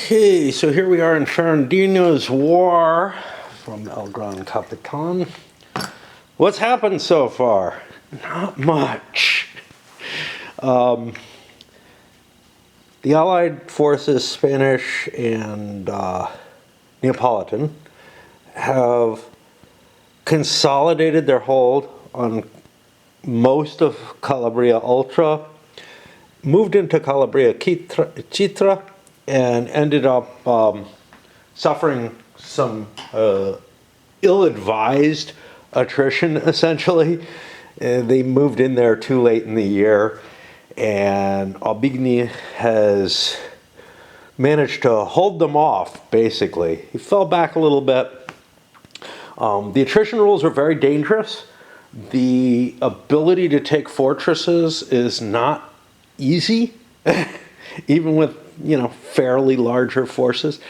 Okay, so here we are in Ferradino's war from El Gran Capitan. What's happened so far? Not much. The Allied forces, Spanish and Neapolitan, have consolidated their hold on most of Calabria Ultra, moved into Calabria Chitra, and ended up suffering some ill-advised attrition, essentially. They moved in there too late in the year, and Aubigny has managed to hold them off, basically. He fell back a little bit. The attrition rules are very dangerous. The ability to take fortresses is not easy, even with, fairly larger forces.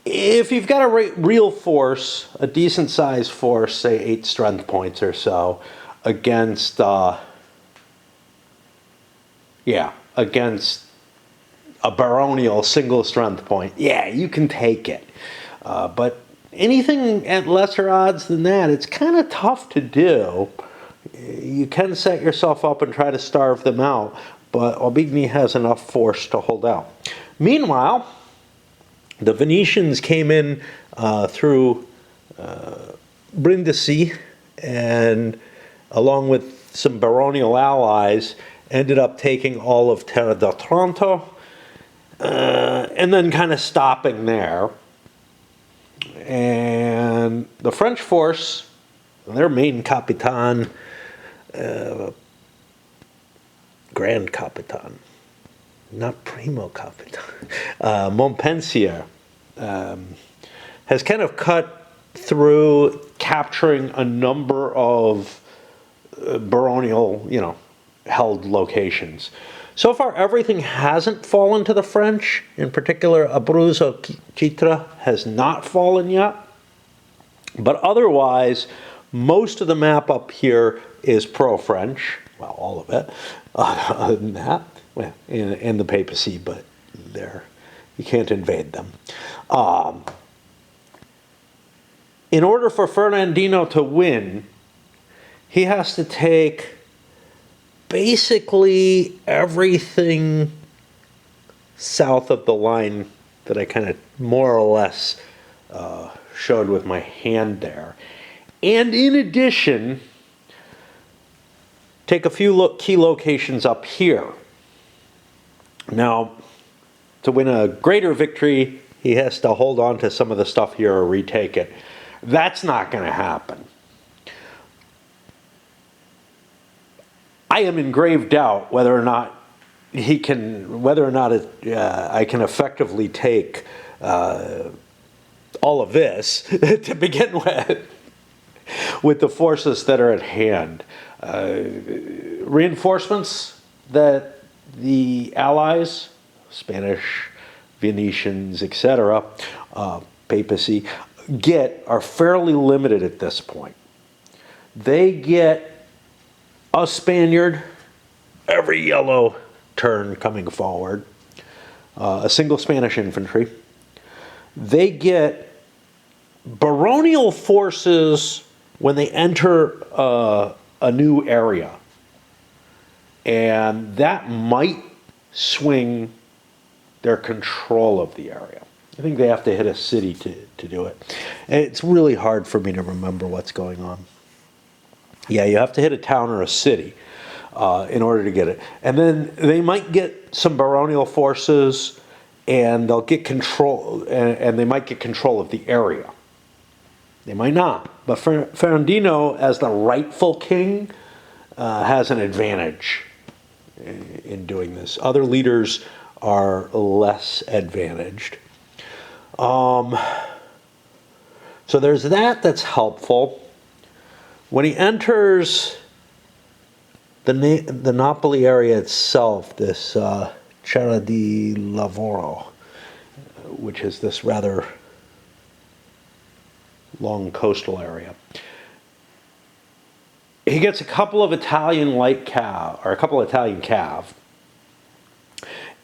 If you've got a real force, a decent sized force, say 8 strength points or so, against against a baronial single strength point, you can take it. But anything at lesser odds than that, it's kind of tough to do. You can set yourself up and try to starve them out, but Aubigny has enough force to hold out. Meanwhile, the Venetians came in through Brindisi, and along with some baronial allies, ended up taking all of Terra d'Otranto, and then kind of stopping there. And the French force, their main Capitan, Grand Capitan, not Primo Capitan, Montpensier, has kind of cut through, capturing a number of baronial, held locations. So far, everything hasn't fallen to the French. In particular, Abruzzo Chitra has not fallen yet. But otherwise, most of the map up here is pro-French. Well, all of it. Other than that, well, and the papacy, but you can't invade them. In order for Ferradino to win, he has to take basically everything south of the line that I kind of more or less showed with my hand there. And in addition, take a few key locations up here. Now, to win a greater victory, he has to hold on to some of the stuff here or retake it. That's not going to happen. I am in grave doubt whether or not I can effectively take all of this to begin with the forces that are at hand. Reinforcements that the Allies, Spanish, Venetians, etc., papacy, get are fairly limited at this point. They get a Spaniard every yellow turn coming forward, a single Spanish infantry. They get baronial forces when they enter a new area, and that might swing their control of the area. I think they have to hit a city to do it. And it's really hard for me to remember what's going on. Yeah, you have to hit a town or a city in order to get it. And then they might get some baronial forces, and they'll get control, and they might get control of the area. They might not. But Ferradino, as the rightful king, has an advantage in doing this. Other leaders are less advantaged. So there's that's helpful. When he enters the Napoli area itself, this Cerra di Lavoro, which is this rather long coastal area, he gets a couple of Italian light cav, or a couple of Italian cav,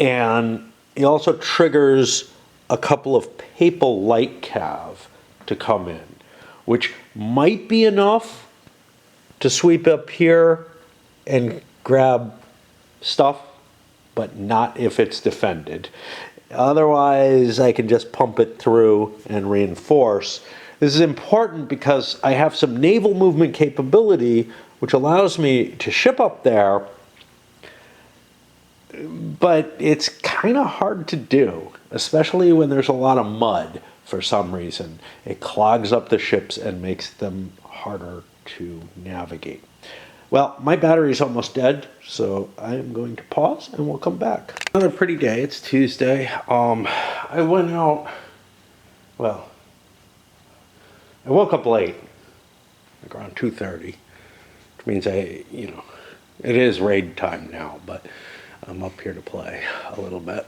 and he also triggers a couple of papal light cav to come in, which might be enough to sweep up here and grab stuff, but not if it's defended. Otherwise, I can just pump it through and reinforce. This is important because I have some naval movement capability, which allows me to ship up there, but it's kind of hard to do, especially when there's a lot of mud for some reason. It clogs up the ships and makes them harder to navigate. Well, my battery's almost dead, so I'm going to pause and we'll come back. Another pretty day. It's Tuesday. I went out, well, I woke up late, like around 2:30, which means it is raid time now, but I'm up here to play a little bit.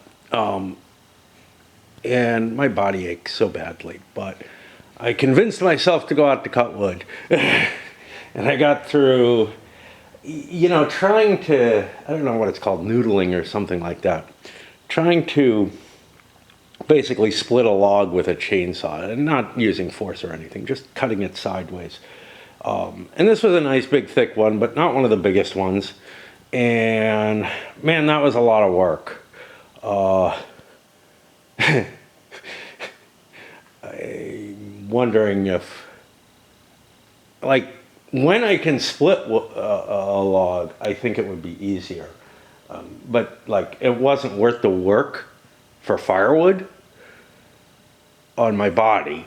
And my body aches so badly, but I convinced myself to go out to cut wood. And I got through, trying to, I don't know what it's called, noodling or something like that. Trying to basically split a log with a chainsaw, and not using force or anything, just cutting it sideways. And this was a nice big thick one, but not one of the biggest ones. And man, that was a lot of work. I'm wondering if, like, when I can split a log, I think it would be easier. But like, it wasn't worth the work for firewood on my body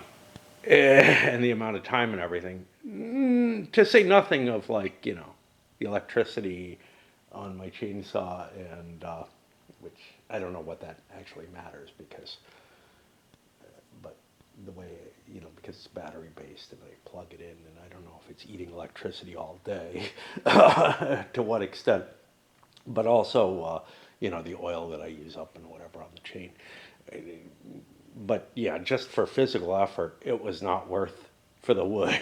and the amount of time and everything. To say nothing of, like, the electricity on my chainsaw, and which I don't know what that actually matters, because but the way, because it's battery based and I plug it in, and I don't know if it's eating electricity all day to what extent, but also the oil that I use up and whatever on the chain. But yeah, just for physical effort, it was not worth for the wood.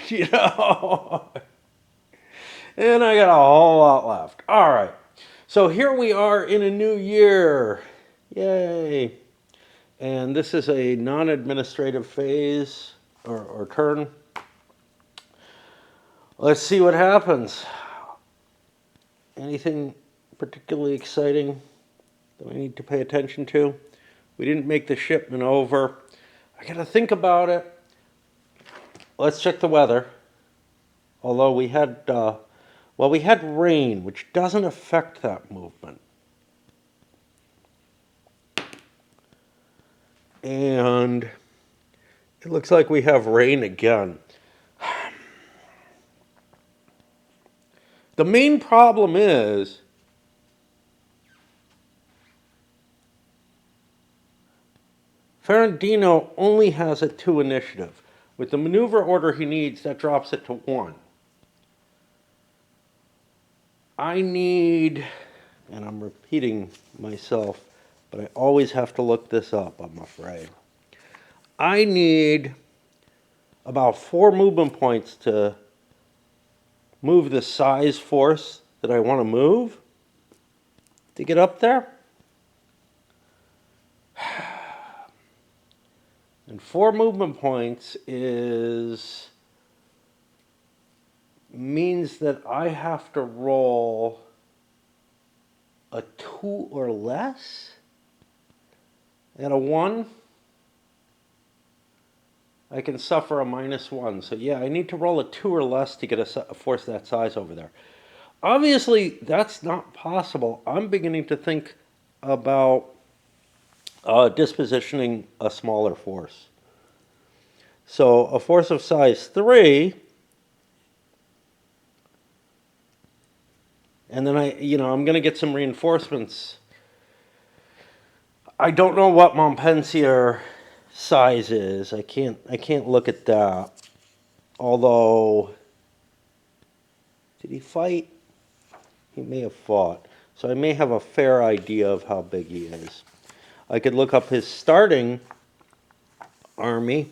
And I got a whole lot left. All right. So here we are in a new year. Yay. And this is a non-administrative phase or turn. Let's see what happens. Anything particularly exciting that I need to pay attention to? We didn't make the shipment over. I got to think about it. Let's check the weather. Although we had... we had rain, which doesn't affect that movement. And it looks like we have rain again. The main problem is Ferradino only has a 2 initiative. With the maneuver order he needs, that drops it to 1. I need, and I'm repeating myself, but I always have to look this up, I'm afraid. I need about 4 movement points to move the size force that I want to move to get up there. And 4 movement points means that I have to roll a 2 or less and a 1. I can suffer a -1. So yeah, I need to roll a 2 or less to get a force that size over there. Obviously, that's not possible. I'm beginning to think about dispositioning a smaller force. So a force of size 3, and then I'm going to get some reinforcements. I don't know what Montpensier size is. I can't look at that. Although, did he fight? He may have fought. So I may have a fair idea of how big he is. I could look up his starting army,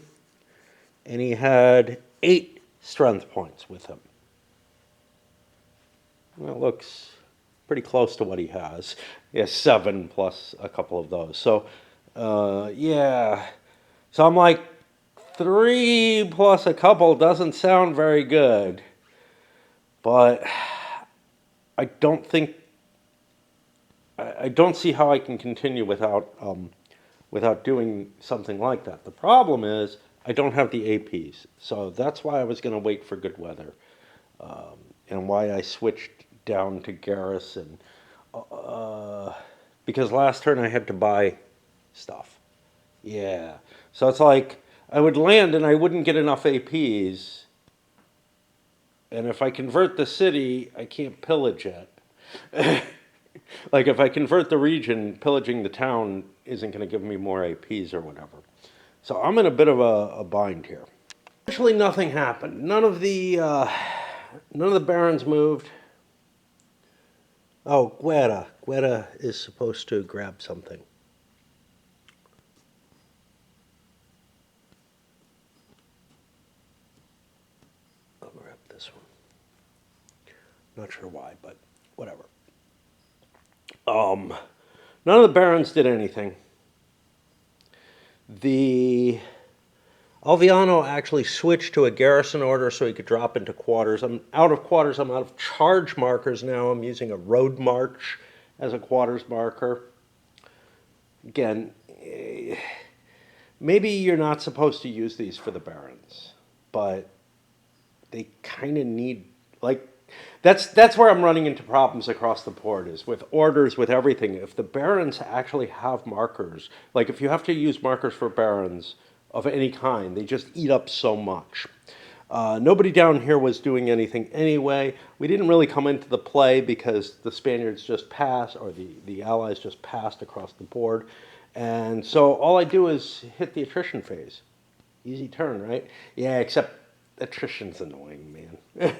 and he had 8 strength points with him. Well, it looks pretty close to what he has. He has 7 plus a couple of those. So Yeah. So I'm like, 3 plus a couple doesn't sound very good. But I don't think, I don't see how I can continue without doing something like that. The problem is I don't have the APs. So that's why I was going to wait for good weather. And why I switched down to Garrison. Because last turn I had to buy stuff. Yeah. So it's like I would land and I wouldn't get enough APs. And if I convert the city, I can't pillage it. Like if I convert the region, pillaging the town isn't going to give me more APs or whatever. So I'm in a bit of a bind here. Actually, nothing happened. None of the barons moved. Oh, Guerra. Guerra is supposed to grab something. I'll grab this one. Not sure why, but whatever. None of the barons did anything. The Alviano actually switched to a garrison order so he could drop into quarters. I'm out of quarters. I'm out of charge markers now. I'm using a road march as a quarters marker. Again, maybe you're not supposed to use these for the barons, but they kind of need, like, that's where I'm running into problems across the board, is with orders, with everything. If the barons actually have markers, like if you have to use markers for barons of any kind, they just eat up so much. Nobody down here was doing anything anyway. We didn't really come into the play because the Spaniards just passed, or the Allies just passed across the board. And so all I do is hit the attrition phase. Easy turn, right? Yeah, except attrition's annoying, man.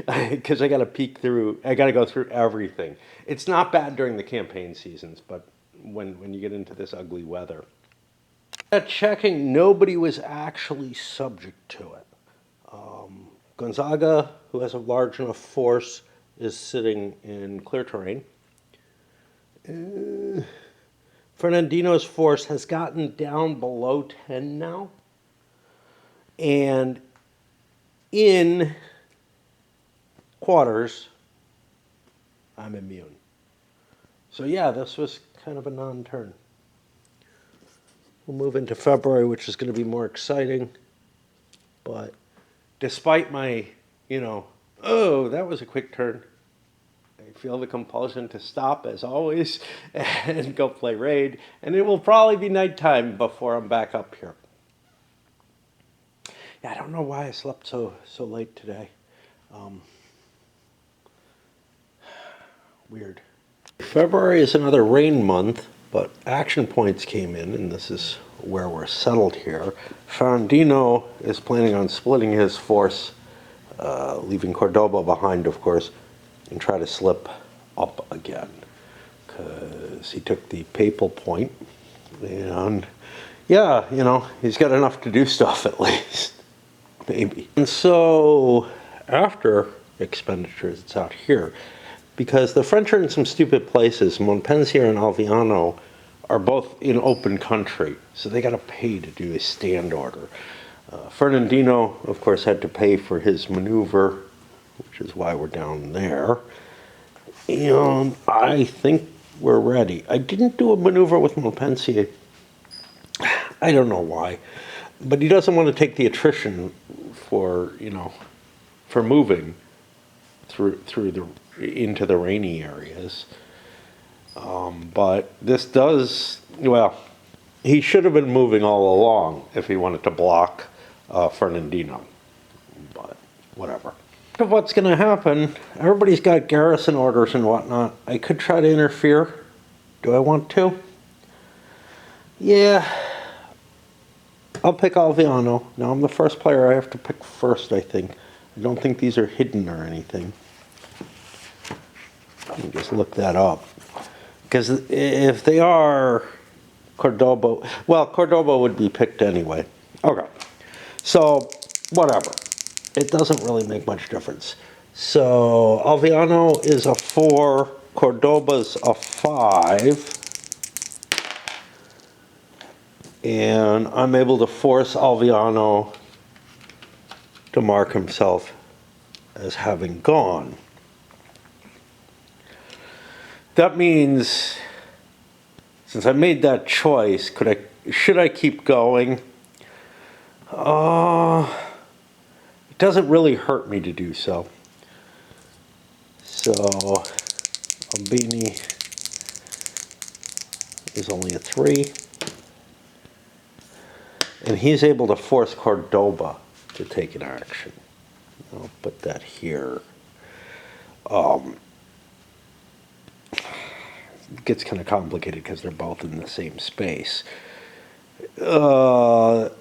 Because I got to go through everything. It's not bad during the campaign seasons, but when you get into this ugly weather. At checking, nobody was actually subject to it. Gonzaga, who has a large enough force, is sitting in clear terrain. Fernandino's force has gotten down below 10 now. And in quarters, I'm immune. So yeah, this was kind of a non-turn. We'll move into February, which is going to be more exciting. But despite my, oh, that was a quick turn, I feel the compulsion to stop, as always, and go play raid. And it will probably be nighttime before I'm back up here. Yeah, I don't know why I slept so late today. Weird. February is another rain month, but action points came in, and this is where we're settled here. Ferradino is planning on splitting his force, leaving Cordoba behind, of course, and try to slip up again, because he took the papal point, and yeah, he's got enough to do stuff at least, maybe. And so after expenditures, it's out here. Because the French are in some stupid places. Montpensier and Alviano are both in open country, so they got to pay to do a stand order. Fernandino, of course, had to pay for his maneuver, which is why we're down there. And I think we're ready. I didn't do a maneuver with Montpensier. I don't know why. But he doesn't want to take the attrition for moving into the rainy areas. But this does, he should have been moving all along if he wanted to block Fernandino. But whatever. What's going to happen, everybody's got garrison orders and whatnot. I could try to interfere. Do I want to? Yeah. I'll pick Alviano. Now I'm the first player I have to pick first, I think. I don't think these are hidden or anything. Let me just look that up. Because if they are Cordoba, Cordoba would be picked anyway. Okay. So, whatever. It doesn't really make much difference. So, Alviano is a 4, Cordoba's a 5. And I'm able to force Alviano to mark himself as having gone. That means, since I made that choice, should I keep going? It doesn't really hurt me to do so. So Albini is only a 3. And he's able to force Cordoba to take an action. I'll put that here. It gets kind of complicated because they're both in the same space. That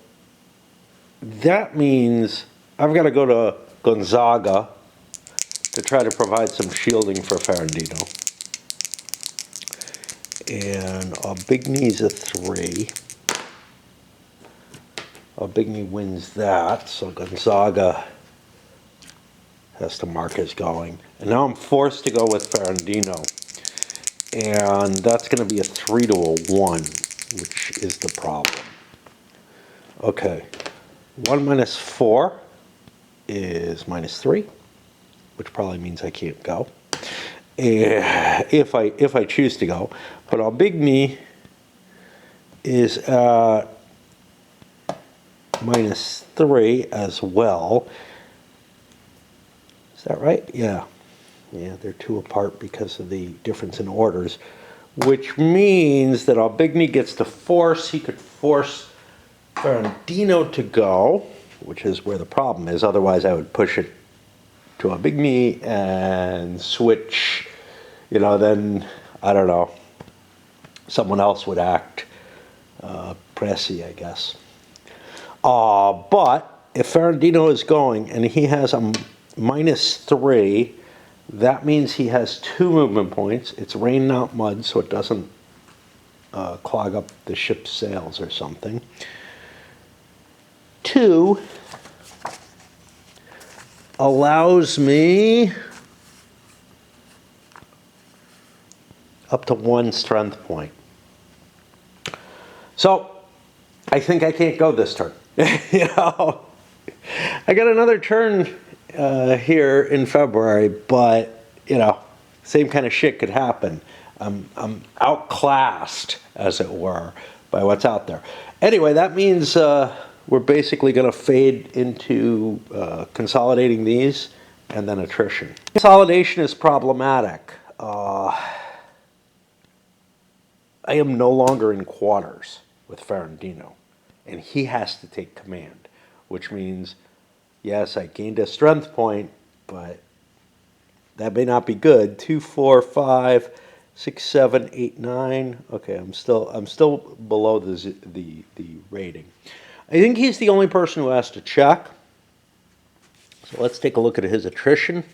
means I've got to go to Gonzaga to try to provide some shielding for Ferradino. And Albigny's a 3. Albigny wins that, so Gonzaga has to mark his going. And now I'm forced to go with Ferradino. And that's going to be a 3 to a 1, which is the problem. Okay, 1 minus 4 is minus 3, which probably means I can't go. If I choose to go. But Albigny is at minus 3 as well. Is that right? Yeah. Yeah, they're 2 apart because of the difference in orders, which means that Albigny gets to force. He could force Ferradino to go, which is where the problem is. Otherwise, I would push it to Albigny and switch, then, I don't know, someone else would act pressy, I guess. But if Ferradino is going and he has a minus 3, that means he has 2 movement points. It's rain, not mud, so it doesn't clog up the ship's sails or something. 2 allows me up to 1 strength point. So I think I can't go this turn. I got another turn here in February, but same kind of shit could happen. I'm outclassed, as it were, by what's out there. Anyway, that means we're basically going to fade into consolidating these and then attrition. Consolidation is problematic. I am no longer in quarters with Ferradino, and he has to take command, which means, yes, I gained a strength point, but that may not be good. 2, 4, 5, 6, 7, 8, 9. Okay, I'm still below the rating. I think he's the only person who has to check. So let's take a look at his attrition.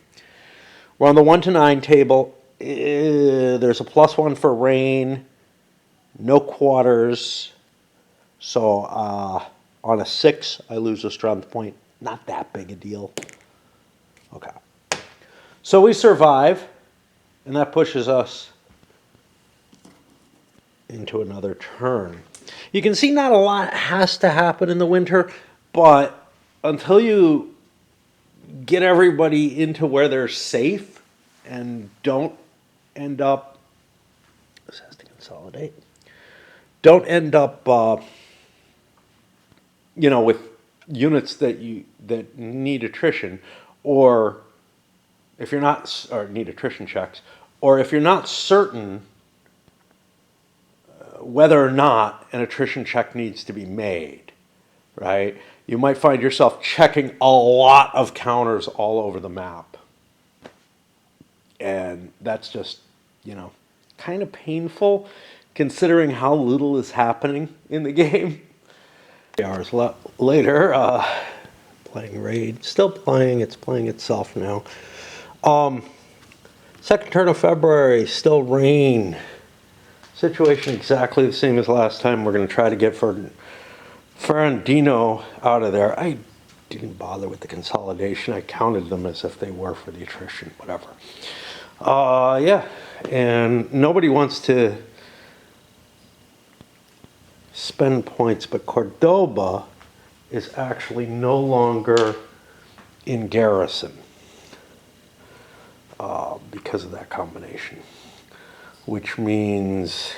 We're on the 1 to 9 table. There's a +1 for rain, no quarters. So on a 6, I lose a strength point. Not that big a deal. Okay. So we survive, and that pushes us into another turn. You can see not a lot has to happen in the winter, but until you get everybody into where they're safe and don't end up, this has to consolidate, don't end up, with units that need attrition, or if you're not, or need attrition checks, or if you're not certain whether or not an attrition check needs to be made, right? You might find yourself checking a lot of counters all over the map. And that's just, kind of painful considering how little is happening in the game. 3 hours later, playing Raid. Still playing, it's playing itself now. Second turn of February, still rain. Situation exactly the same as last time. We're going to try to get Ferradino out of there. I didn't bother with the consolidation. I counted them as if they were for the attrition, whatever. Yeah, and nobody wants to spend points, but Cordoba is actually no longer in garrison because of that combination. Which means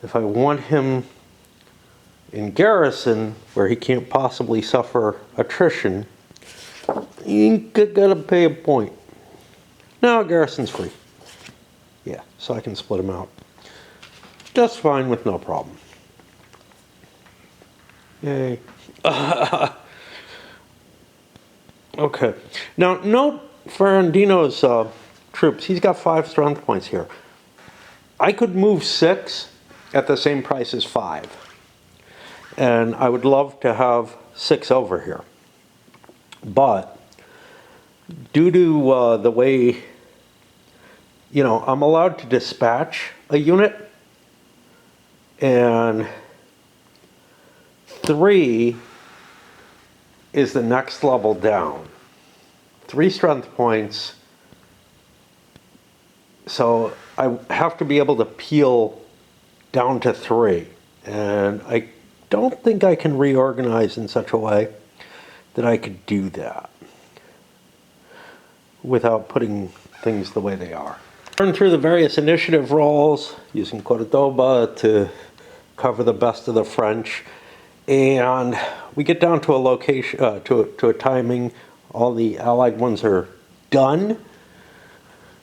if I want him in garrison, where he can't possibly suffer attrition, you gotta pay a point. No, garrison's free. Yeah, so I can split him out just fine with no problem. Yay. Okay. Now, note Ferradino's troops. He's got 5 strength points here. I could move 6 at the same price as 5. And I would love to have 6 over here. But due to the way, you know, I'm allowed to dispatch a unit, and 3 is the next level down. 3 strength points. So I have to be able to peel down to 3. And I don't think I can reorganize in such a way that I could do that without putting things the way they are. Turn through the various initiative rolls using Cordoba to cover the best of the French, and we get down to a location, to a timing. All the Allied ones are done.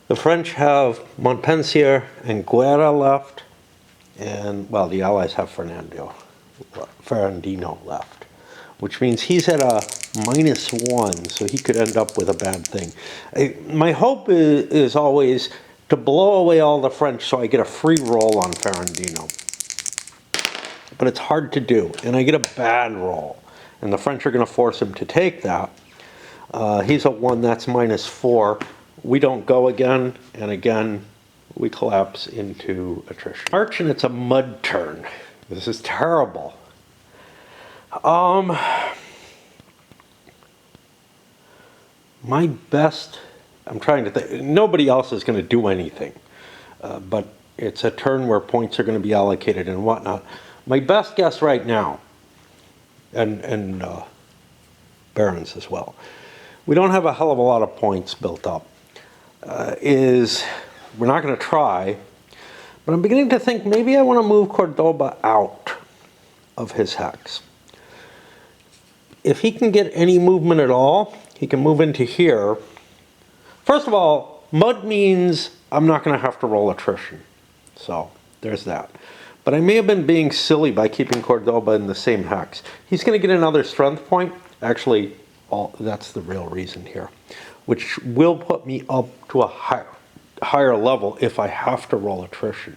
The French have Montpensier and Guerra left, and well, the Allies have Ferradino left, which means he's at a -1, so he could end up with a bad thing. My hope is always to blow away all the French so I get a free roll on Ferradino. But it's hard to do, and I get a bad roll, and the French are going to force him to take that. He's a 1, that's -4. We don't go again, and again we collapse into attrition. March, and it's a mud turn. This is terrible. My best, I'm trying to think, nobody else is going to do anything, but it's a turn where points are going to be allocated and whatnot. My best guess right now, and barons as well, we don't have a hell of a lot of points built up, is we're not going to try, but I'm beginning to think maybe I want to move Cordoba out of his hex. If he can get any movement at all, he can move into here. First of all, mud means I'm not going to have to roll attrition. So there's that. But I may have been being silly by keeping Cordoba in the same hex. He's going to get another strength point. Actually, that's the real reason here, which will put me up to a higher level if I have to roll attrition.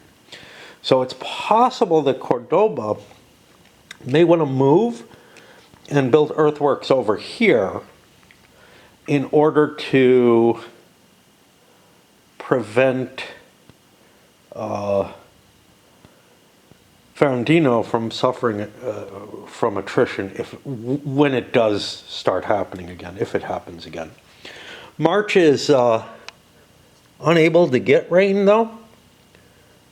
So it's possible that Cordoba may want to move and build earthworks over here in order to prevent Ferradino from suffering from attrition when it does start happening again, if it happens again. March is unable to get rain though,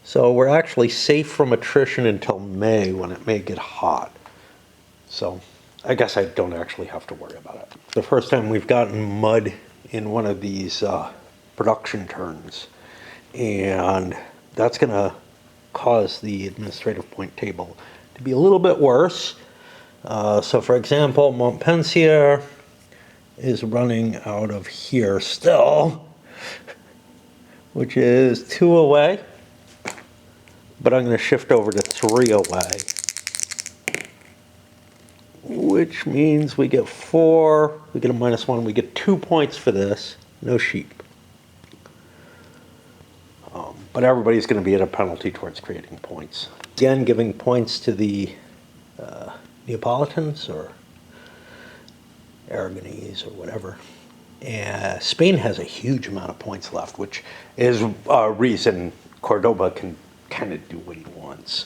so we're actually safe from attrition until May, when it may get hot. So I guess I don't actually have to worry about it. The first time we've gotten mud in one of these production turns, and that's going to cause the administrative point table to be a little bit worse. So for example, Montpensier is running out of here still, which is 2 away, but I'm going to shift over to 3 away, which means we get 4, we get a -1, we get 2 points for this, no sheep. But everybody's going to be at a penalty towards creating points. Again, giving points to the Neapolitans or Aragonese or whatever. And Spain has a huge amount of points left, which is a reason Cordoba can kind of do what he wants.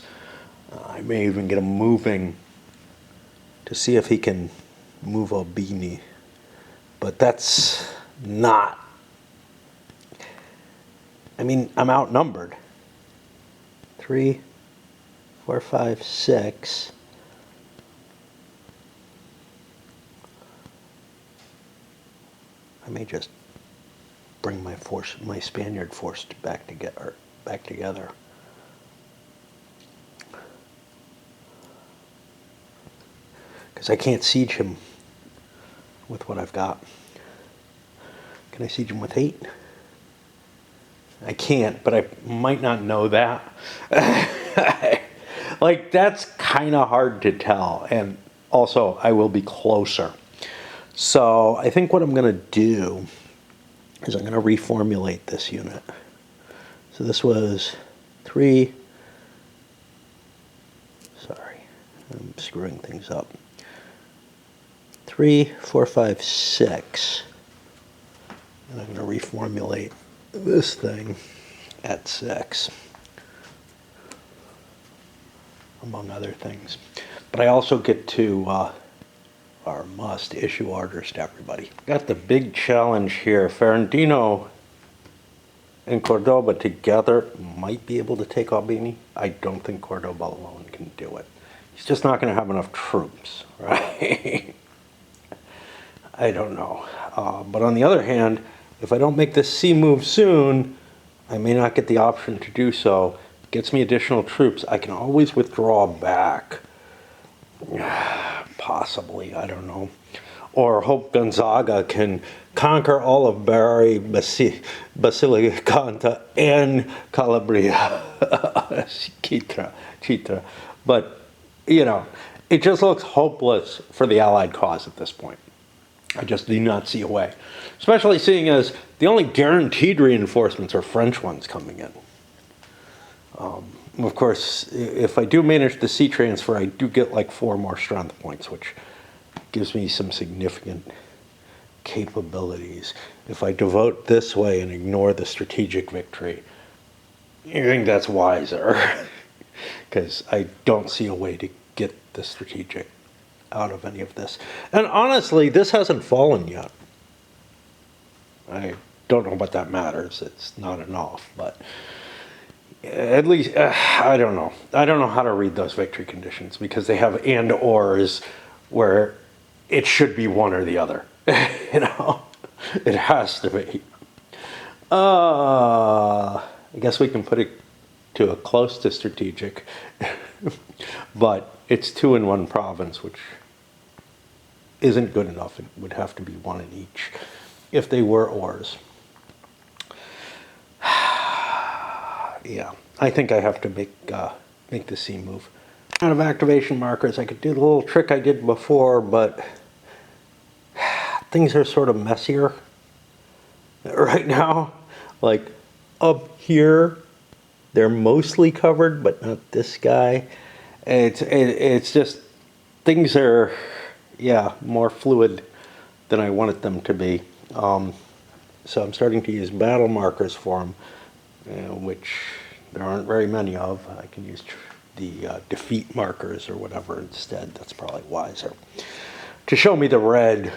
I may even get him moving to see if he can move Albini, but that's not, I mean, I'm outnumbered. 3, 4, 5, 6. I may just bring my Spaniard force back together. Because I can't siege him with what I've got. Can I siege him with 8? I can't, but I might not know that. Like, that's kind of hard to tell. And also, I will be closer. So I think what I'm going to do is I'm going to reformulate this unit. So this was 3. Sorry, I'm screwing things up. 3, 4, 5, 6. And I'm going to reformulate this thing at 6, among other things. But I also get to, or must, issue orders to everybody. Got the big challenge here. Ferradino and Cordoba together might be able to take Albini. I don't think Cordoba alone can do it. He's just not going to have enough troops, right? I don't know. But on the other hand, if I don't make this C move soon, I may not get the option to do so. It gets me additional troops. I can always withdraw back. Possibly, I don't know. Or hope Gonzaga can conquer all of Bari, Basilicata, and Calabria. Chitra. But, you know, it just looks hopeless for the Allied cause at this point. I just do not see a way. Especially seeing as the only guaranteed reinforcements are French ones coming in. Of course, if I do manage the sea transfer, I do get like 4 more strength points, which gives me some significant capabilities. If I devote this way and ignore the strategic victory, I think that's wiser. Because I don't see a way to get the strategic out of any of this. And honestly, this hasn't fallen yet. I don't know what that matters. It's not enough, but at least, I don't know. I don't know how to read those victory conditions because they have and ors where it should be one or the other. You know, it has to be. I guess we can put it to a close to strategic, but it's 2 in 1 province, which isn't good enough. It would have to be 1 in each if they were ors. Yeah, I think I have to make the C move. Out of activation markers, I could do the little trick I did before, but things are sort of messier right now. Like up here, they're mostly covered, but not this guy. It's just things are, yeah, more fluid than I wanted them to be. So I'm starting to use battle markers for them, which there aren't very many of. I can use the defeat markers or whatever instead. That's probably wiser. To show me the red,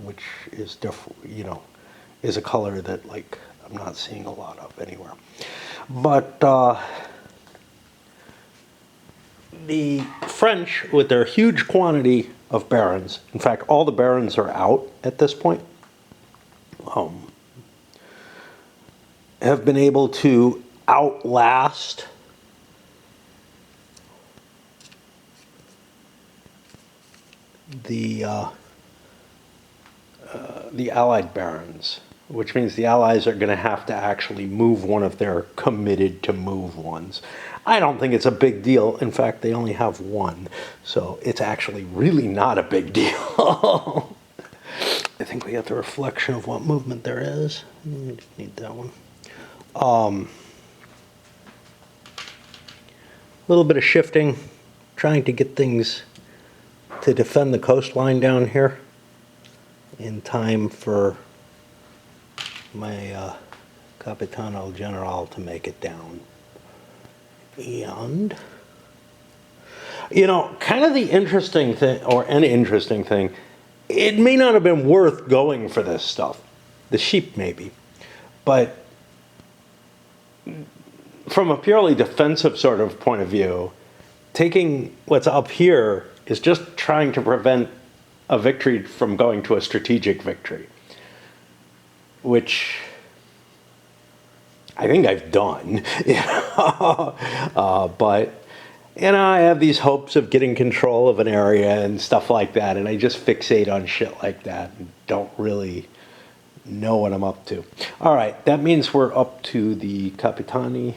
which is you know, is a color that like I'm not seeing a lot of anywhere. But the French, with their huge quantity of barons, in fact, all the barons are out at this point, have been able to outlast the Allied barons, which means the Allies are going to have to actually move one of their committed to move ones. I don't think it's a big deal. In fact, they only have 1, so it's actually really not a big deal. I think we got the reflection of what movement there is. We need that one. A little bit of shifting, trying to get things to defend the coastline down here in time for my Capitan el General to make it down. And, you know, kind of the interesting thing, or an interesting thing, it may not have been worth going for this stuff. The sheep maybe. But from a purely defensive sort of point of view, taking what's up here is just trying to prevent a victory from going to a strategic victory, which I think I've done. But I have these hopes of getting control of an area and stuff like that, and I just fixate on shit like that and don't really know what I'm up to. All right, that means we're up to the Capitani,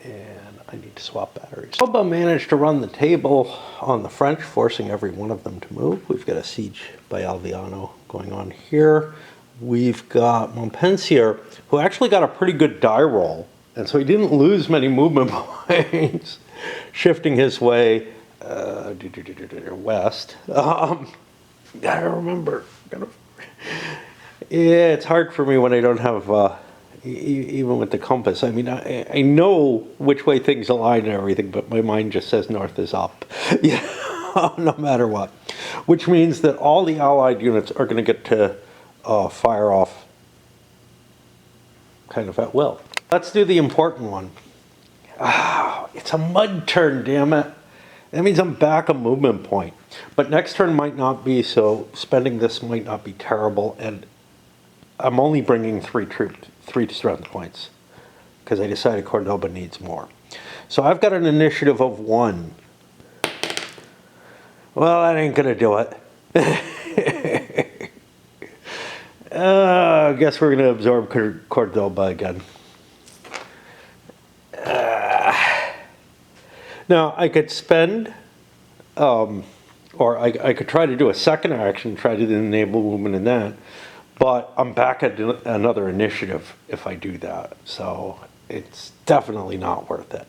and I need to swap batteries. Oba managed to run the table on the French, forcing every one of them to move. We've got a siege by Alviano going on here. We've got Montpensier, who actually got a pretty good die roll, and so he didn't lose many movement points, shifting his way west. Gotta remember. Yeah, it's hard for me when I don't have, even with the compass. I mean, I know which way things align and everything, but my mind just says north is up. Yeah, no matter what. Which means that all the Allied units are going to get to fire off kind of at will. Let's do the important one. It's a mud turn, damn it. That means I'm back a movement point. But next turn might not be, so spending this might not be terrible. And I'm only bringing three strength points because I decided Cordoba needs more. So I've got an initiative of 1. Well, that ain't gonna do it. I guess we're gonna absorb Cordoba again. Now I could spend, or I could try to do a second action, try to enable movement in that, but I'm back at another initiative if I do that, so it's definitely not worth it.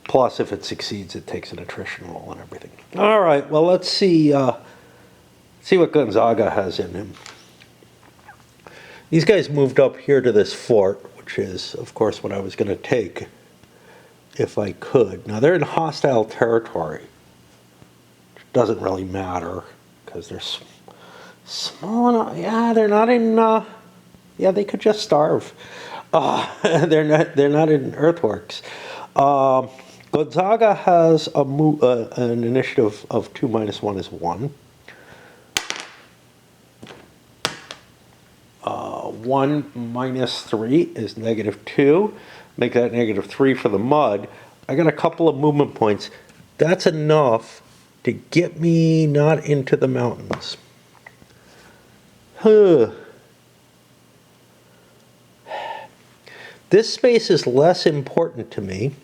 Plus, if it succeeds, it takes an attrition roll and everything. All right, well, let's see what Gonzaga has in him. These guys moved up here to this fort, which is, of course, what I was going to take if I could. Now, they're in hostile territory, which doesn't really matter because they're small enough. Yeah, they're not in. Yeah, they could just starve. They're not in earthworks. Gonzaga has an initiative of 2 minus 1 is 1. 1 minus 3 is -2. Make that -3 for the mud. I got a couple of movement points. That's enough to get me not into the mountains. This space is less important to me.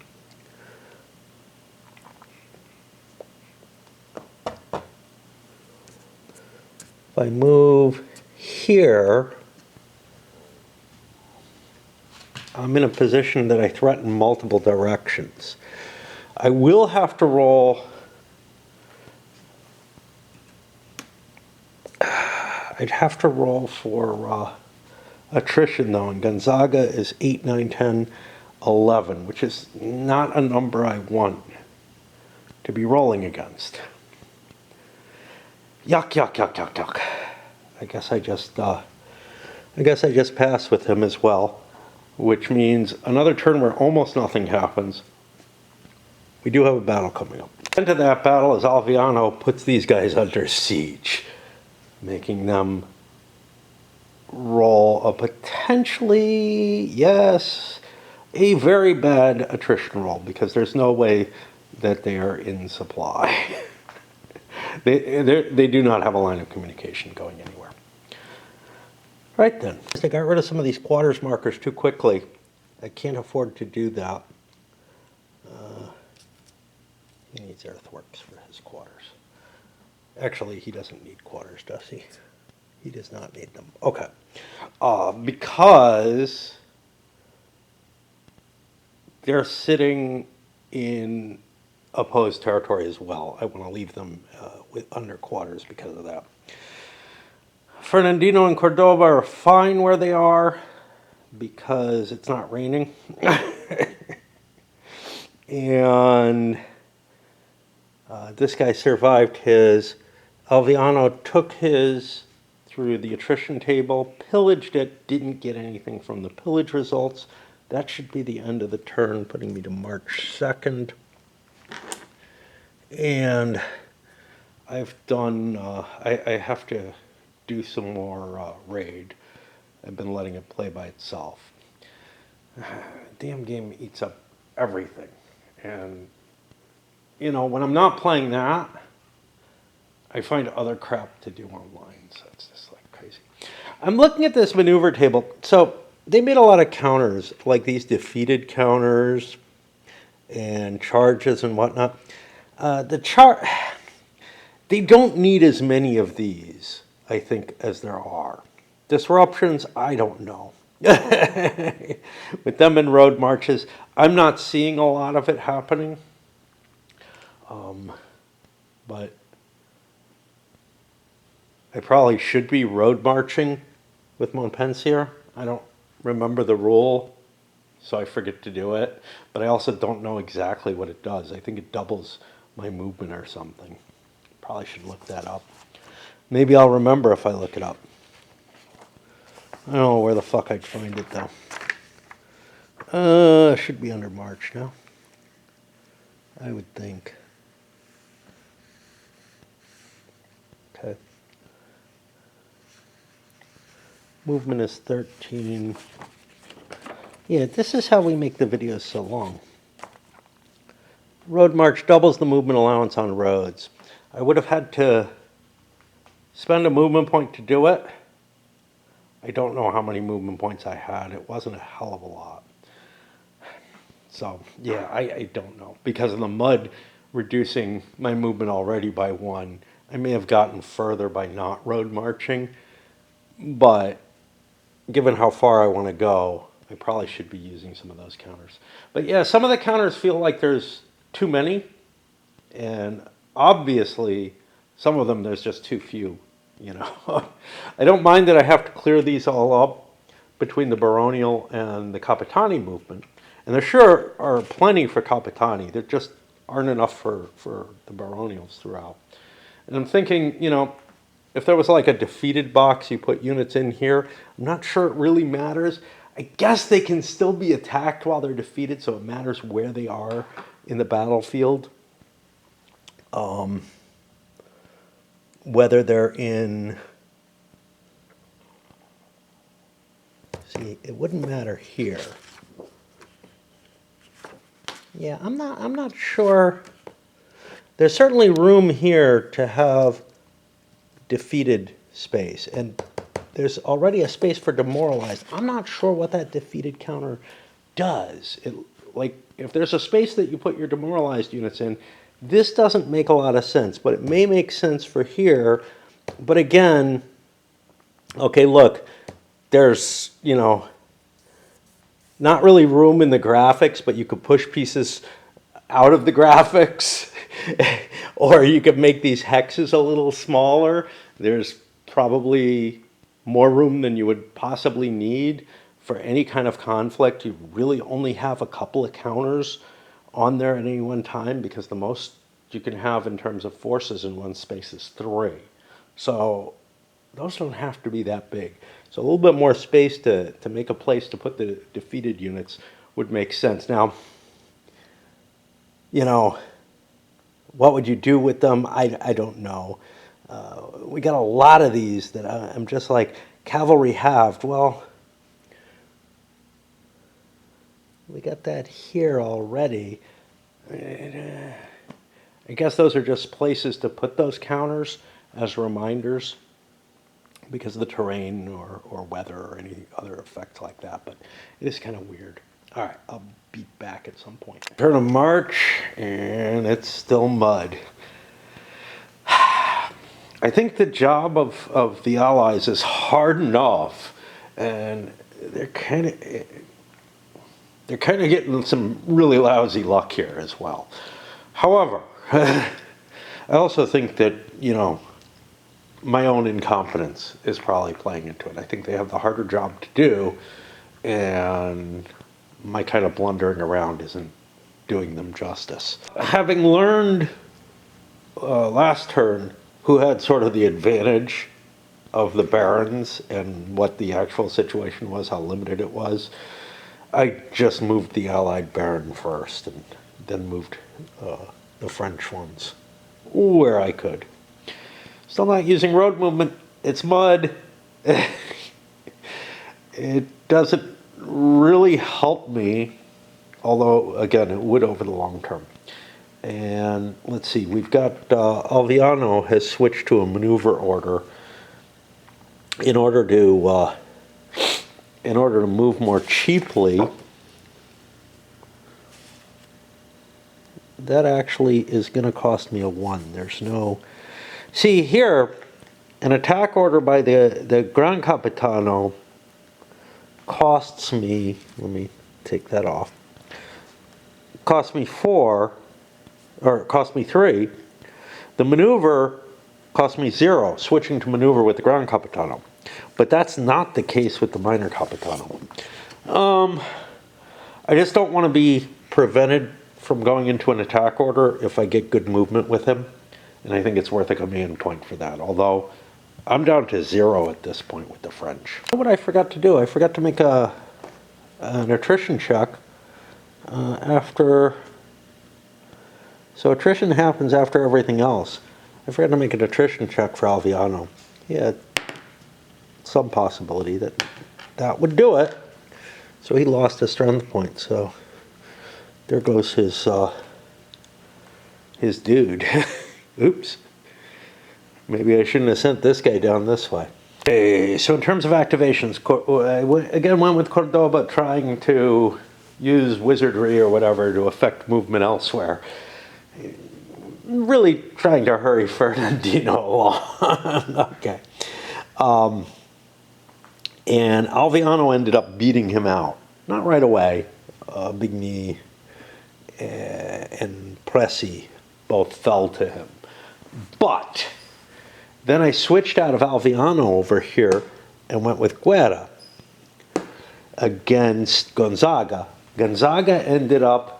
If I move here, I'm in a position that I threaten multiple directions. I will have to roll. I'd have to roll for attrition though, and Gonzaga is 8, 9, 10, 11, which is not a number I want to be rolling against. Yuck, yuck, yuck, yuck, yuck. I guess I just pass with him as well, which means another turn where almost nothing happens. We do have a battle coming up. Into that battle as Alviano puts these guys under siege, making them roll a potentially, yes, a very bad attrition roll because there's no way that they are in supply. They do not have a line of communication going anywhere. Right then, I got rid of some of these quarters markers too quickly. I can't afford to do that. He needs earthworks for his quarters. Actually, he doesn't need quarters, does he? He does not need them. Okay. Because they're sitting in opposed territory as well. I want to leave them with under quarters because of that. Ferradino and Cordoba are fine where they are because it's not raining. And this guy survived his. Alviano took his through the attrition table, pillaged it, didn't get anything from the pillage results, That should be the end of the turn, putting me to March 2nd. And I've done, I have to do some more raid. I've been letting it play by itself. Damn game eats up everything. And, you know, when I'm not playing that, I find other crap to do online. So it's just like crazy. I'm looking at this maneuver table. So they made a lot of counters, like these defeated counters and charges and whatnot. They don't need as many of these, I think, as there are. Disruptions, I don't know. With them in road marches, I'm not seeing a lot of it happening. But I probably should be road marching with Montpensier. I don't remember the rule, so I forget to do it. But I also don't know exactly what it does. I think it doubles my movement or something. Probably should look that up. Maybe I'll remember if I look it up. I don't know where the fuck I'd find it though. It should be under March now, I would think. Okay. Movement is 13. Yeah, this is how we make the videos so long. Road march doubles the movement allowance on roads. I would have had to spend a movement point to do it. I don't know how many movement points I had. It wasn't a hell of a lot. So, yeah, I don't know. Because of the mud reducing my movement already by 1, I may have gotten further by not road marching. But given how far I want to go, I probably should be using some of those counters. But yeah, some of the counters feel like there's too many. And obviously, some of them there's just too few. You know, I don't mind that I have to clear these all up between the baronial and the Capitani movement. And there sure are plenty for Capitani. There just aren't enough for the baronials throughout. And I'm thinking, you know, if there was like a defeated box, you put units in here. I'm not sure it really matters. I guess they can still be attacked while they're defeated, so it matters where they are in the battlefield. Whether they're in, see, it wouldn't matter here. Yeah, I'm not sure. There's certainly room here to have defeated space, and there's already a space for demoralized. I'm not sure what that defeated counter does. Like, if there's a space that you put your demoralized units in, this doesn't make a lot of sense, but it may make sense for here. But again, okay, look, there's, you know, not really room in the graphics, but you could push pieces out of the graphics, or you could make these hexes a little smaller. There's probably more room than you would possibly need for any kind of conflict. You really only have a couple of counters on there at any one time, because the most you can have in terms of forces in one space is 3. So those don't have to be that big. So a little bit more space to make a place to put the defeated units would make sense. Now, you know, what would you do with them? I don't know. We got a lot of these that I'm just like, cavalry halved. Well, we got that here already. I guess those are just places to put those counters as reminders because of the terrain or weather or any other effects like that. But it is kind of weird. All right, I'll be back at some point. Turn of March, and it's still mud. I think the job of the Allies is hard enough, and they're kind of getting some really lousy luck here as well. However, I also think that, you know, my own incompetence is probably playing into it. I think they have the harder job to do, and my kind of blundering around isn't doing them justice. Having learned last turn who had sort of the advantage of the barons and what the actual situation was, how limited it was, I just moved the Allied Baron first, and then moved the French ones where I could. Still not using road movement. It's mud. It doesn't really help me, although, again, it would over the long term. And let's see, we've got Alviano has switched to a maneuver order in order to move more cheaply. That actually is going to cost me a 1. There's no... See, here, an attack order by the Gran Capitano costs me... Let me take that off. Cost me 4, or it cost me 3. The maneuver cost me 0, switching to maneuver with the Gran Capitano. But that's not the case with the minor Capitano. I just don't want to be prevented from going into an attack order if I get good movement with him. And I think it's worth a command point for that. Although, I'm down to 0 at this point with the French. What I forgot to do, I forgot to make an attrition check after... So attrition happens after everything else. I forgot to make an attrition check for Alviano. Yeah, some possibility that that would do it. So he lost a strength point, so there goes his dude. Oops. Maybe I shouldn't have sent this guy down this way. Okay, so in terms of activations, I again went with Cordoba trying to use wizardry or whatever to affect movement elsewhere. Really trying to hurry Ferradino along. Okay. And Alviano ended up beating him out. Not right away. Bigny and Presi both fell to him. But then I switched out of Alviano over here and went with Guerra against Gonzaga. Gonzaga ended up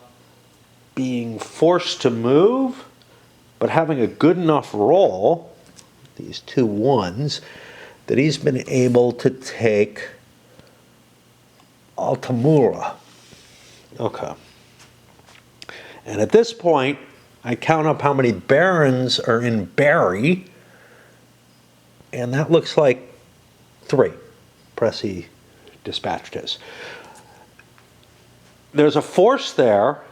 being forced to move, but having a good enough roll, these 2 1s, that he's been able to take Altamura. Okay. And at this point, I count up how many barons are in Barry, and that looks like 3. Presi dispatched his. There's a force there,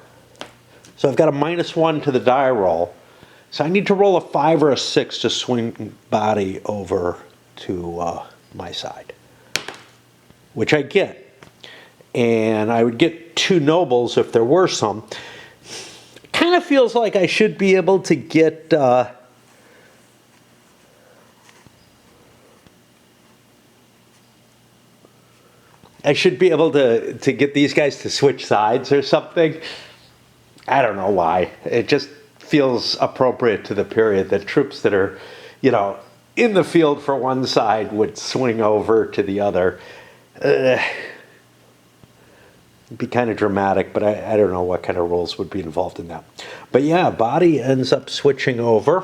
so I've got a -1 to the die roll. So I need to roll a 5 or a 6 to swing body over to my side, which I get. And I would get 2 nobles if there were some. Kind of feels like I should be able to get get these guys to switch sides or something. I don't know why. It just feels appropriate to the period that troops that are, you know, in the field for one side would swing over to the other. It'd be kind of dramatic, but I don't know what kind of rules would be involved in that. But yeah, body ends up switching over.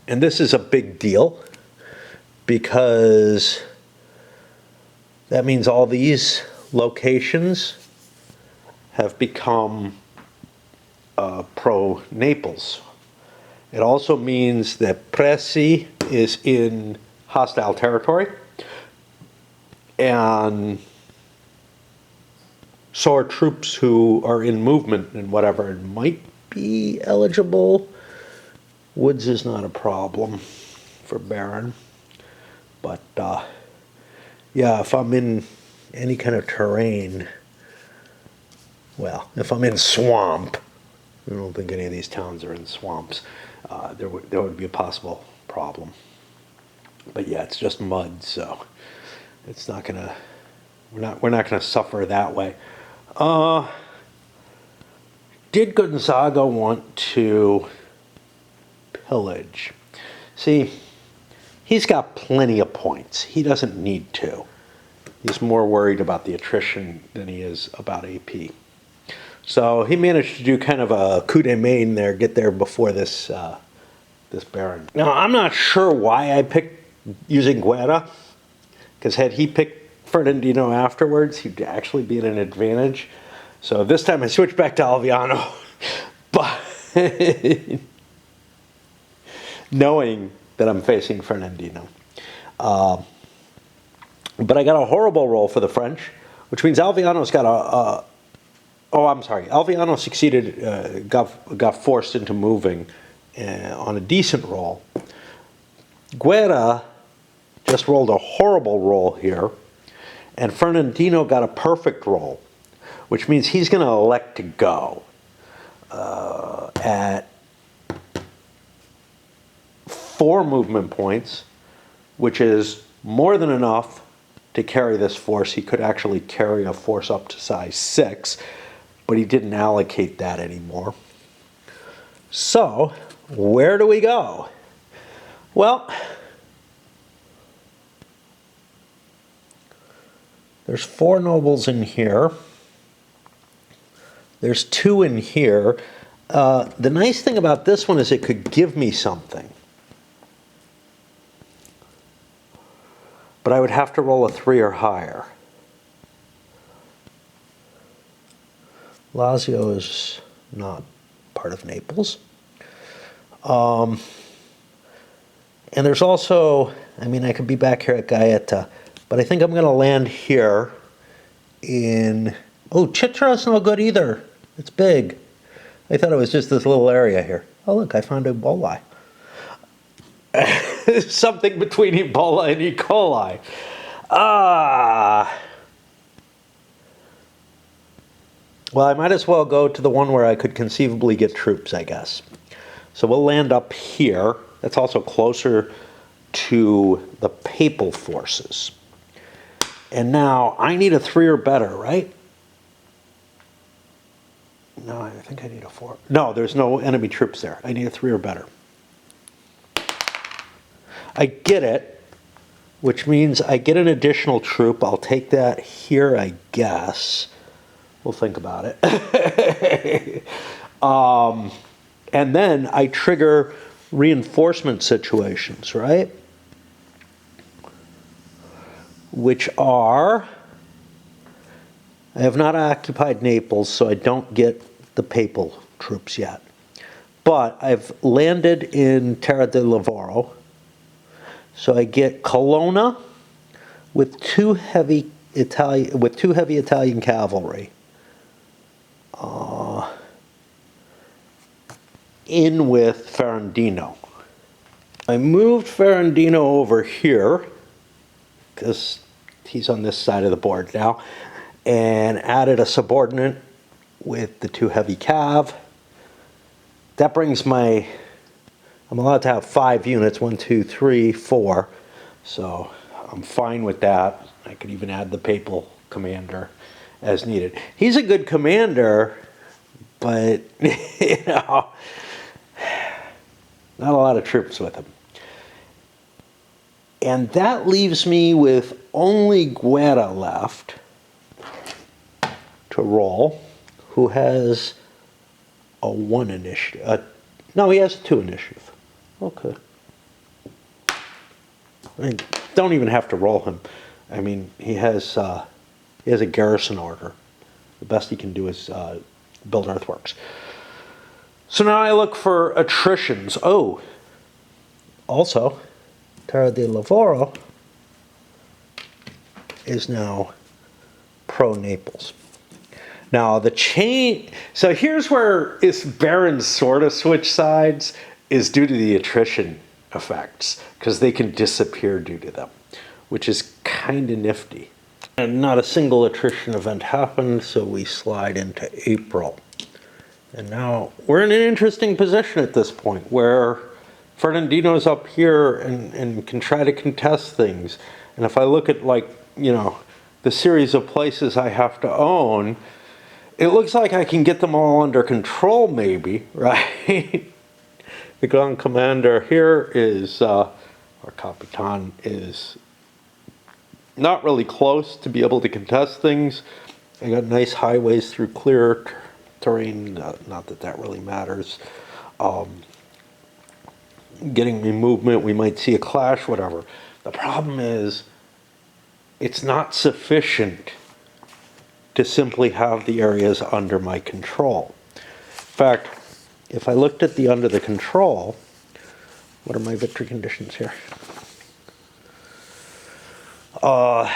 And this is a big deal because that means all these locations have become pro-Naples. It also means that Presi is in hostile territory, and so are troops who are in movement and whatever and might be eligible. Woods is not a problem for Baron, but yeah, if I'm in any kind of terrain, well, if I'm in swamp, I don't think any of these towns are in swamps, there would be a possible problem. But yeah, it's just mud, so it's not gonna, we're not gonna suffer that way. Did Gonzaga want to pillage? See, he's got plenty of points. He doesn't need to. He's more worried about the attrition than he is about AP. So he managed to do kind of a coup de main there, get there before this this Baron. Now, I'm not sure why I picked using Guerra, because had he picked Ferradino afterwards, he'd actually be at an advantage. So this time I switched back to Alviano, but knowing that I'm facing Ferradino. But I got a horrible roll for the French, which means Alviano's got Alviano succeeded, got forced into moving on a decent roll. Guerra just rolled a horrible roll here, and Ferradino got a perfect roll, which means he's going to elect to go at 4 movement points, which is more than enough to carry this force. He could actually carry a force up to size 6, but he didn't allocate that anymore. So, where do we go? Well, there's 4 nobles in here. There's 2 in here. The nice thing about this one is it could give me something. But I would have to roll a 3 or higher. Lazio is not part of Naples. And there's also, I mean, I could be back here at Gaeta, but I think I'm going to land here in, oh, Chitra's no good either. It's big. I thought it was just this little area here. Oh, look, I found Ebola. Something between Ebola and E. coli. Well, I might as well go to the one where I could conceivably get troops, I guess. So we'll land up here. That's also closer to the papal forces. And now I need a 3 or better, right? No, I think I need a 4. No, there's no enemy troops there. I need a 3 or better. I get it, which means I get an additional troop. I'll take that here, I guess. We'll think about it. And then I trigger reinforcement situations, right? Which are, I have not occupied Naples, so I don't get the papal troops yet. But I've landed in Terra del Lavoro, so I get Colonna with two heavy Italian cavalry. In with Ferradino. I moved Ferradino over here because he's on this side of the board now, and added a subordinate with the 2 heavy cav. That brings my, I'm allowed to have 5 units, 1, 2, 3, 4. So I'm fine with that. I could even add the papal commander as needed. He's a good commander, but you know, not a lot of troops with him. And that leaves me with only Guerra left to roll, who has a 1 initiative. No, he has a 2 initiative. Okay. I mean, don't even have to roll him. I mean, he has a garrison order. The best he can do is build earthworks. So now I look for attritions. Oh, also, Terra del Lavoro is now pro-Naples. Now the chain, so here's where this barons sort of switch sides, is due to the attrition effects, because they can disappear due to them, which is kind of nifty. And not a single attrition event happened, so we slide into April. And now we're in an interesting position at this point, where Ferradino's up here and can try to contest things. And if I look at, like, you know, the series of places I have to own, it looks like I can get them all under control, maybe, right? The Gran Commander here is, or Capitan, is not really close to be able to contest things. I got nice highways through clear terrain, not that that really matters. Getting me movement, we might see a clash, whatever. The problem is, it's not sufficient to simply have the areas under my control. In fact, if I looked at the under the control, what are my victory conditions here? I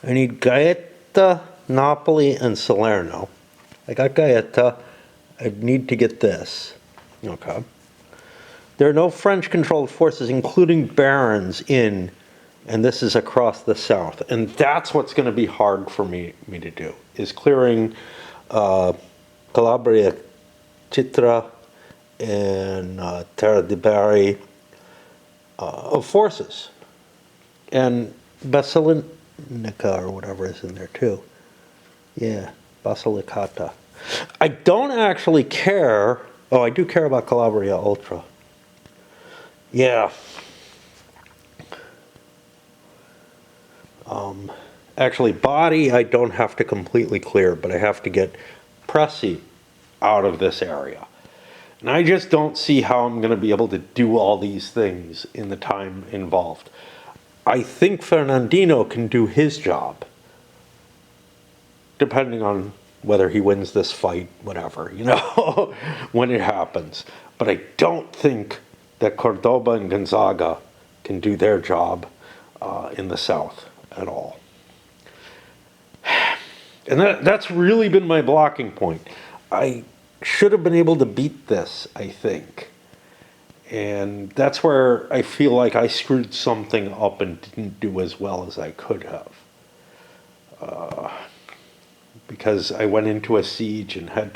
need Gaeta, Napoli, and Salerno. I got Gaeta. I need to get this. Okay. There are no French-controlled forces, including barons, in, and this is across the south. And that's what's going to be hard for me to do, is clearing Calabria, Citra, and Terra di Bari of forces. And Basilicata, or whatever is in there too. Yeah, Basilicata. I don't actually care. Oh, I do care about Calabria Ultra. Yeah. Actually, Body I don't have to completely clear, but I have to get Presi out of this area. And I just don't see how I'm going to be able to do all these things in the time involved. I think Ferradino can do his job, depending on whether he wins this fight, whatever, you know, when it happens. But I don't think that Cordoba and Gonzaga can do their job in the south at all. And that's really been my blocking point. I should have been able to beat this, I think. And that's where I feel like I screwed something up and didn't do as well as I could have. Because I went into a siege and had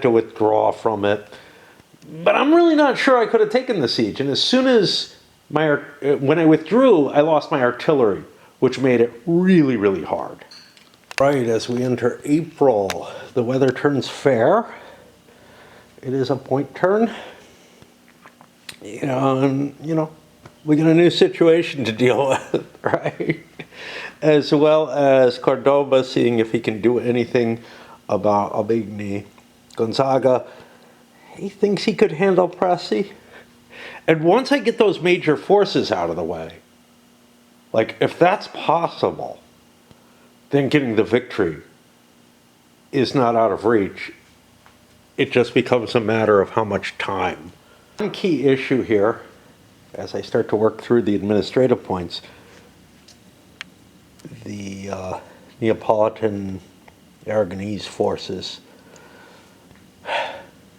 to withdraw from it. But I'm really not sure I could have taken the siege. And as soon as when I withdrew, I lost my artillery, which made it really, really hard. Right, as we enter April, the weather turns fair. It is a point turn. And, we got a new situation to deal with, right? As well as Cordoba seeing if he can do anything about Aubigny. Gonzaga, he thinks he could handle Presi. And once I get those major forces out of the way, like if that's possible, then getting the victory is not out of reach. It just becomes a matter of how much time. One key issue here, as I start to work through the administrative points, the Neapolitan Aragonese forces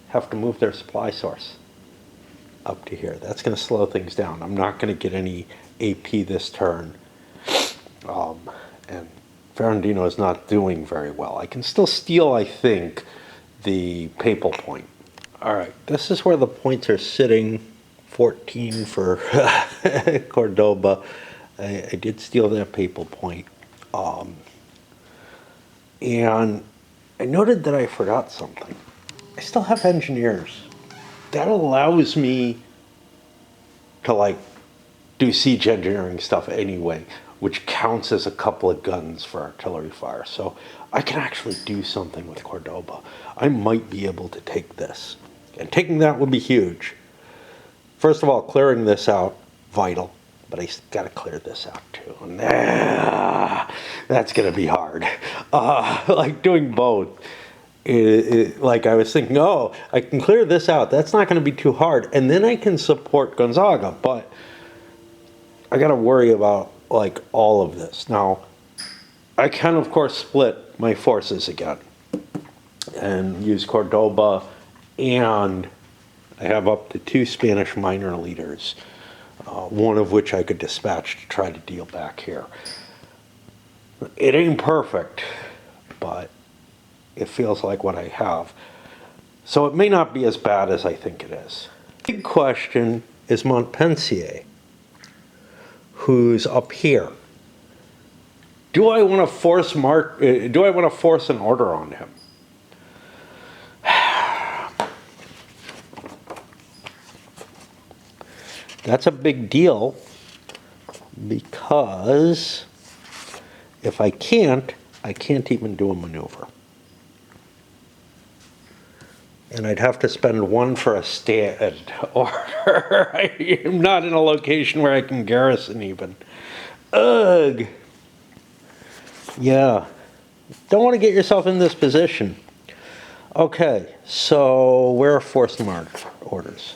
have to move their supply source up to here. That's going to slow things down. I'm not going to get any AP this turn. And Ferradino is not doing very well. I can still steal, I think, the papal point. All right, this is where the points are sitting. 14 for Cordoba. I did steal that papal point. And I noted that I forgot something. I still have engineers. That allows me to do siege engineering stuff anyway, which counts as a couple of guns for artillery fire. So I can actually do something with Cordoba. I might be able to take this. And taking that would be huge. First of all, clearing this out, vital. But I got to clear this out too. And that's going to be hard. Doing both. Like I was thinking, oh, I can clear this out. That's not going to be too hard. And then I can support Gonzaga. But I got to worry about all of this. Now, I can of course split my forces again and use Cordoba, and I have up to 2 Spanish minor leaders, one of which I could dispatch to try to deal back here. It ain't perfect, but it feels like what I have. So it may not be as bad as I think it is. The big question is Montpensier, who's up here. Do I want to force an order on him? That's a big deal, because if I can't even do a maneuver. And I'd have to spend 1 for a stand, or I'm not in a location where I can garrison even. Ugh. Yeah. Don't want to get yourself in this position. Okay, so where are force orders?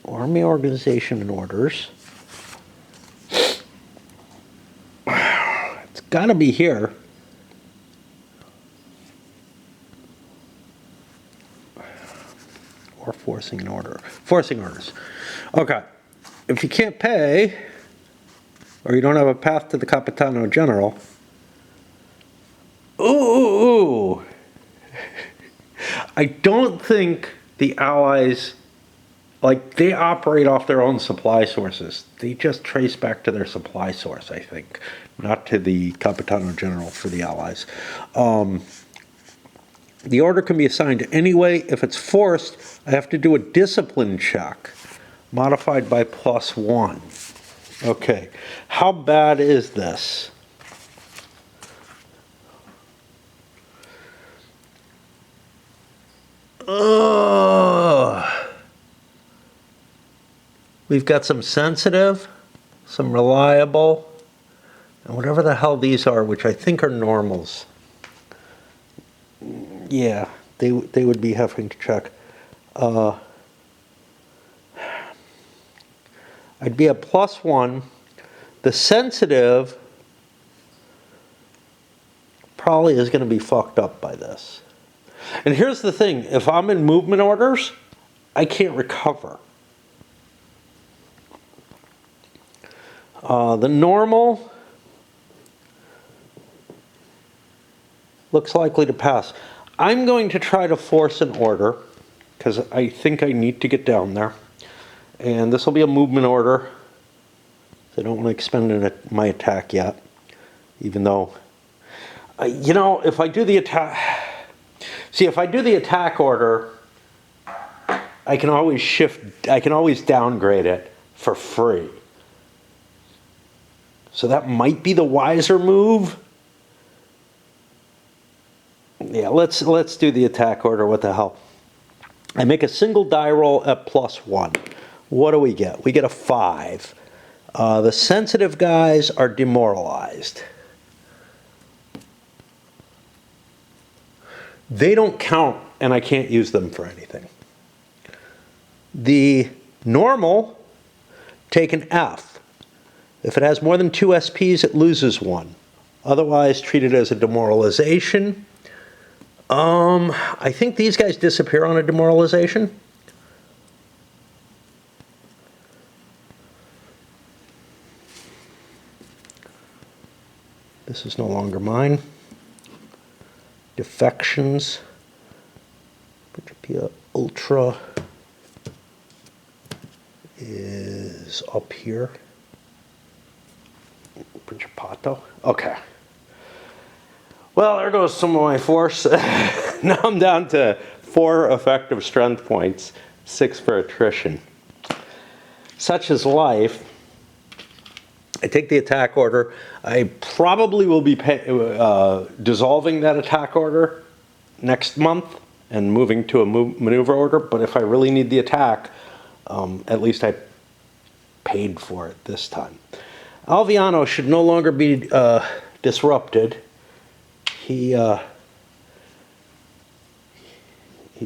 Army organization and orders. It's got to be here. Or forcing an order. Forcing orders. Okay. If you can't pay, or you don't have a path to the Capitano General, ooh. I don't think the Allies, like, they operate off their own supply sources. They just trace back to their supply source, I think, not to the Capitano General for the Allies. The order can be assigned anyway. If it's forced, I have to do a discipline check, modified by +1. Okay, how bad is this? We've got some sensitive, some reliable, and whatever the hell these are, which I think are normals. Yeah, they would be having to check. I'd be at +1. The sensitive probably is going to be fucked up by this. And here's the thing, if I'm in movement orders, I can't recover. The normal looks likely to pass. I'm going to try to force an order because I think I need to get down there. And this will be a movement order. I don't want to expend my attack yet, even though, you know, if I do the attack, see, if I do the attack order, I can always downgrade it for free. So that might be the wiser move. Yeah, let's do the attack order. What the hell? I make a single die roll at +1. What do we get? We get a 5. The sensitive guys are demoralized. They don't count, and I can't use them for anything. The normal take an F. If it has more than 2 SPs, it loses 1. Otherwise, treat it as a demoralization. I think these guys disappear on a demoralization. This is no longer mine. Defections. Principia Ultra is up here. Principato. Okay. Well, there goes some of my force. Now I'm down to 4 effective strength points, 6 for attrition. Such is life. I take the attack order. I probably will be dissolving that attack order next month and moving to a maneuver order. But if I really need the attack, at least I paid for it this time. Alviano should no longer be disrupted. He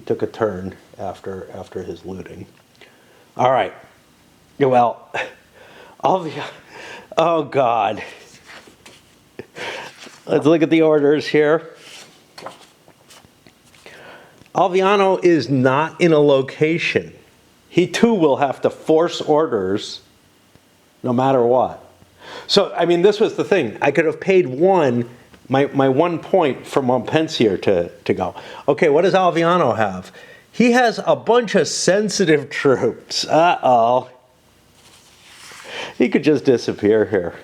took a turn after his looting. All right. Well, oh God. Let's look at the orders here. Alviano is not in a location. He too will have to force orders no matter what. So, I mean, this was the thing. I could have paid my 1 point for Montpensier to go. Okay, what does Alviano have? He has a bunch of sensitive troops. Uh-oh. He could just disappear here.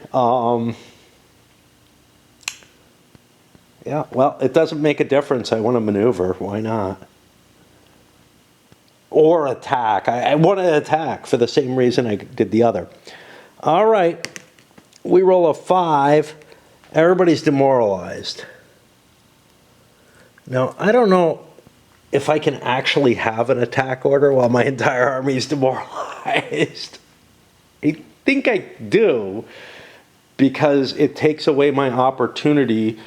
Yeah, well, it doesn't make a difference. I want to maneuver. Why not? Or attack. I want to attack for the same reason I did the other. All right. We roll a 5. Everybody's demoralized. Now, I don't know if I can actually have an attack order while my entire army is demoralized. I think I do, because it takes away my opportunity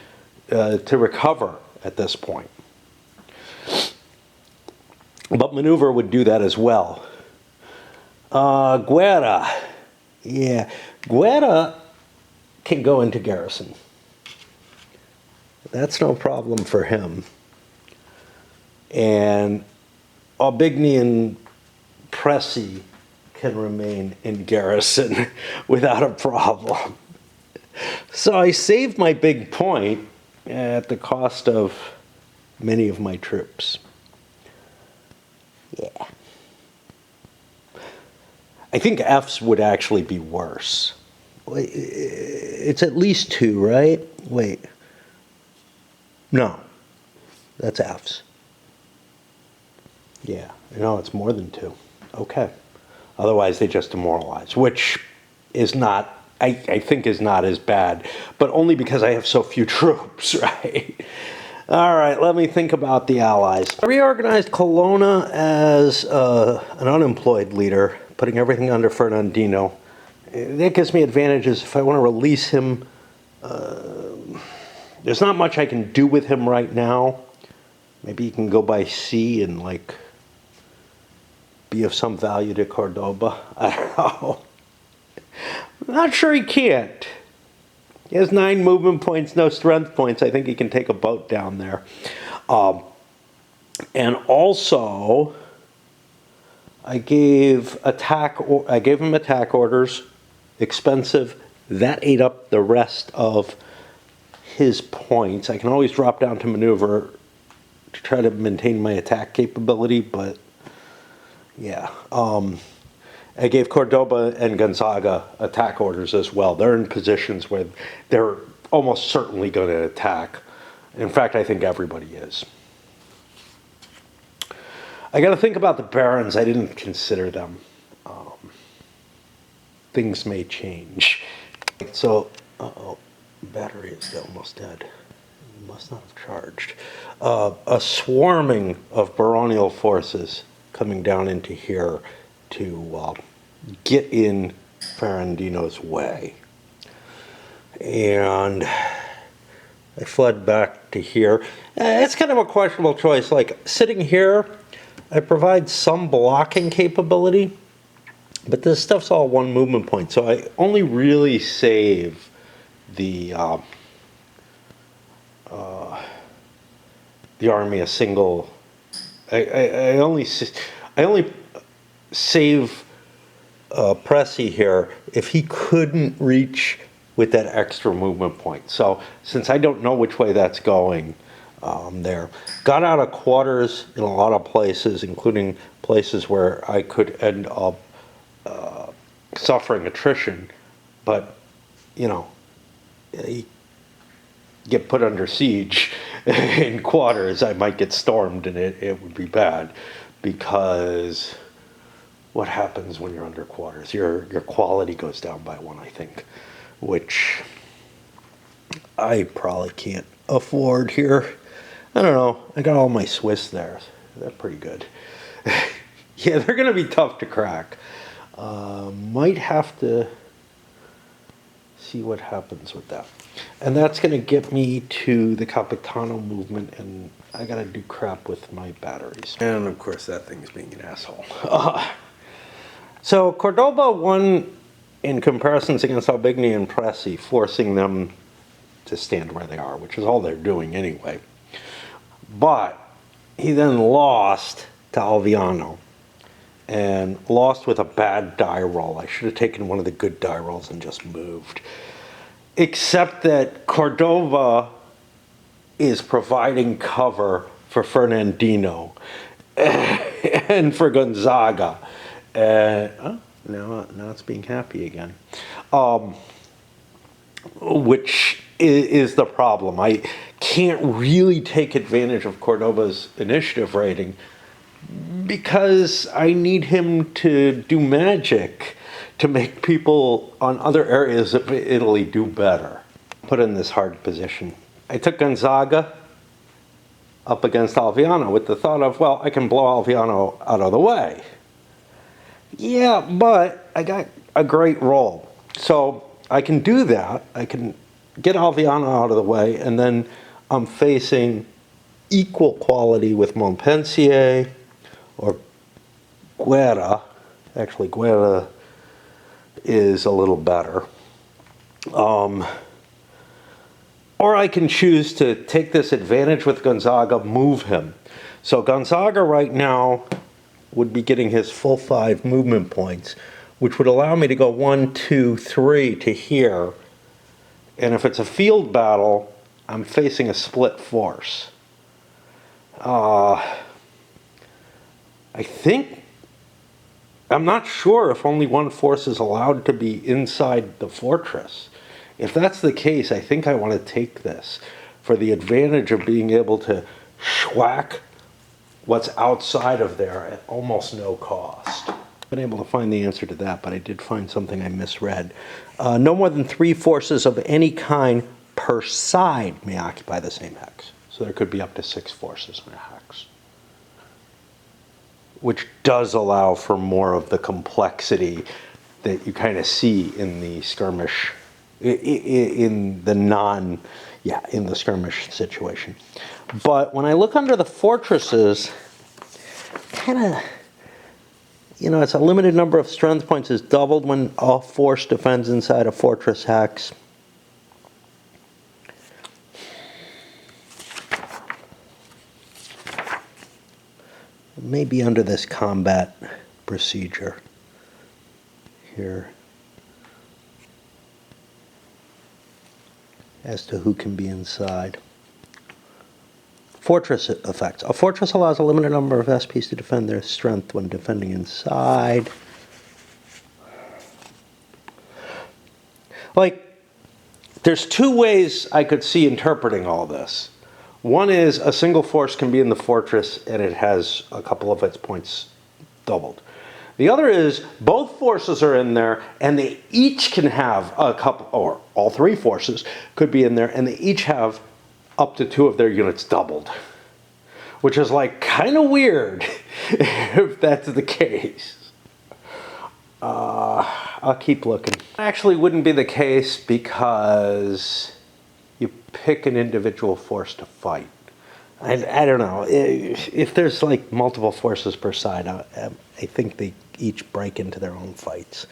to recover at this point. But maneuver would do that as well. Guerra. Yeah, Guerra can go into garrison. That's no problem for him. And Aubigny and Pressy can remain in garrison without a problem. So I saved my big point at the cost of many of my troops. Yeah. I think F's would actually be worse. It's at least 2, right? Wait. No. That's F's. Yeah, no, it's more than 2. Okay. Otherwise, they just demoralize, which is not, I think is not as bad, but only because I have so few troops, right? All right, let me think about the allies. I reorganized Colonna as an unemployed leader, putting everything under Ferradino. That gives me advantages if I want to release him. There's not much I can do with him right now. Maybe he can go by sea and like be of some value to Cordoba. I don't know. I'm not sure he can't. He has 9 movement points, no strength points. I think he can take a boat down there. And also, I gave him attack orders, expensive. That ate up the rest of his points. I can always drop down to maneuver to try to maintain my attack capability, but yeah. I gave Cordoba and Gonzaga attack orders as well. They're in positions where they're almost certainly going to attack. In fact, I think everybody is. I got to think about the barons. I didn't consider them. Things may change. So, battery is almost dead. Must not have charged. A swarming of baronial forces coming down into here to get in Ferradino's way. And I fled back to here. It's kind of a questionable choice. Like, sitting here, I provide some blocking capability, but this stuff's all 1 movement point, so I only really save the army a single. I only save Pressy here if he couldn't reach with that extra movement point. So since I don't know which way that's going, there. Got out of quarters in a lot of places, including places where I could end up suffering attrition, but, you know, you get put under siege in quarters, I might get stormed, and it would be bad, because what happens when you're under quarters? Your quality goes down by 1, I think, which I probably can't afford here. I don't know. I got all my Swiss there. They're pretty good. Yeah, they're going to be tough to crack. Might have to see what happens with that. And that's going to get me to the Capitano movement, and I got to do crap with my batteries. And of course that thing's being an asshole. So Cordoba won in comparisons against Aubigny and Pressy, forcing them to stand where they are, which is all they're doing anyway. But he then lost to Alviano, and lost with a bad die roll. I should have taken one of the good die rolls and just moved. Except that Cordoba is providing cover for Ferradino and for Gonzaga. Now it's being happy again. Which is the problem. I can't really take advantage of Cordoba's initiative rating because I need him to do magic to make people on other areas of Italy do better. Put in this hard position. I took Gonzaga, up against Alviano with the thought of, well, I can blow Alviano out of the way. Yeah, but I got a great roll. So I can do that. I can get Alviano out of the way, and then I'm facing equal quality with Montpensier or Guerra. Actually, Guerra is a little better. Or I can choose to take this advantage with Gonzaga, move him. So Gonzaga right now would be getting his full 5 movement points, which would allow me to go 1, 2, 3 to here. And if it's a field battle, I'm facing a split force. I think, I'm not sure if only one force is allowed to be inside the fortress. If that's the case, I think I want to take this for the advantage of being able to schwack what's outside of there at almost no cost. I've been able to find the answer to that, but I did find something I misread. No more than 3 forces of any kind per side may occupy the same hex. So there could be up to 6 forces in a hex, which does allow for more of the complexity that you kind of see in the skirmish, in the skirmish situation. But when I look under the fortresses, kind of, it's a limited number of strength points is doubled when a force defends inside a fortress hex. Maybe under this combat procedure here as to who can be inside. Fortress effects. A fortress allows a limited number of SPs to defend their strength when defending inside. There's 2 ways I could see interpreting all this. One is a single force can be in the fortress and it has a couple of its points doubled. The other is both forces are in there and they each can have a couple, or all 3 forces could be in there and they each have up to 2 of their units doubled. Which is kind of weird if that's the case. I'll keep looking. Actually wouldn't be the case because you pick an individual force to fight. I don't know. If there's multiple forces per side, I think they each break into their own fights.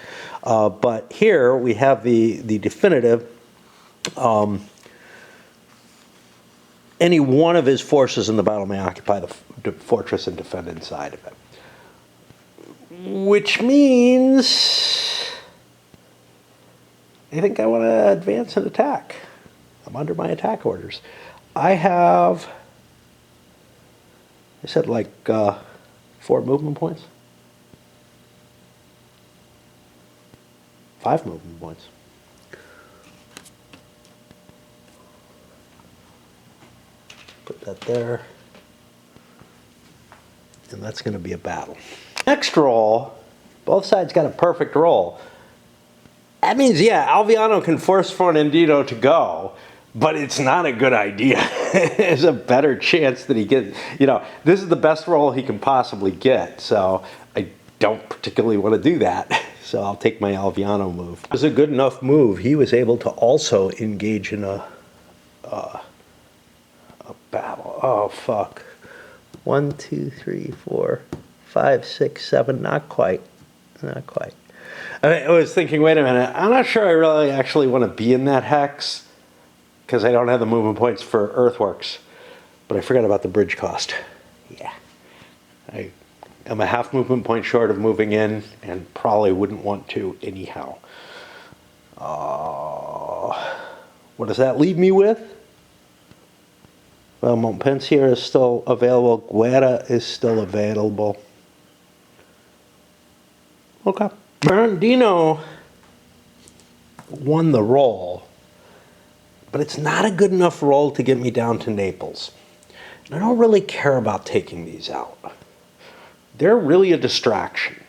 But here we have the definitive. Any one of his forces in the battle may occupy the fortress and defend inside of it. Which means I think I want to advance and attack. I'm under my attack orders. I said 4 movement points? 5 movement points. Put that there. And that's going to be a battle. Next roll, both sides got a perfect roll. That means, Alviano can force Ferradino to go, but it's not a good idea. There's a better chance that he gets, this is the best roll he can possibly get, so I don't particularly want to do that. So I'll take my Alviano move. It was a good enough move. He was able to also engage in a battle. Oh, fuck. 1, 2, 3, 4, 5, 6, 7. Not quite. Not quite. I was thinking, wait a minute. I'm not sure I really actually want to be in that hex because I don't have the movement points for earthworks. But I forgot about the bridge cost. Yeah. I am a half movement point short of moving in and probably wouldn't want to anyhow. What does that leave me with? Well, Montpensier is still available. Guerra is still available. Okay. Ferradino won the roll, but it's not a good enough roll to get me down to Naples. And I don't really care about taking these out. They're really a distraction.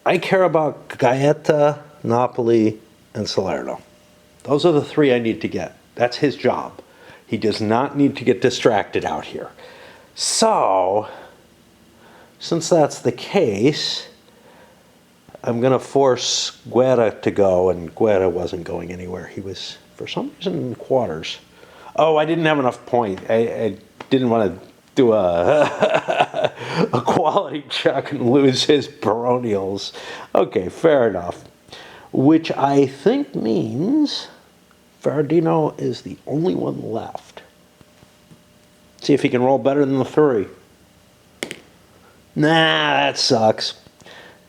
I care about Gaeta, Napoli, and Salerno. Those are the 3 I need to get. That's his job. He does not need to get distracted out here. So, since that's the case, I'm going to force Guerra to go, and Guerra wasn't going anywhere. He was, for some reason, in quarters. Oh, I didn't have enough point. I didn't want to do a, a quality check and lose his baronials. Okay, fair enough. Which I think means Ferradino is the only one left. See if he can roll better than the 3. Nah, that sucks.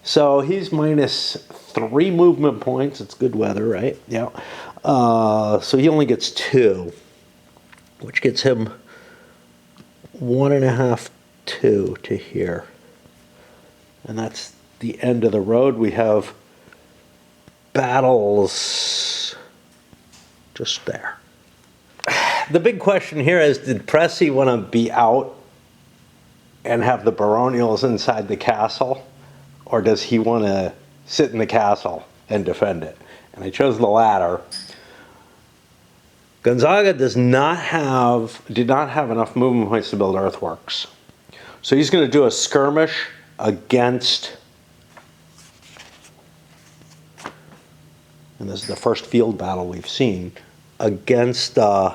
So he's minus 3 movement points. It's good weather, right? Yeah. So he only gets 2, which gets him 1.5, 2 to here. And that's the end of the road. We have battles just there. The big question here is, did Pressy want to be out and have the baronials inside the castle? Or does he want to sit in the castle and defend it? And I chose the latter. Gonzaga did not have enough movement points to build earthworks. So he's going to do a skirmish against, and this is the first field battle we've seen, against the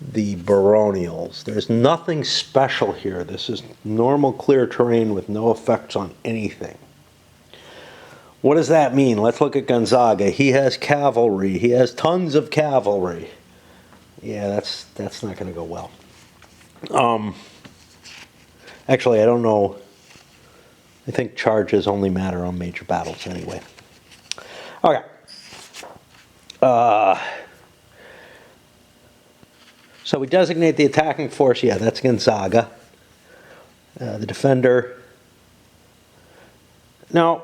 baronials. There's nothing special here. This is normal clear terrain with no effects on anything. What does that mean? Let's look at Gonzaga. He has cavalry. He has tons of cavalry. Yeah, that's not going to go well. Actually, I don't know. I think charges only matter on major battles anyway. Okay. So we designate the attacking force. Yeah, that's Gonzaga. The defender. Now,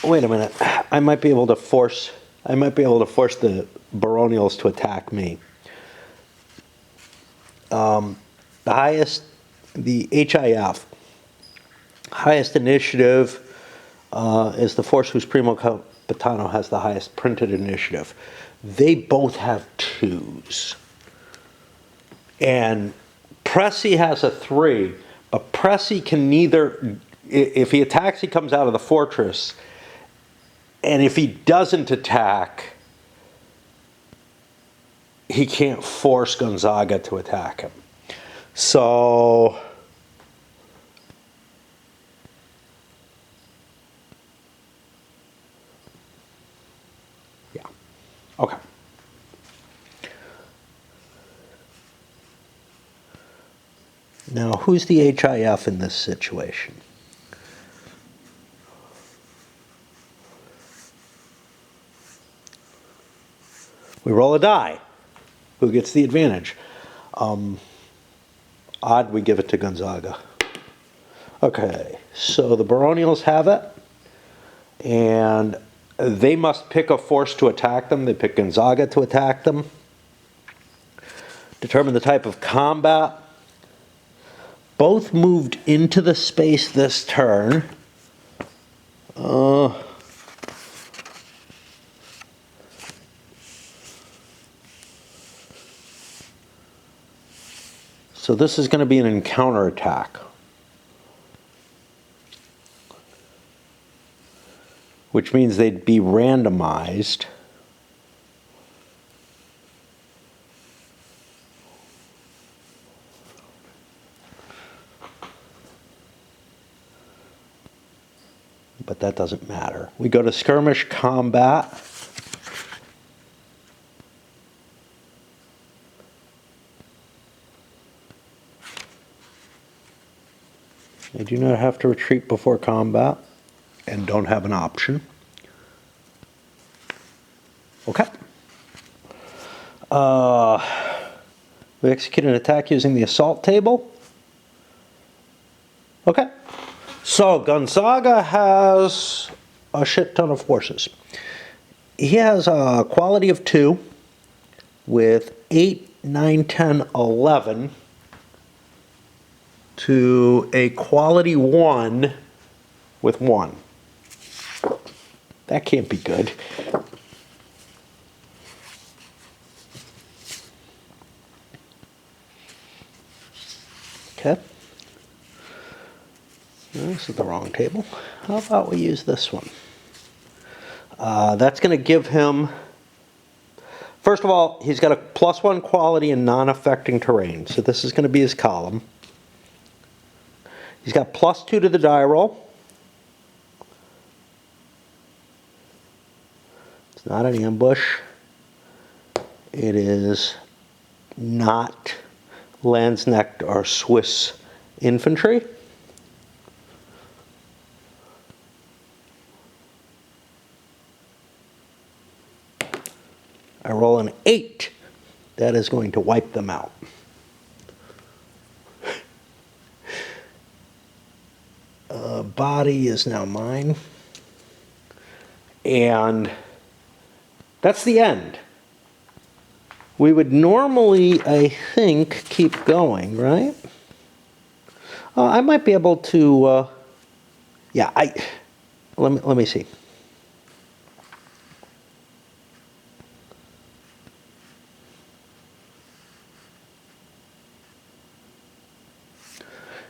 wait a minute. I might be able to force the baronials to attack me. The HIF, highest initiative, is the force whose primo capitano has the highest printed initiative. They both have 2s. And Pressy has a 3, but Pressy can neither, if he attacks, he comes out of the fortress. And if he doesn't attack, he can't force Gonzaga to attack him. So, yeah, okay. Now, who's the HIF in this situation? We roll a die. Who gets the advantage? Odd, we give it to Gonzaga. Okay, so the baronials have it, and they must pick a force to attack them. They pick Gonzaga to attack them. Determine the type of combat. Both moved into the space this turn. So this is going to be an encounter attack, which means they'd be randomized. But that doesn't matter. We go to skirmish combat. They do not have to retreat before combat and don't have an option. Okay. We execute an attack using the assault table. Okay. So Gonzaga has a shit ton of forces. He has a quality of 2 with 8, 9, 10, 11 to a quality 1 with 1. That can't be good. Okay. This is the wrong table. How about we use this one? That's going to give him, first of all, he's got a +1 quality in non-affecting terrain. So this is going to be his column. He's got +2 to the die roll. It's not an ambush. It is not Landsknecht or Swiss infantry. I roll an 8. That is going to wipe them out. Body is now mine. And that's the end. We would normally, I think, keep going, right? I might be able to, yeah, let me see.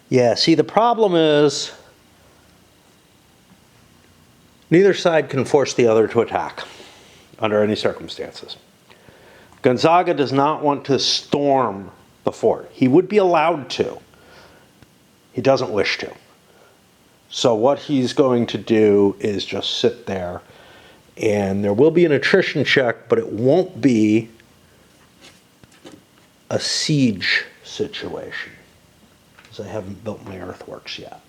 Yeah, see, the problem is neither side can force the other to attack under any circumstances. Gonzaga does not want to storm the fort. He would be allowed to. He doesn't wish to. So what he's going to do is just sit there, and there will be an attrition check, but it won't be a siege situation, because I haven't built my earthworks yet.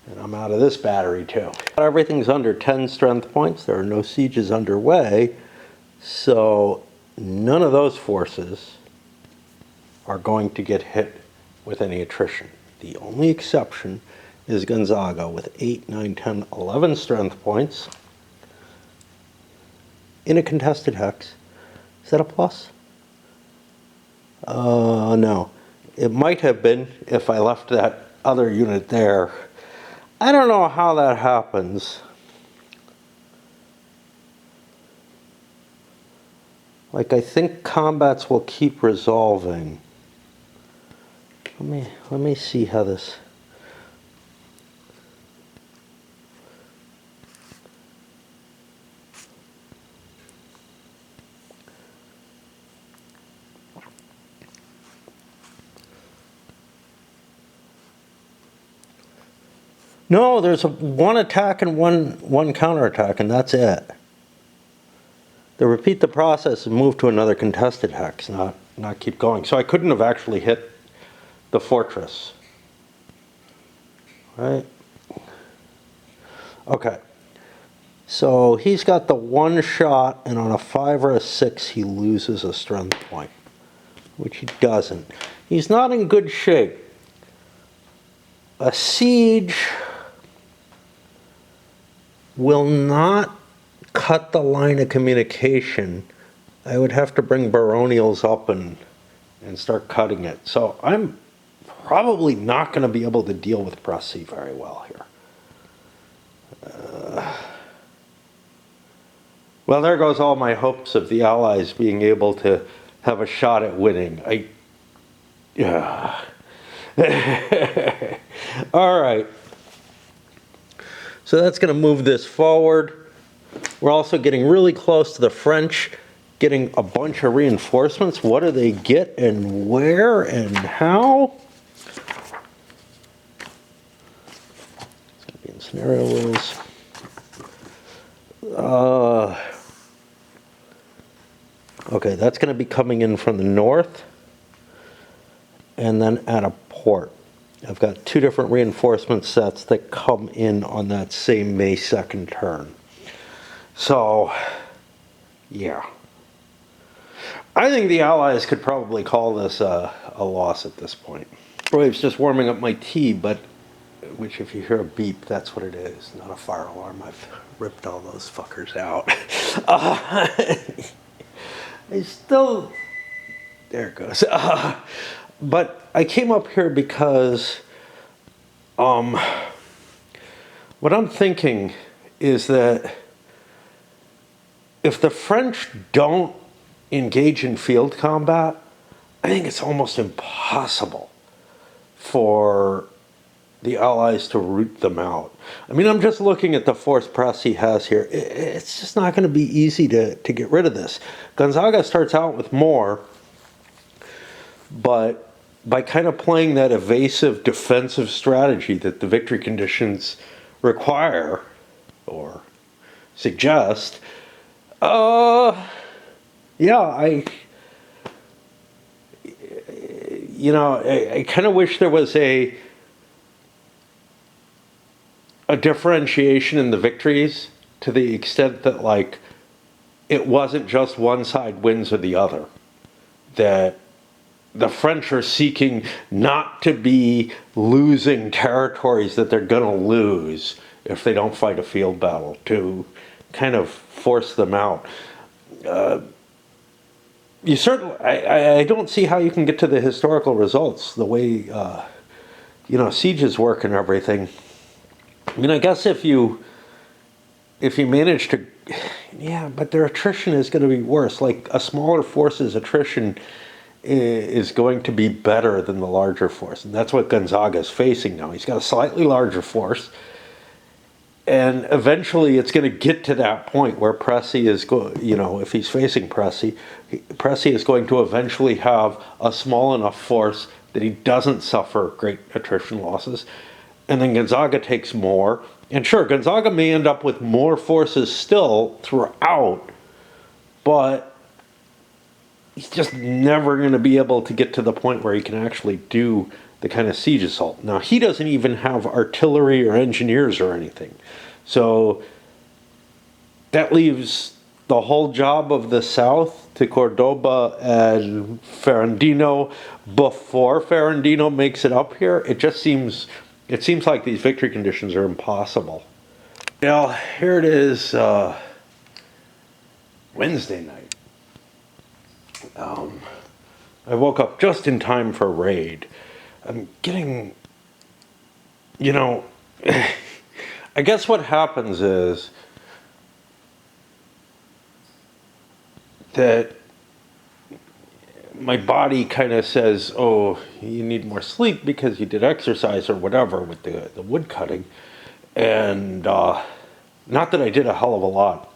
And I'm out of this battery too. Everything's under 10 strength points. There are no sieges underway. So none of those forces are going to get hit with any attrition. The only exception is Gonzaga with 8, 9, 10, 11 strength points in a contested hex. Is that a plus? No. It might have been if I left that other unit there. I don't know how that happens. Like, I think combats will keep resolving. Let me see how this. No, there's one attack and one counterattack, and that's it. They repeat the process and move to another contested hex, not keep going. So I couldn't have actually hit the fortress. Right? Okay. So he's got the one shot, and on a 5 or a 6, he loses a strength point, which he doesn't. He's not in good shape. A siege will not cut the line of communication. I would have to bring baronials up and start cutting it. So I'm probably not going to be able to deal with Bressy very well here. Well, there goes all my hopes of the Allies being able to have a shot at winning. All right. So that's going to move this forward. We're also getting really close to the French getting a bunch of reinforcements. What do they get and where and how? It's going to be in scenario rules. Okay, that's going to be coming in from the north and then at a port. I've got 2 different reinforcement sets that come in on that same May 2nd turn. So, yeah. I think the Allies could probably call this a loss at this point. Brave's just warming up my tea, but which if you hear a beep, that's what it is, not a fire alarm. I've ripped all those fuckers out. I still, there it goes. But I came up here because what I'm thinking is that if the French don't engage in field combat, I think it's almost impossible for the Allies to root them out. I mean, I'm just looking at the force press he has here. It's just not going to be easy to get rid of this. Gonzaga starts out with more, but by kind of playing that evasive defensive strategy that the victory conditions require or suggest, yeah, I kind of wish there was a differentiation in the victories to the extent that, like, it wasn't just one side wins or the other. That the French are seeking not to be losing territories that they're going to lose if they don't fight a field battle, to kind of force them out. You certainly, I don't see how you can get to the historical results the way sieges work and everything. I mean, I guess if you manage to, yeah, but their attrition is going to be worse. Like, a smaller force's attrition is going to be better than the larger force, and that's what Gonzaga is facing now. He's got a slightly larger force, and eventually it's going to get to that point where Pressy is going, if he's facing Pressy is going to eventually have a small enough force that he doesn't suffer great attrition losses. And then Gonzaga takes more. And sure, Gonzaga may end up with more forces still throughout, but he's just never going to be able to get to the point where he can actually do the kind of siege assault. Now, he doesn't even have artillery or engineers or anything. So that leaves the whole job of the South to Cordoba and Ferradino before Ferradino makes it up here. It seems like these victory conditions are impossible. Well, here it is, Wednesday night. I woke up just in time for a raid. I'm getting, I guess what happens is that my body kind of says, oh, you need more sleep because you did exercise or whatever with the wood cutting. And not that I did a hell of a lot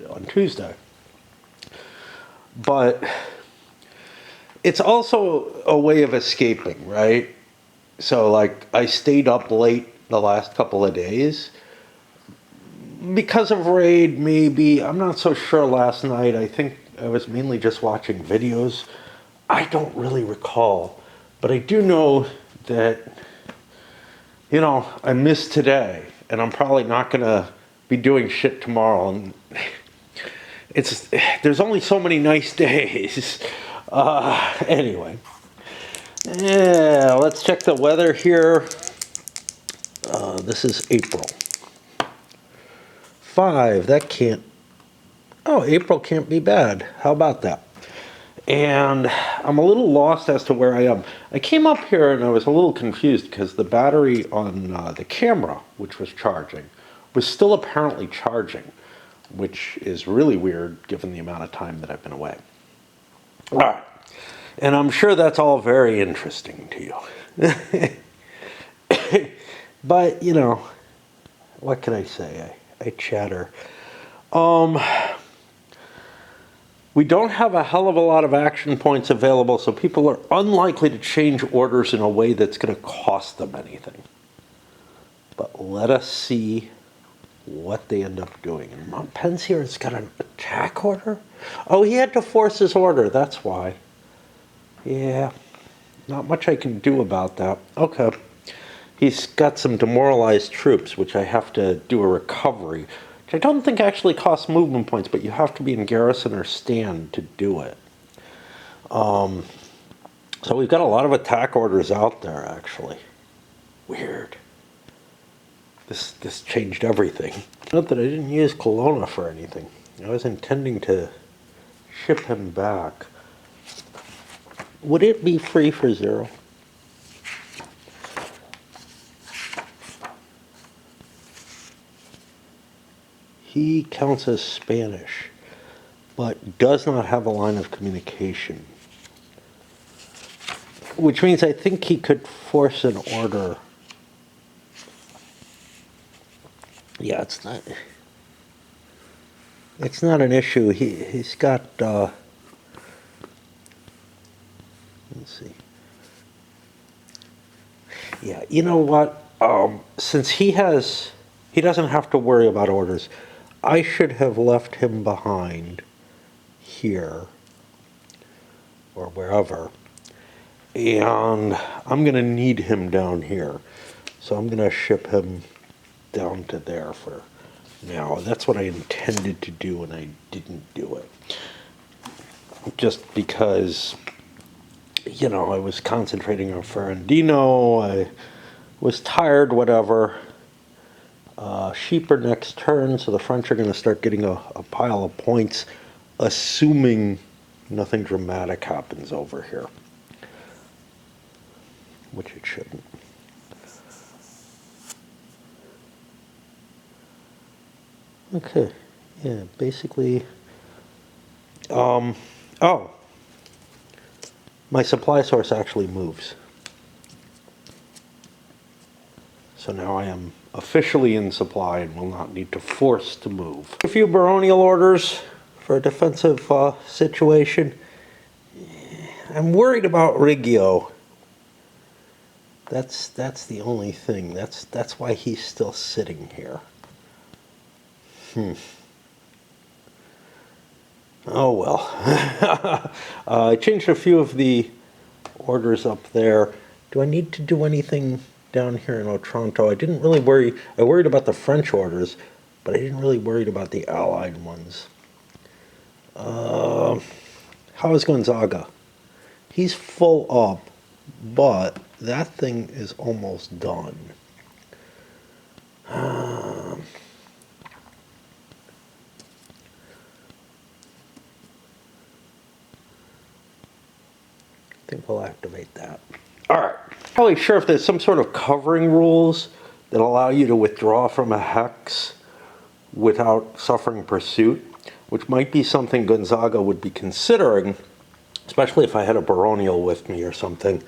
on Tuesday. But it's also a way of escaping, right? So, like, I stayed up late the last couple of days because of raid, maybe. I'm not so sure last night. I think I was mainly just watching videos. I don't really recall. But I do know that, I missed today. And I'm probably not going to be doing shit tomorrow. And there's only so many nice days. Anyway. Yeah, let's check the weather here. This is April 5. April can't be bad. How about that? And I'm a little lost as to where I am. I came up here and I was a little confused because the battery on the camera, which was charging, was still apparently charging, which is really weird given the amount of time that I've been away. All right. And I'm sure that's all very interesting to you. But, what can I say? I chatter. We don't have a hell of a lot of action points available, so people are unlikely to change orders in a way that's going to cost them anything. But let us see what they end up doing. And Montpensier has got an attack order? Oh, he had to force his order, that's why. Yeah, not much I can do about that. Okay. He's got some demoralized troops, which I have to do a recovery, which I don't think actually costs movement points, but you have to be in garrison or stand to do it. So we've got a lot of attack orders out there, actually. Weird. This changed everything. Not that I didn't use Kelowna for anything. I was intending to ship him back. Would it be free for 0? He counts as Spanish, but does not have a line of communication. which means I think he could force an order. Yeah, it's not an issue. He's got, let's see. Yeah, you know what? Since he doesn't have to worry about orders, I should have left him behind here or wherever. And I'm going to need him down here. So I'm going to ship him down to there for now. That's what I intended to do, and I didn't do it. Just because, you know, I was concentrating on Ferradino. I was tired, whatever. Sheep are next turn, so the French are going to start getting a pile of points, assuming nothing dramatic happens over here, which it shouldn't. Okay, yeah, basically, oh, my supply source actually moves. So now I am officially in supply and will not need to force to move. A few baronial orders for a defensive situation. I'm worried about Riggio. That's the only thing. That's why he's still sitting here. Oh well. I changed a few of the orders up there. Do I need to do anything down here in Otranto? I didn't really worry. I worried about the French orders, but I didn't really worry about the Allied ones. How is Gonzaga? He's full up, but that thing is almost done. I think we'll activate that. All right. Not really sure if there's some sort of covering rules that allow you to withdraw from a hex without suffering pursuit, which might be something Gonzaga would be considering, especially if I had a baronial with me or something,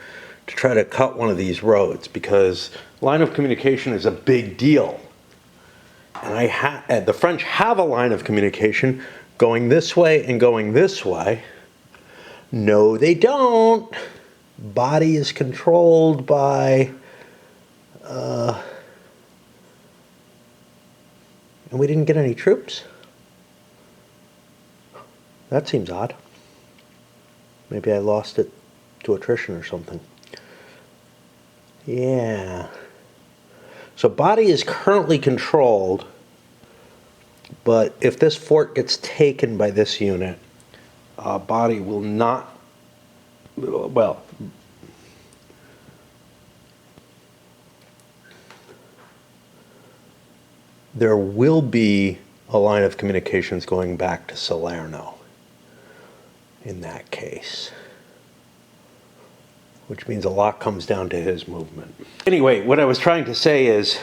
to try to cut one of these roads, because line of communication is a big deal. And the French have a line of communication going this way and going this way. No, they don't. Body is controlled by, and we didn't get any troops? That seems odd. Maybe I lost it to attrition or something. Yeah. So body is currently controlled, but if this fort gets taken by this unit, body will not, well, there will be a line of communications going back to Salerno in that case, which means a lot comes down to his movement. Anyway, what I was trying to say is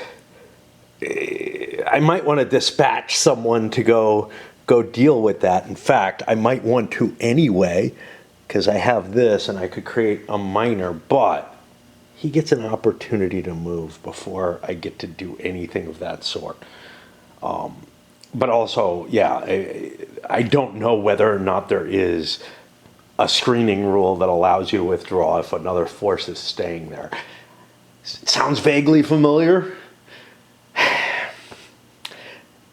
I might want to dispatch someone to go deal with that. In fact, I might want to anyway, because I have this and I could create a minor, but he gets an opportunity to move before I get to do anything of that sort. But also, yeah, I don't know whether or not there is a screening rule that allows you to withdraw if another force is staying there. It sounds vaguely familiar.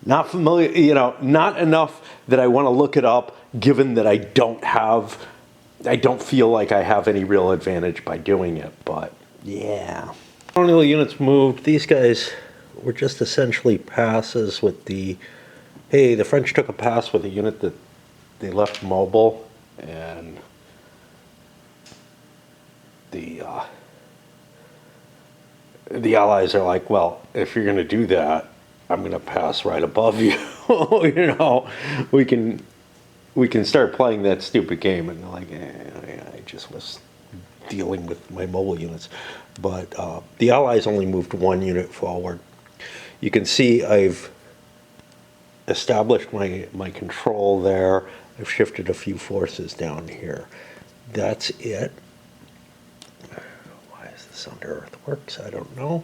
Not familiar, you know, not enough that I want to look it up, given that I don't feel like I have any real advantage by doing it, but yeah. Colonial units moved. These guys were just essentially passes with the, hey, the French took a pass with a unit that they left mobile, and the Allies are like, well, if you're going to do that, I'm going to pass right above you. You know, we can start playing that stupid game. And they're like, I just was dealing with my mobile units. But the Allies only moved one unit forward. You can see I've established my control there. I've shifted a few forces down here. That's it. this under earthworks, I don't know.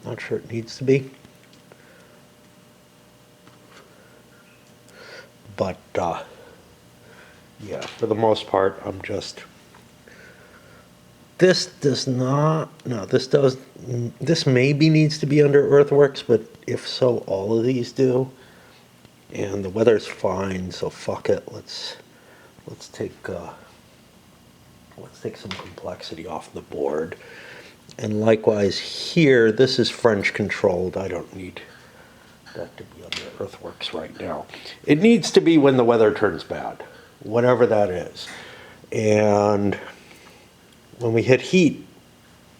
Not sure it needs to be. But, yeah, for the most part, I'm just... This does not, no, this maybe needs to be under earthworks, but if so, all of these do. And the weather's fine, so fuck it. Let's take some complexity off the board. And likewise here, this is French controlled. I don't need that to be under earthworks right now. It needs to be when the weather turns bad, whatever that is. And when we hit heat,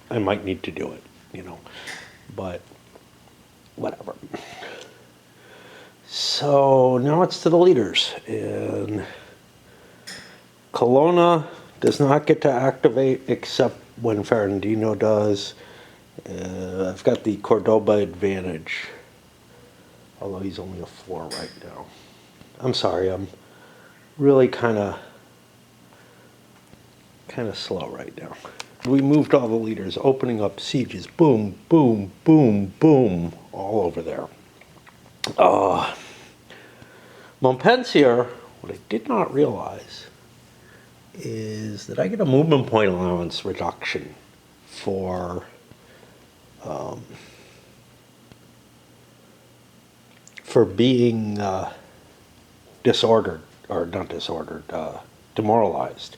I might need to do it, you know, but whatever. So now it's to the leaders, and Colonna does not get to activate except when Ferradino does. I've got the Cordoba advantage, although he's only a 4 right now. I'm sorry, I'm really kind of slow right now. We moved all the leaders, opening up sieges, boom, boom, boom, boom, all over there. Montpensier, what I did not realize is that I get a movement point allowance reduction for being disordered, or not disordered, demoralized.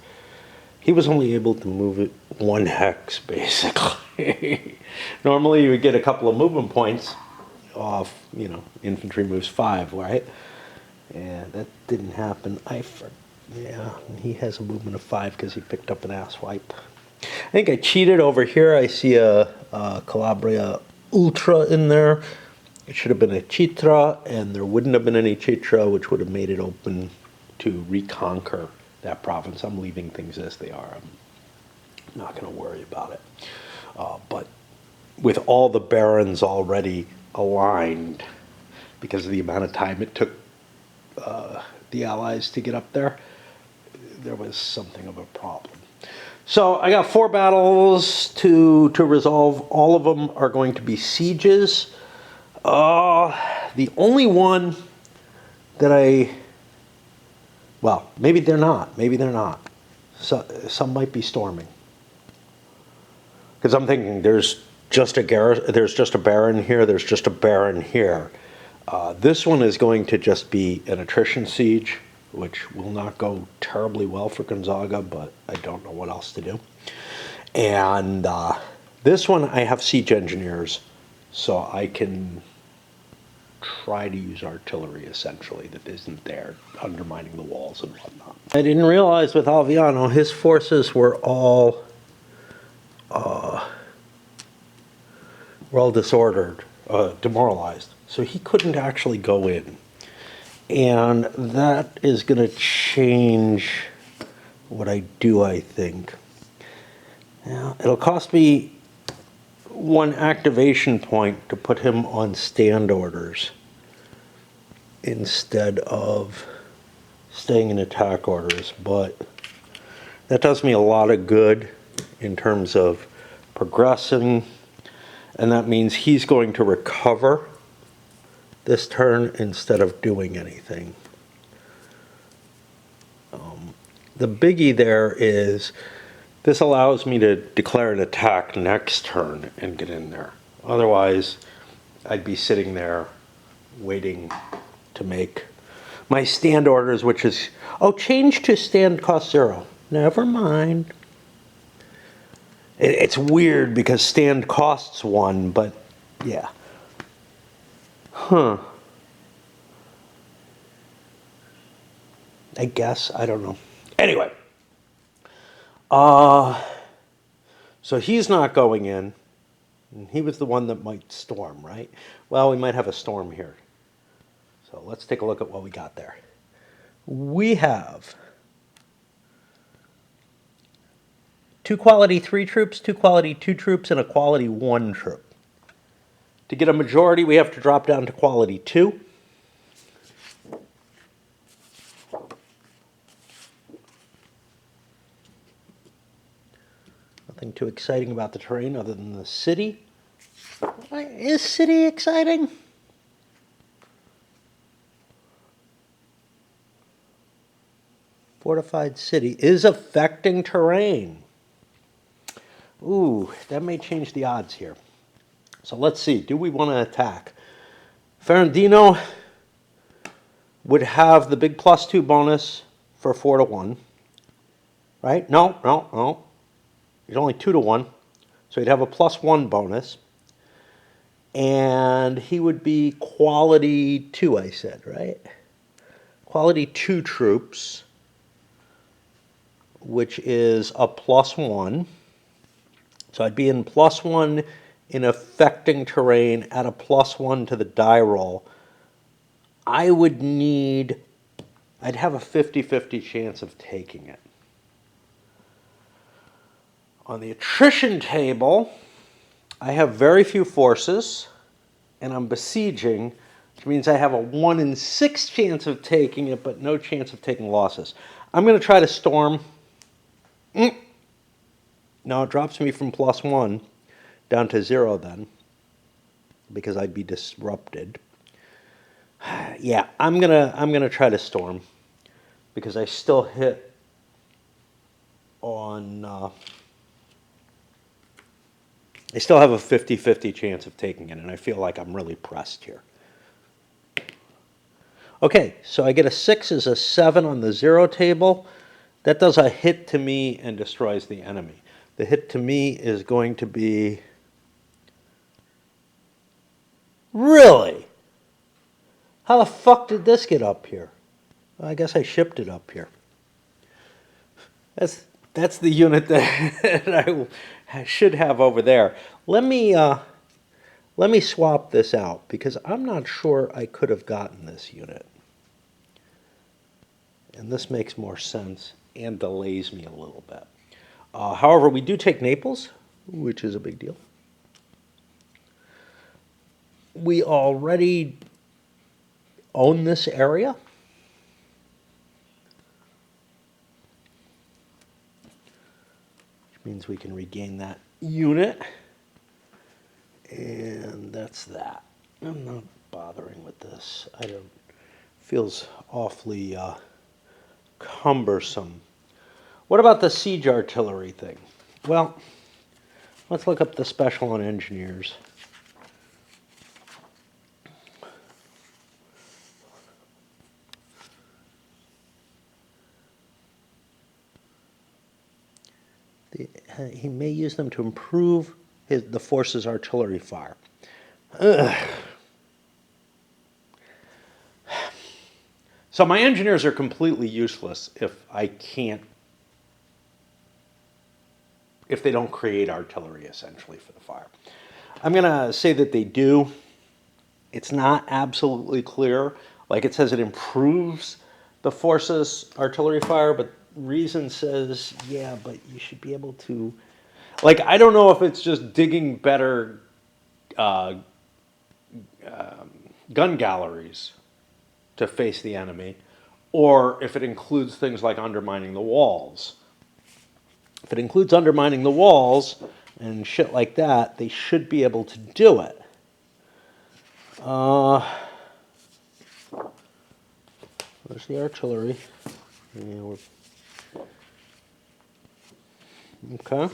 He was only able to move it 1 hex, basically. Normally you would get a couple of movement points off, you know, infantry moves 5, right? And that didn't happen. Yeah, he has a movement of 5 because he picked up an ass wipe. I think I cheated over here. I see a Calabria Ultra in there. It should have been a Citra, and there wouldn't have been any Citra, which would have made it open to reconquer that province. I'm leaving things as they are. I'm not going to worry about it. But with all the barons already aligned, because of the amount of time it took the Allies to get up there, there was something of a problem. So I got 4 battles to resolve. All of them are going to be sieges. The only one that well, maybe they're not. Maybe they're not. So, some might be storming. Because I'm thinking there's just a baron here, there's just a baron here. This one is going to just be an attrition siege, which will not go terribly well for Gonzaga, but I don't know what else to do. And this one I have siege engineers, so I can try to use artillery, essentially, that isn't there, undermining the walls and whatnot. I didn't realize with Alviano, his forces were all disordered, demoralized. So he couldn't actually go in. And that is going to change what I do, I think. Now, it'll cost me 1 activation point to put him on stand orders instead of staying in attack orders, but that does me a lot of good in terms of progressing, and that means he's going to recover this turn instead of doing anything. The biggie there is this allows me to declare an attack next turn and get in there. Otherwise, I'd be sitting there waiting to make my stand orders, which is, oh, change to stand cost 0. Never mind. It's weird because stand costs 1, but yeah. I guess, I don't know. Anyway. So he's not going in. He was the one that might storm, right? Well, we might have a storm here. So let's take a look at what we got there. We have 2 quality 3 troops, 2 quality 2 troops, and a quality 1 troop. To get a majority, we have to drop down to quality 2. Nothing too exciting about the terrain other than the city. Is city exciting? Fortified city is affecting terrain. Ooh, that may change the odds here. So let's see. Do we want to attack? Ferradino would have the big +2 bonus for 4-1. Right? No. He's only 2-1. So he'd have a +1 bonus. And he would be quality 2, I said, right? Quality 2 troops, which is a +1. So I'd be in +1 in affecting terrain at a +1 to the die roll. I'd have a 50-50 chance of taking it. On the attrition table, I have very few forces, and I'm besieging, which means I have a 1 in 6 chance of taking it, but no chance of taking losses. I'm going to try to storm. No, it drops me from +1 down to 0 then, because I'd be disrupted. Yeah, I'm gonna try to storm, because I still hit on. I still have a 50-50 chance of taking it, and I feel like I'm really pressed here. Okay, so I get a 6 as a 7 on the 0 table. That does a hit to me and destroys the enemy. The hit to me is going to be... Really? How the fuck did this get up here? Well, I guess I shipped it up here. That's the unit that I should have over there. Let me swap this out, because I'm not sure I could have gotten this unit. And this makes more sense and delays me a little bit. However, we do take Naples, which is a big deal. We already own this area. Which means we can regain that unit. And that's that. I'm not bothering with this. Feels awfully cumbersome. What about the siege artillery thing? Well, let's look up the special on engineers. He may use them to improve the force's artillery fire. So my engineers are completely useless if they don't create artillery, essentially, for the fire. I'm going to say that they do. It's not absolutely clear. Like, it says it improves the force's artillery fire, but reason says, yeah, but you should be able to... Like, I don't know if it's just digging better gun galleries to face the enemy, or if it includes things like undermining the walls. If it includes undermining the walls and shit like that, they should be able to do it. There's the artillery. Yeah, okay.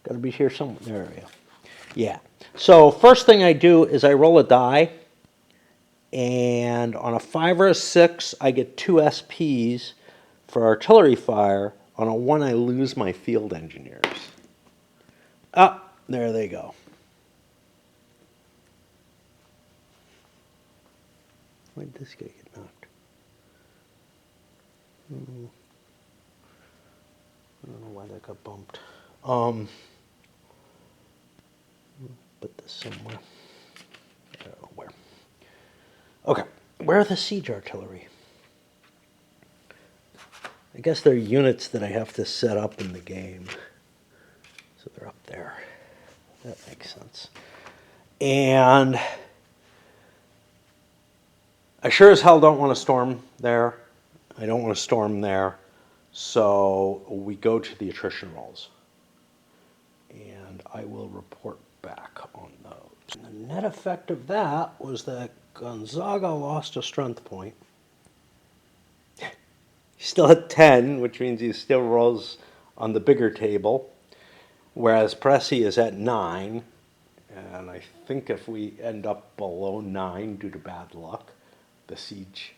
Got to be here somewhere. There we go. Yeah. So first thing I do is I roll a die, and on a 5 or a 6, I get 2 SPs for artillery fire. On a 1, I lose my field engineers. Ah, there they go. Why did this guy get knocked? I don't know why that got bumped. Put this somewhere. I don't know where. Okay, where are the siege artillery? I guess they're units that I have to set up in the game. So they're up there. That makes sense. And I sure as hell don't want to storm there. I don't want to storm there. So we go to the attrition rolls, and I will report back on those. And the net effect of that was that Gonzaga lost a strength point. He's still at 10, which means he still rolls on the bigger table, whereas Pressy is at 9. And I think if we end up below 9 due to bad luck, the siege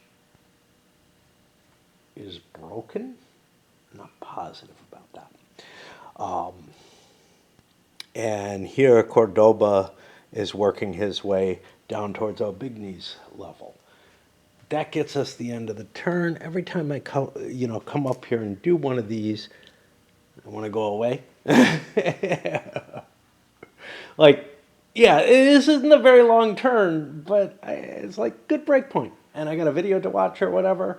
is broken. I'm not positive about that. And here Cordoba is working his way down towards Aubigny's level. That gets us the end of the turn. Every time I come up here and do one of these, I want to go away. Like, yeah, it isn't a very long turn, but it's like good break point. And I got a video to watch or whatever.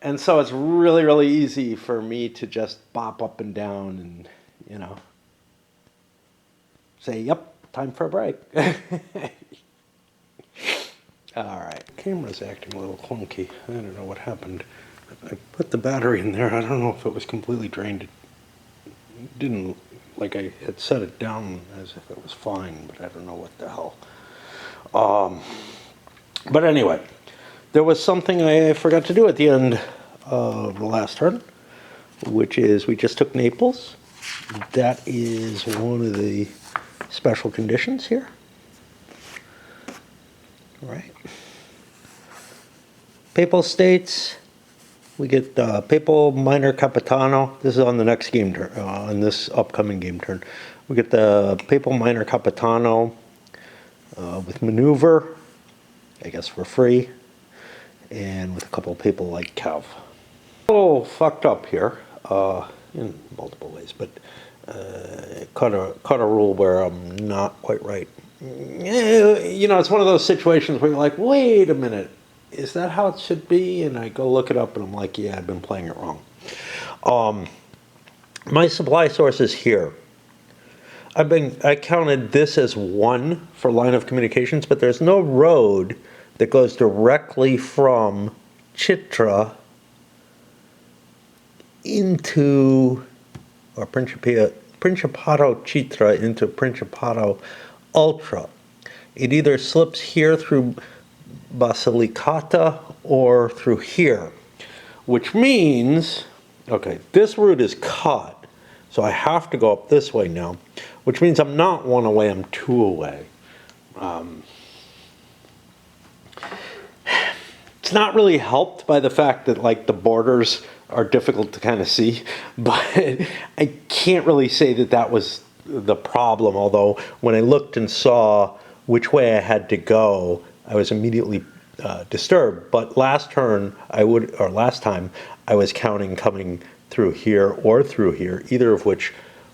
And so it's really, really easy for me to just bop up and down and, say, yep, time for a break. All right, camera's acting a little clunky. I don't know what happened. I put the battery in there. I don't know if it was completely drained. It didn't, like I had set it down as if it was fine, but I don't know what the hell. But anyway, there was something I forgot to do at the end of the last turn, which is we just took Naples. That is one of the special conditions here. All right. Papal States, we get Papal Minor Capitano. This is on the next game turn, on this upcoming game turn. We get the Papal Minor Capitano with maneuver, I guess for free, and with a couple of people like Kev. A little fucked up here in multiple ways, but caught a rule where I'm not quite right. It's one of those situations where you're like, wait a minute, is that how it should be? And I go look it up and I'm like, yeah, I've been playing it wrong. My supply source is here. I counted this as 1 for line of communications, but there's no road that goes directly from Chitra into, or Principato Chitra into Principato Ultra. It either slips here through Basilicata or through here, which means, okay, this route is cut, so I have to go up this way now, which means I'm not 1 away, I'm 2 away. It's not really helped by the fact that, like, the borders are difficult to kind of see, but I can't really say that that was the problem, although when I looked and saw which way I had to go, I was immediately disturbed. But last time I was counting coming through here or through here, either of which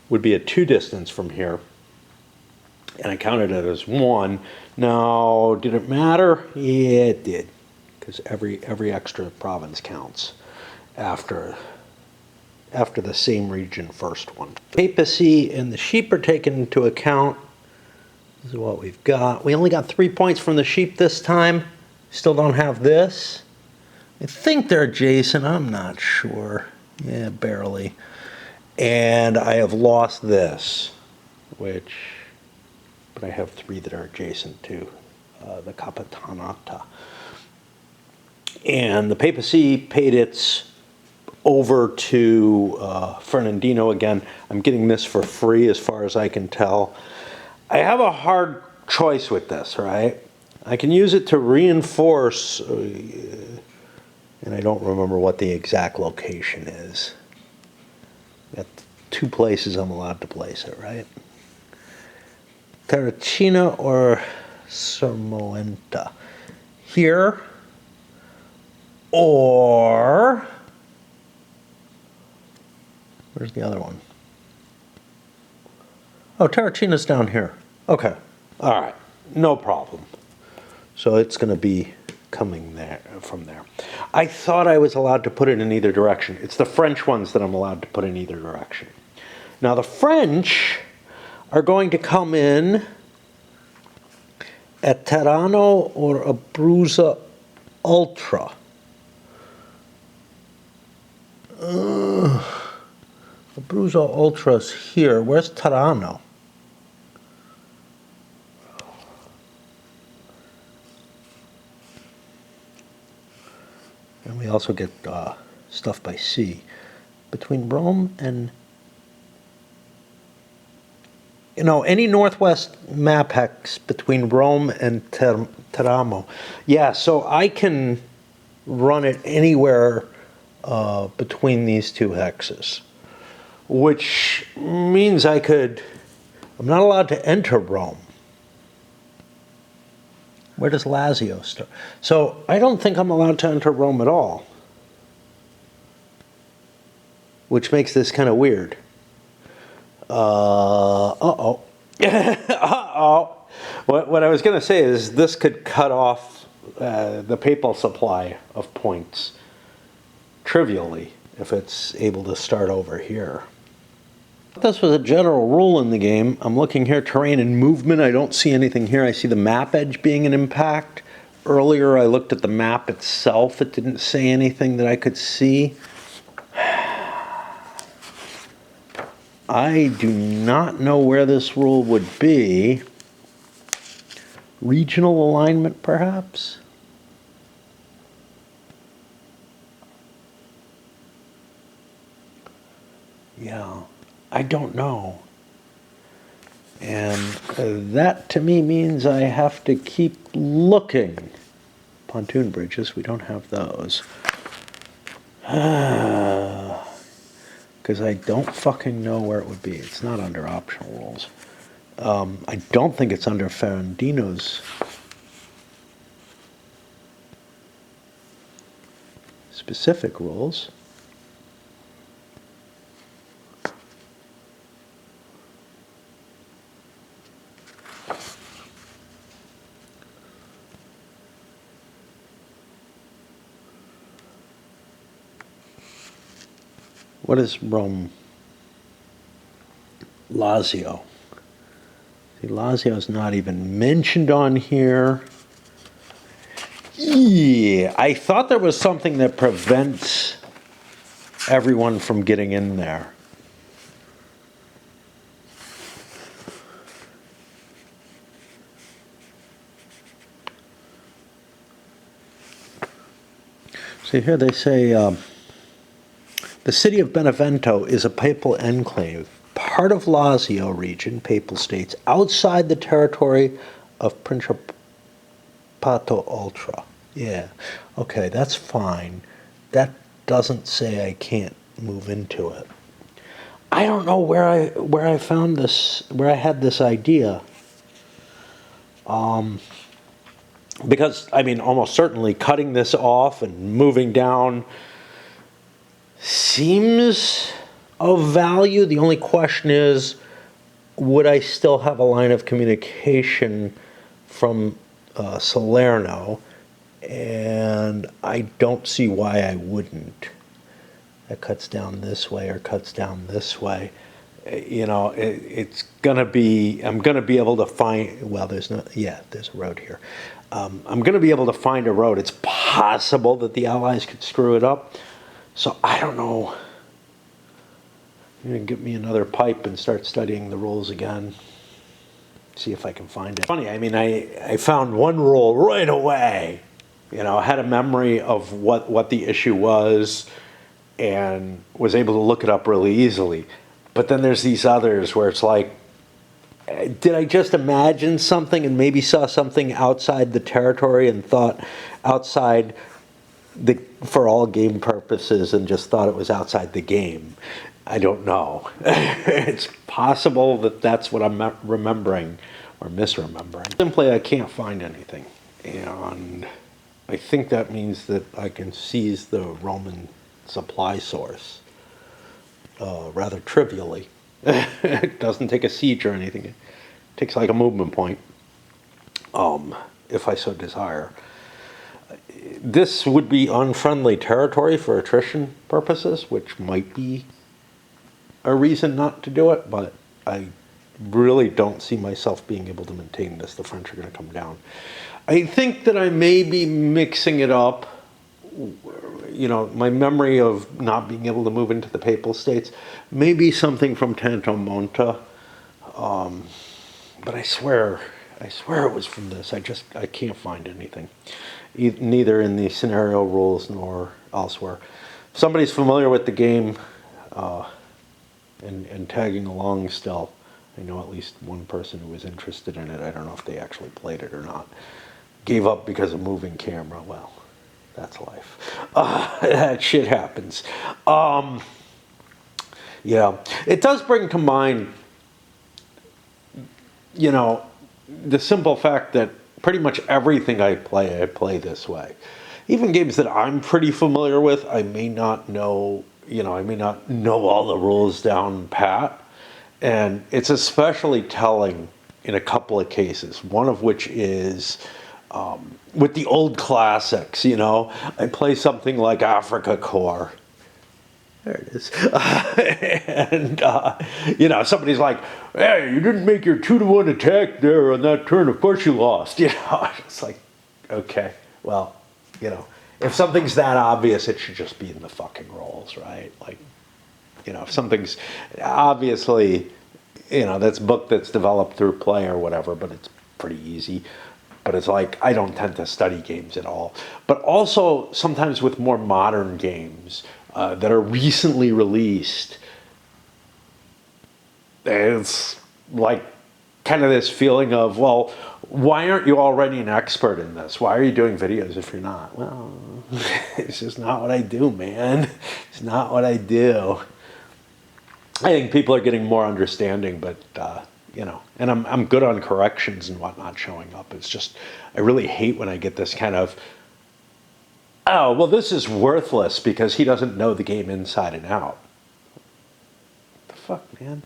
would be a 2 distance from here, and I counted it as 1. Now, did it matter? Yeah, it did, because every extra province counts after the same region first one. Papacy and the sheep are taken into account. This is what we've got. We only got 3 points from the sheep this time. Still don't have this. I think they're adjacent. I'm not sure. Yeah, barely. And I have lost this, but I have 3 that are adjacent to the Capitanata. And the papacy paid its over to Fernandino again. I'm getting this for free as far as I can tell. I have a hard choice with this, right? I can use it to reinforce, and I don't remember what the exact location is. Got 2 places I'm allowed to place it, right? Terracina or Sermoenta. Here, or where's the other one? Oh, Terracina's down here. Okay. All right. No problem. So it's going to be coming there from there. I thought I was allowed to put it in either direction. It's the French ones that I'm allowed to put in either direction. Now the French are going to come in at Terrano or Abruzza Ultra. Abruzzo Ultra's here. Where's Tirano? And we also get stuff by sea. Between Rome and... You know, any northwest map hex between Rome and Teramo. Yeah, so I can run it anywhere between these two hexes, which means I'm not allowed to enter Rome. Where does Lazio start? So I don't think I'm allowed to enter Rome at all, which makes this kind of weird. Uh-oh. Uh-oh. What I was going to say is this could cut off the papal supply of points trivially if it's able to start over here. This was a general rule in the game. I'm looking here, terrain and movement. I don't see anything here. I see the map edge being an impact. Earlier I looked at the map itself. It didn't say anything that I could see. I do not know where this rule would be. Regional alignment, perhaps? Yeah, I don't know. And that to me means I have to keep looking. Pontoon bridges, we don't have those. Because I don't fucking know where it would be. It's not under optional rules. I don't think it's under Ferradino's specific rules. What is Rome? Lazio. See, Lazio is not even mentioned on here. Yeah, I thought there was something that prevents everyone from getting in there. See, here they say... the city of Benevento is a papal enclave, part of Lazio region, papal states, outside the territory of Principato Ultra. Yeah, okay, that's fine. That doesn't say I can't move into it. I don't know where I found this, where I had this idea. Because, I mean, almost certainly cutting this off and moving down seems of value. The only question is, would I still have a line of communication from Salerno? And I don't see why I wouldn't. That cuts down this way or cuts down this way. You know, it's gonna be, I'm gonna be able to find, well, there's no, yeah, there's a road here. I'm gonna be able to find a road. It's possible that the Allies could screw it up. So I don't know. I'm gonna get me another pipe and start studying the rules again. See if I can find it. Funny, I mean, I found one rule right away. You know, I had a memory of what the issue was and was able to look it up really easily. But then there's these others where it's like, did I just imagine something and maybe saw something outside the territory and thought outside for all game purposes and just thought it was outside the game? I don't know. It's possible that that's what I'm remembering or misremembering. Simply, I can't find anything. And I think that means that I can seize the Roman supply source rather trivially. It doesn't take a siege or anything. It takes like a movement point, if I so desire. This would be unfriendly territory for attrition purposes, which might be a reason not to do it, but I really don't see myself being able to maintain this. The French are going to come down. I think that I may be mixing it up you know, my memory of not being able to move into the Papal States, maybe something from Tanto Monte, but I swear it was from this. I can't find anything, neither in the scenario rules nor elsewhere. If somebody's familiar with the game and tagging along still, I know at least one person who was interested in it. I don't know if they actually played it or not. Gave up because of moving camera. Well, that's life. That shit happens. Yeah, it does bring to mind, you know, the simple fact that pretty much everything I play this way. Even games that I'm pretty familiar with, I may not know, you know, I may not know all the rules down pat. And it's especially telling in a couple of cases, one of which is with the old classics, you know. I play something like Africa Core. There it is. And, you know, somebody's like, hey, you didn't make your 2-to-1 attack there on that turn. Of course you lost. You know, it's like, okay, well, you know, if something's that obvious, it should just be in the fucking rolls, right? Like, you know, if something's obviously, you know, that's book that's developed through play or whatever, but it's pretty easy. But it's like, I don't tend to study games at all. But also sometimes with more modern games that are recently released, it's like kind of this feeling of, well, why aren't you already an expert in this? Why are you doing videos if you're not? Well, it's just not what I do, man. It's not what I do. I think people are getting more understanding, but, you know, and I'm good on corrections and whatnot showing up. It's just, I really hate when I get this kind of, oh, well, this is worthless because he doesn't know the game inside and out. What the fuck, man?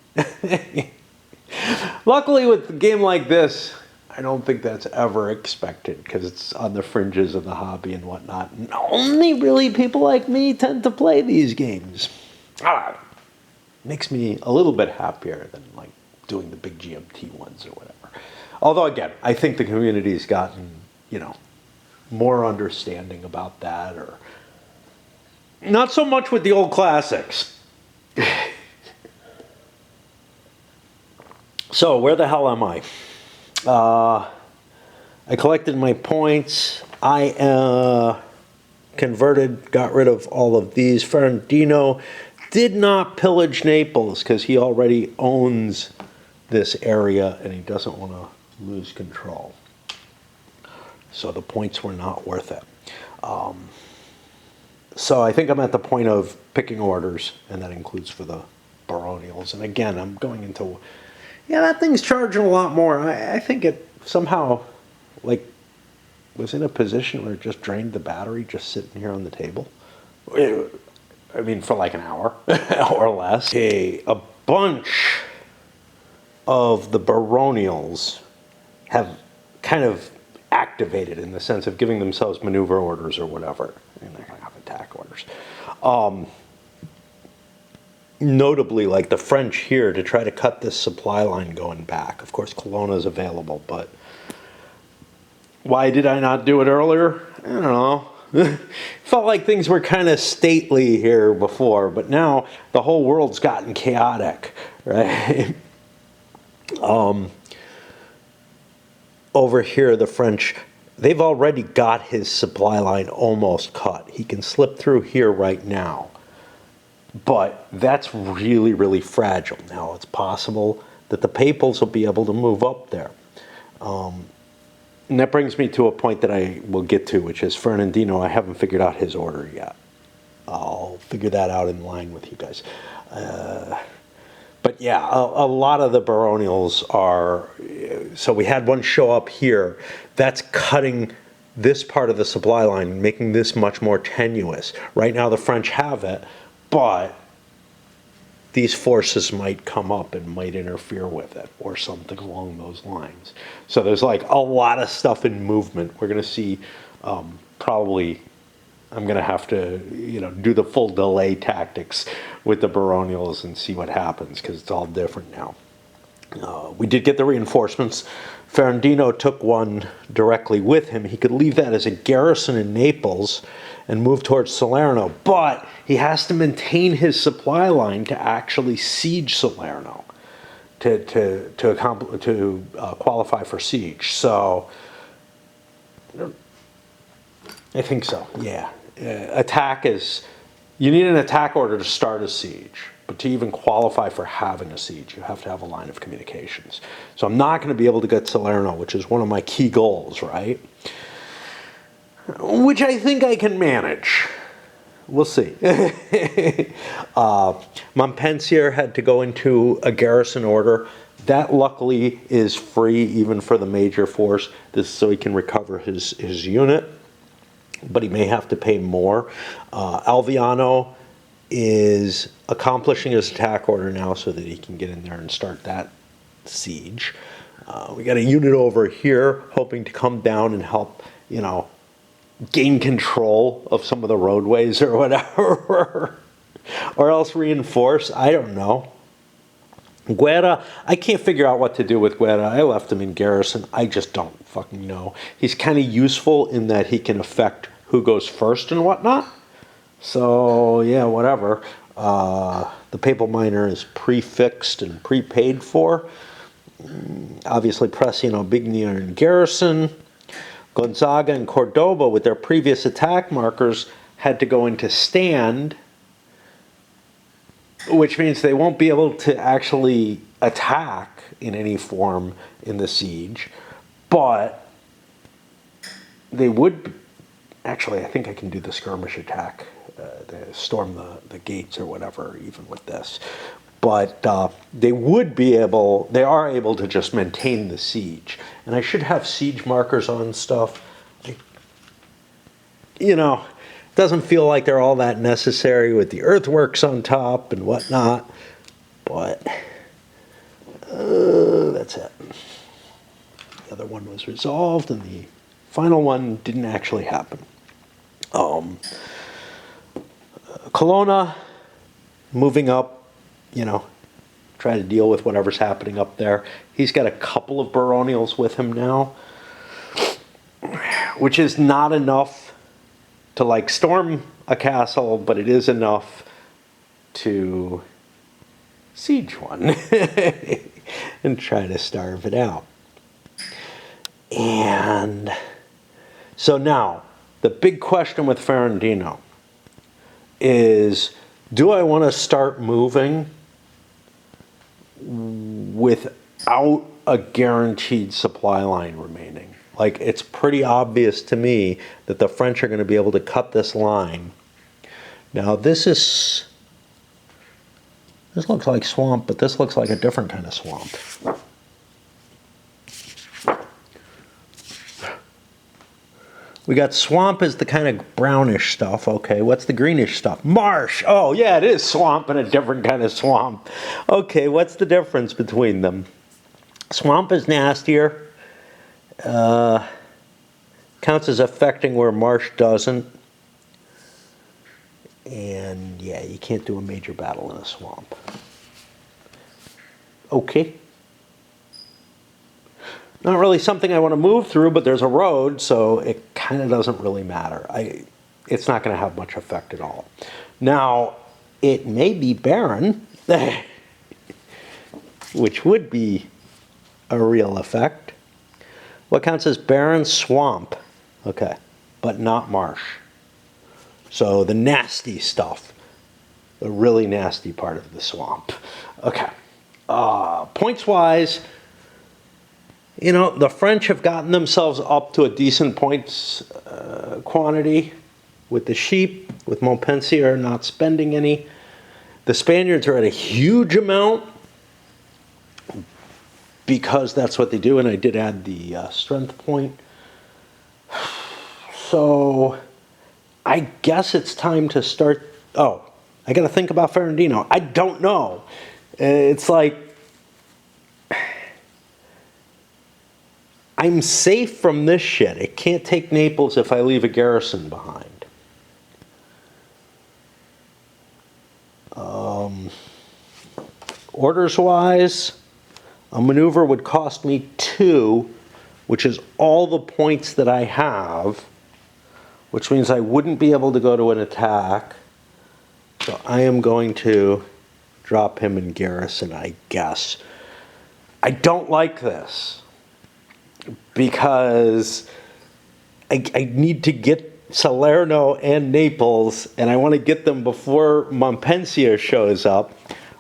Luckily, with a game like this, I don't think that's ever expected because it's on the fringes of the hobby and whatnot. And only really people like me tend to play these games. Makes me a little bit happier than like doing the big GMT ones or whatever. Although again, I think the community's gotten, you know, more understanding about that, or not so much with the old classics. So where the hell am I? I collected my points. I converted, got rid of all of these. Ferradino did not pillage Naples because he already owns this area and he doesn't want to lose control. So the points were not worth it. So I think I'm at the point of picking orders, and that includes for the baronials. And again, I'm going into, yeah, that thing's charging a lot more. I think it somehow, like, was in a position where it just drained the battery just sitting here on the table. I mean, for like an hour or less. A bunch of the baronials have kind of activated in the sense of giving themselves maneuver orders or whatever. And they're going to have attack orders. Notably, like the French here, to try to cut this supply line going back. Of course, Colonna is available, but why did I not do it earlier? I don't know. Felt like things were kind of stately here before, but now the whole world's gotten chaotic, right? Over here, the French, they've already got his supply line almost cut. He can slip through here right now, but that's really, really fragile. Now, it's possible that the Papals will be able to move up there. And that brings me to a point that I will get to, which is Ferradino. I haven't figured out his order yet. I'll figure that out in line with you guys. But yeah, a lot of the baronials are, so we had one show up here. That's cutting this part of the supply line, making this much more tenuous. Right now the French have it, but these forces might come up and might interfere with it or something along those lines. So there's like a lot of stuff in movement. We're going to see probably, I'm going to have to, you know, do the full delay tactics with the baronials and see what happens because it's all different now. We did get the reinforcements. Ferradino took one directly with him. He could leave that as a garrison in Naples and move towards Salerno. But he has to maintain his supply line to actually siege Salerno, to qualify for siege. So I think so. Yeah, attack is. You need an attack order to start a siege, but to even qualify for having a siege, you have to have a line of communications. So I'm not going to be able to get Salerno, which is one of my key goals, right? Which I think I can manage. We'll see. Montpensier had to go into a garrison order. That luckily is free even for the major force. This is so he can recover his unit, but he may have to pay more. Alviano is accomplishing his attack order now so that he can get in there and start that siege. We got a unit over here hoping to come down and help, gain control of some of the roadways or whatever, or else reinforce. I don't know. Guerra, I can't figure out what to do with Guerra. I left him in garrison. I just don't fucking know. He's kind of useful in that he can affect who goes first and whatnot. So, yeah, whatever. The Papal Minor is prefixed and prepaid for. Obviously, Presi and Aubigny are in garrison. Gonzaga and Cordoba, with their previous attack markers, had to go into stand, which means they won't be able to actually attack in any form in the siege, but they would. Actually, I think I can do the skirmish attack, storm the gates or whatever, even with this. But they are able to just maintain the siege. And I should have siege markers on stuff. It doesn't feel like they're all that necessary with the earthworks on top and whatnot. But that's it. The other one was resolved, and the final one didn't actually happen. Colonna, moving up, try to deal with whatever's happening up there. He's got a couple of baronials with him now, which is not enough to storm a castle, but it is enough to siege one and try to starve it out. And so now, the big question with Ferradino is, do I want to start moving without a guaranteed supply line remaining? It's pretty obvious to me that the French are going to be able to cut this line. Now, this looks like swamp, but this looks like a different kind of swamp. We got swamp as the kind of brownish stuff. Okay, what's the greenish stuff? Marsh. Oh, yeah, it is swamp and a different kind of swamp. Okay, what's the difference between them? Swamp is nastier. Counts as affecting where marsh doesn't. And, yeah, you can't do a major battle in a swamp. Okay. Not really something I want to move through, but there's a road, so it kind of doesn't really matter. It's not going to have much effect at all. Now, it may be barren, which would be a real effect. What counts as barren? Swamp. Okay, but not marsh. So the nasty stuff, the really nasty part of the swamp. Okay, points-wise, the French have gotten themselves up to a decent points quantity with the sheep, with Montpensier not spending any. The Spaniards are at a huge amount because that's what they do, and I did add the strength point. So I guess it's time to start. Oh, I got to think about Ferradino. I don't know. It's like I'm safe from this shit. It can't take Naples if I leave a garrison behind. Orders-wise, a maneuver would cost me 2, which is all the points that I have which means I wouldn't be able to go to an attack. So I am going to drop him in garrison, I guess. I don't like this because I need to get Salerno and Naples, and I want to get them before Montpensier shows up.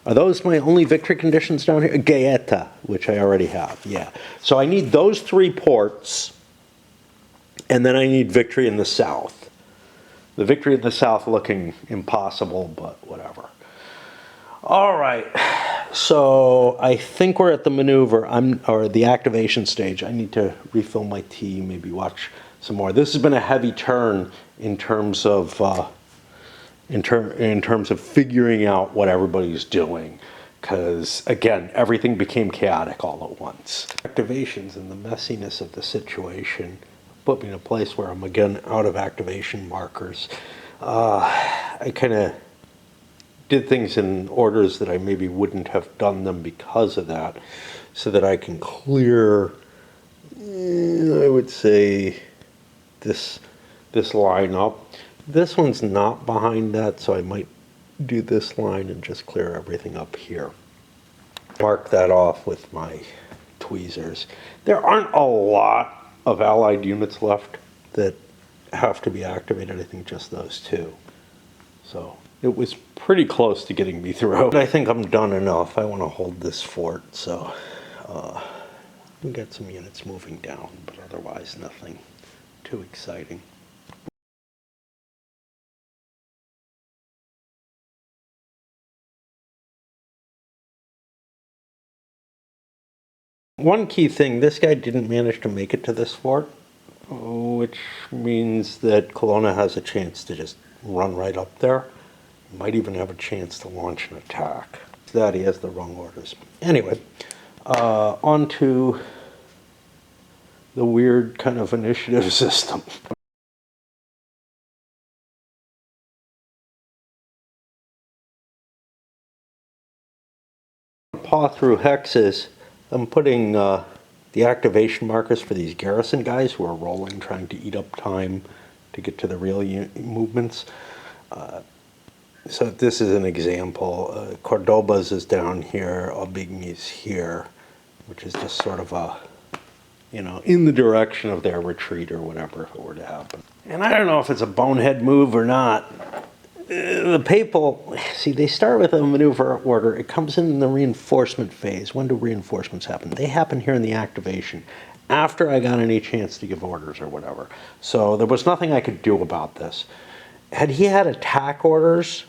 Are those my only victory conditions down here? Gaeta, which I already have, yeah. So I need those 3 ports, and then I need victory in the south. The victory in the south looking impossible, but whatever. All right, so I think we're at the maneuver, or the activation stage. I need to refill my tea, maybe watch some more. This has been a heavy turn in terms of in terms of figuring out what everybody's doing, because again, everything became chaotic all at once. Activations and the messiness of the situation put me in a place where I'm again out of activation markers. I kind of did things in orders that I maybe wouldn't have done them because of that, so that I can clear, I would say, this line up. This one's not behind that, so I might do this line and just clear everything up here. Mark that off with my tweezers. There aren't a lot of allied units left that have to be activated. I think just those 2. So it was pretty close to getting me through. But I think I'm done enough. I want to hold this fort, so we got some units moving down, but otherwise nothing too exciting. One key thing, this guy didn't manage to make it to this fort, which means that Colonna has a chance to just run right up there. Might even have a chance to launch an attack. That he has the wrong orders. Anyway, on to the weird kind of initiative system. Paw through hexes. I'm putting the activation markers for these garrison guys who are rolling, trying to eat up time to get to the real movements. So this is an example. Cordoba's is down here, Aubigny's here, which is just sort of a, in the direction of their retreat or whatever if it were to happen. And I don't know if it's a bonehead move or not. The Papal, see, they start with a maneuver order. It comes in the reinforcement phase. When do reinforcements happen? They happen here in the activation, after I got any chance to give orders or whatever. So there was nothing I could do about this. Had he had attack orders,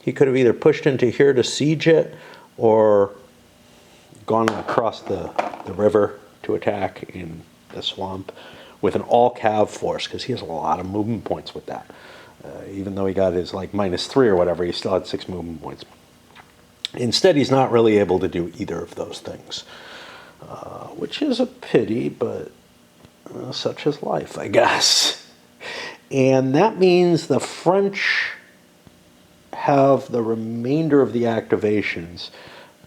he could have either pushed into here to siege it or gone across the river to attack in the swamp with an all-cav force, because he has a lot of movement points with that. Even though he got his like -3 or whatever, he still had 6 movement points. Instead, he's not really able to do either of those things, which is a pity, but such is life, I guess. And that means the French have the remainder of the activations.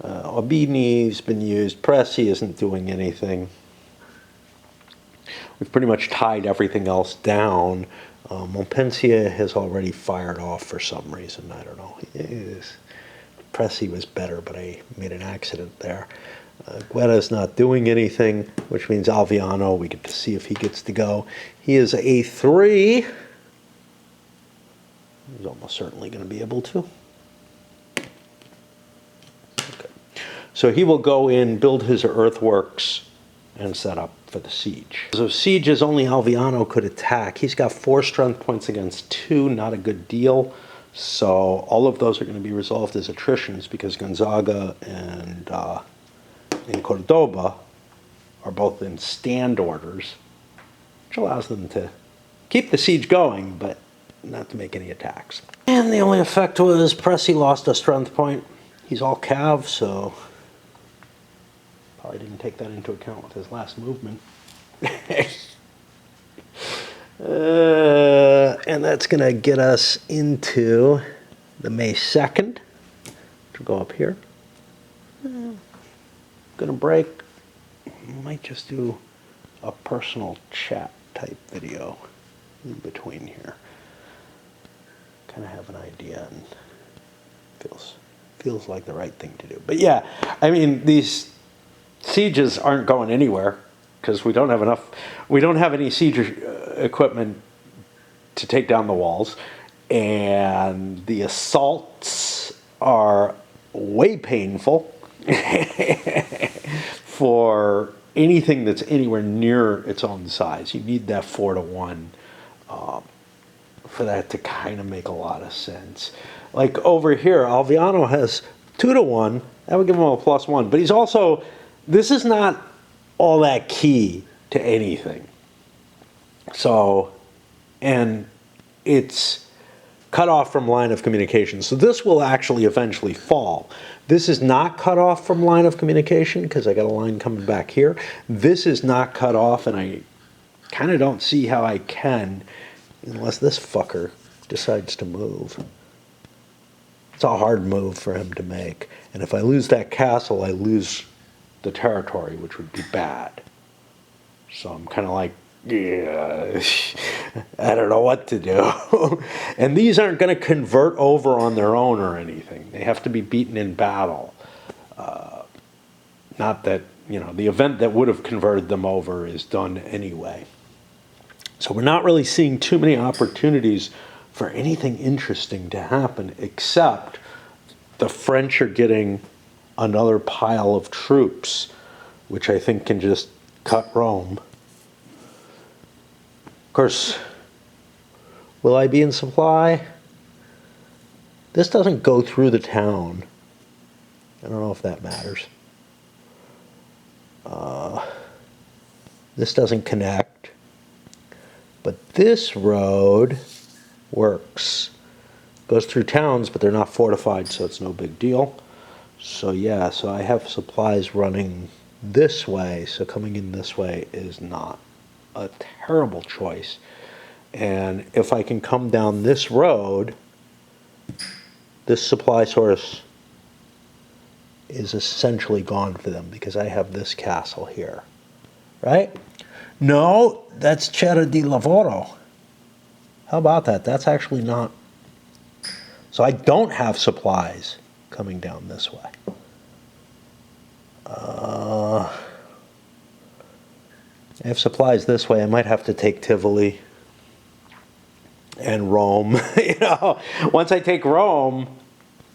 Aubigny's been used, Pressy isn't doing anything. We've pretty much tied everything else down. Montpensier has already fired off for some reason. I don't know. Pressy was better, but I made an accident there. Guetta's not doing anything, which means Alviano, we get to see if he gets to go. He is A3. He's almost certainly going to be able to. Okay. So he will go in, build his earthworks, and set up for the siege. So sieges, only Alviano could attack. He's got 4 strength points against 2, not a good deal. So all of those are going to be resolved as attritions because Gonzaga and Cordoba are both in stand orders, which allows them to keep the siege going, but not to make any attacks. And the only effect was Pressy lost a strength point. He's all cav, so probably didn't take that into account with his last movement. And that's going to get us into the May 2nd. To go up here. Going to break. Might just do a personal chat type video. in between here. Kind of have an idea, and feels like the right thing to do. But yeah, I mean, these sieges aren't going anywhere because we don't have any siege equipment to take down the walls, and the assaults are way painful for anything that's anywhere near its own size. You need that 4-to-1 for that to kind of make a lot of sense. Like over here, Alviano has 2-to-1. That would give him a +1. But he's also, this is not all that key to anything. So, and it's cut off from line of communication. So this will actually eventually fall. This is not cut off from line of communication because I got a line coming back here. This is not cut off, and I kind of don't see how I can unless this fucker decides to move. It's a hard move for him to make. And if I lose that castle, I lose the territory, which would be bad. So I'm kind of like, yeah, I don't know what to do. And these aren't going to convert over on their own or anything. They have to be beaten in battle. Not that, you know, the event that would have converted them over is done anyway. So we're not really seeing too many opportunities for anything interesting to happen, except the French are getting another pile of troops, which I think can just cut Rome. Of course, will I be in supply? This doesn't go through the town. I don't know if that matters. This doesn't connect. But this road works. Goes through towns, but they're not fortified, so it's no big deal. So yeah, so I have supplies running this way, so coming in this way is not a terrible choice. And if I can come down this road, this supply source is essentially gone for them because I have this castle here, right? No, that's Cerro di Lavoro. How about that? That's actually not. So I don't have supplies coming down this way. I have supplies this way. I might have to take Tivoli and Rome. You know, once I take Rome,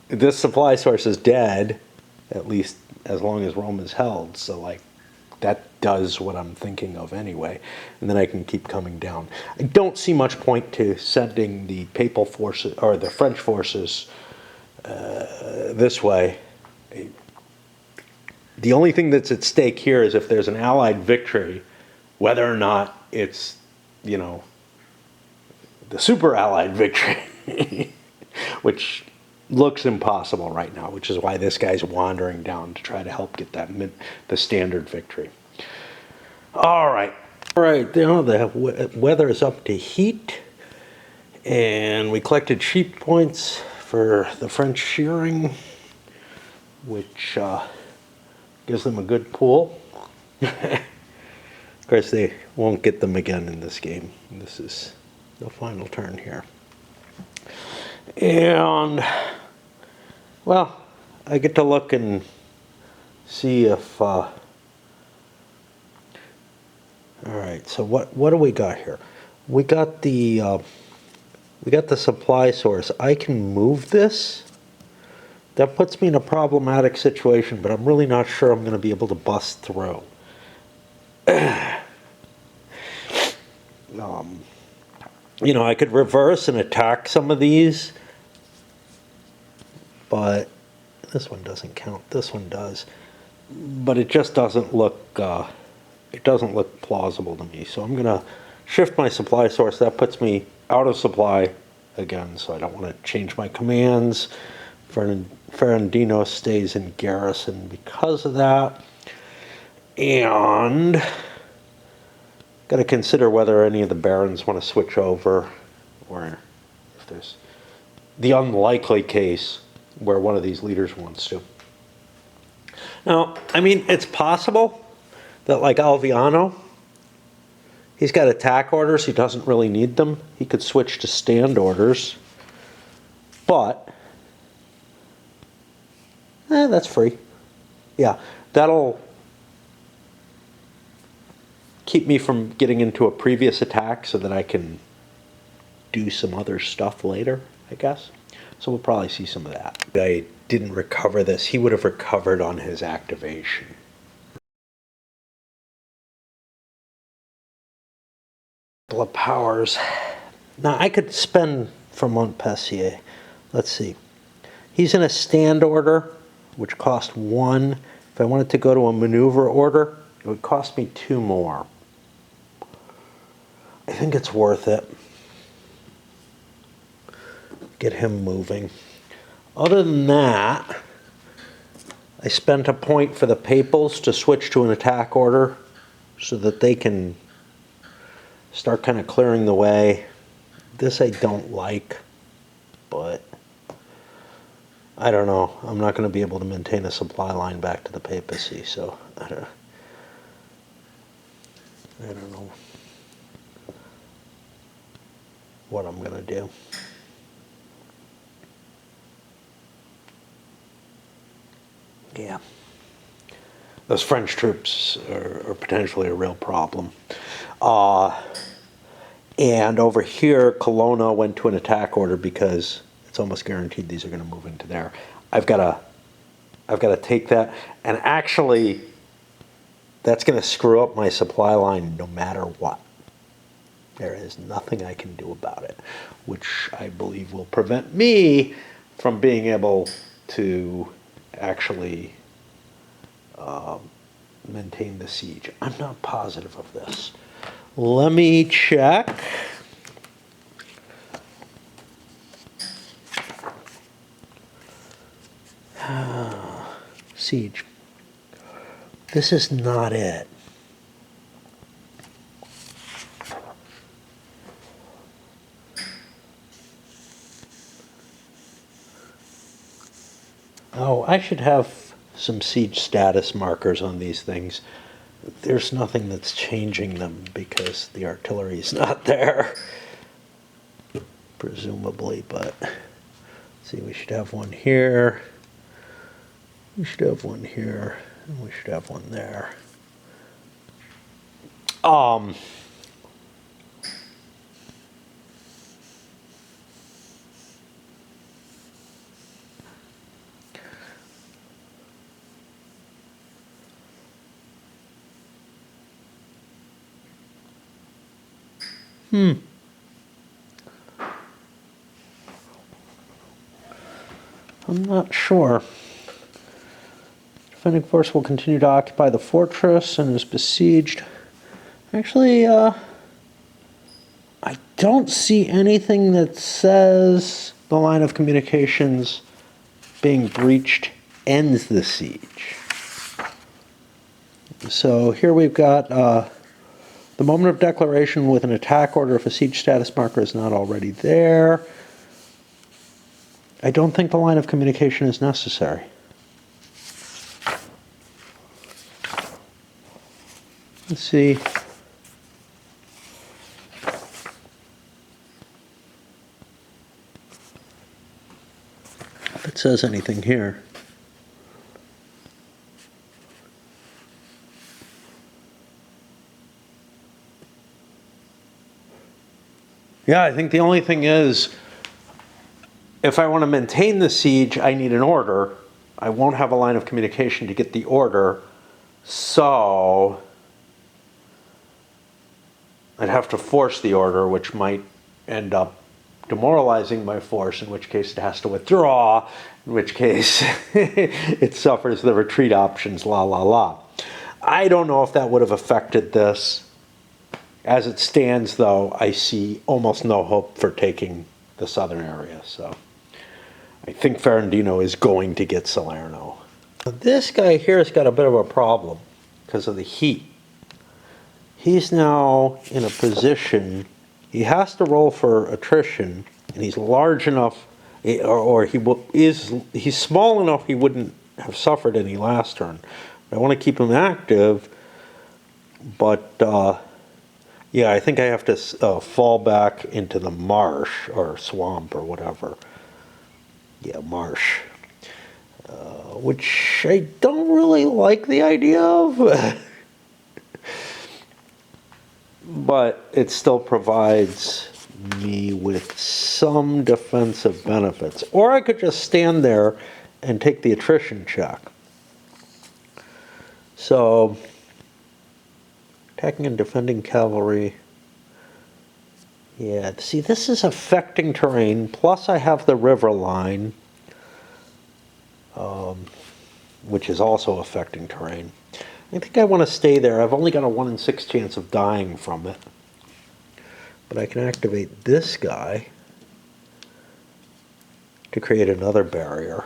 this supply source is dead, at least as long as Rome is held. So like, that does what I'm thinking of anyway, and then I can keep coming down. I don't see much point to sending the papal forces or the French forces this way. The only thing that's at stake here is if there's an Allied victory, whether or not it's, you know, the super Allied victory, which looks impossible right now, which is why this guy's wandering down to try to help get that the standard victory. All right, you know, the weather is up to heat, and we collected sheep points for the French shearing, which gives them a good pool. Of course, they won't get them again in this game. This is the final turn here. And, well, I get to look and see if, all right, so what do we got here? We got the supply source. I can move this. That puts me in a problematic situation, but I'm really not sure I'm going to be able to bust through. You know, I could reverse and attack some of these, but this one doesn't count. This one does, but it just doesn't look. It doesn't look plausible to me. So I'm going to shift my supply source. That puts me out of supply again. So I don't want to change my commands. Ferradino stays in garrison because of that, and got to consider whether any of the barons want to switch over, or if there's the unlikely case where one of these leaders wants to. Now, I mean, it's possible that like Alviano, He's got attack orders. He doesn't really need them. He could switch to stand orders. But, that's free. Yeah, that'll keep me from getting into a previous attack so that I can do some other stuff later, I guess. So we'll probably see some of that. I didn't recover this. He would have recovered on his activation. Blood powers. Now I could spend for Montpensier. Let's see. He's in a stand order, which cost 1. If I wanted to go to a maneuver order, it would cost me 2 more. I think it's worth it. Get him moving. Other than that, I spent a point for the Papals to switch to an attack order so that they can start kind of clearing the way. This I don't like, but I don't know. I'm not going to be able to maintain a supply line back to the papacy, so I don't know what I'm going to do. Yeah. Those French troops are potentially a real problem. And over here, Colonna went to an attack order because it's almost guaranteed these are going to move into there. I've got to take that, and actually, that's going to screw up my supply line no matter what. There is nothing I can do about it, which I believe will prevent me from being able to actually maintain the siege. I'm not positive of this. Let me check. Siege. This is not it. Oh, I should have some siege status markers on these things. There's nothing that's changing them because the artillery is not there, presumably, but let's see, we should have one here. We should have one here, and we should have one there. I'm not sure. Defending force will continue to occupy the fortress and is besieged. Actually, I don't see anything that says the line of communications being breached ends the siege. So here we've got the moment of declaration with an attack order if a siege status marker is not already there. I don't think the line of communication is necessary. Let's see. If it says anything here. Yeah, I think the only thing is, if I want to maintain the siege, I need an order. I won't have a line of communication to get the order, so I'd have to force the order, which might end up demoralizing my force, in which case it has to withdraw, in which case it suffers the retreat options, la la la. I don't know if that would have affected this. As it stands, though, I see almost no hope for taking the southern area, so I think Ferradino is going to get Salerno. This guy here has got a bit of a problem because of the heat. He's now in a position, he has to roll for attrition, and he's large enough, or he's small enough he wouldn't have suffered any last turn. I want to keep him active, but Yeah, I think I have to fall back into the marsh or swamp or whatever. Yeah, marsh. Which I don't really like the idea of. But it still provides me with some defensive benefits. Or I could just stand there and take the attrition check. So, attacking and defending cavalry. Yeah, see, this is affecting terrain, plus I have the river line, which is also affecting terrain. I think I want to stay there. I've only got a 1 in 6 chance of dying from it. But I can activate this guy to create another barrier.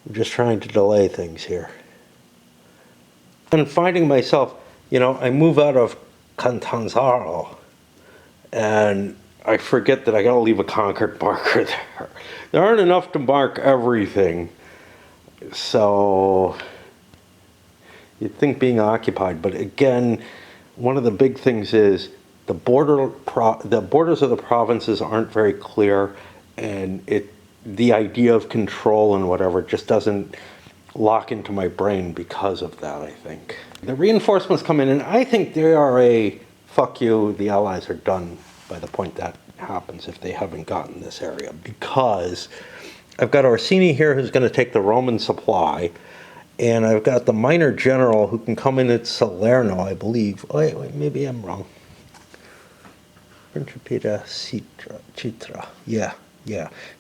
I'm just trying to delay things here. And finding myself, you know, I move out of Catanzaro, and I forget that I gotta leave a conquered marker there. There aren't enough to mark everything, so you'd think being occupied, but again, one of the big things is the borders of the provinces aren't very clear, and the idea of control and whatever just doesn't lock into my brain because of that, I think. The reinforcements come in, and I think they are a fuck you, the Allies are done by the point that happens if they haven't gotten this area, because I've got Orsini here who's going to take the Roman supply, and I've got the minor general who can come in at Salerno, I believe. Wait, maybe I'm wrong. Principita Citra. Yeah.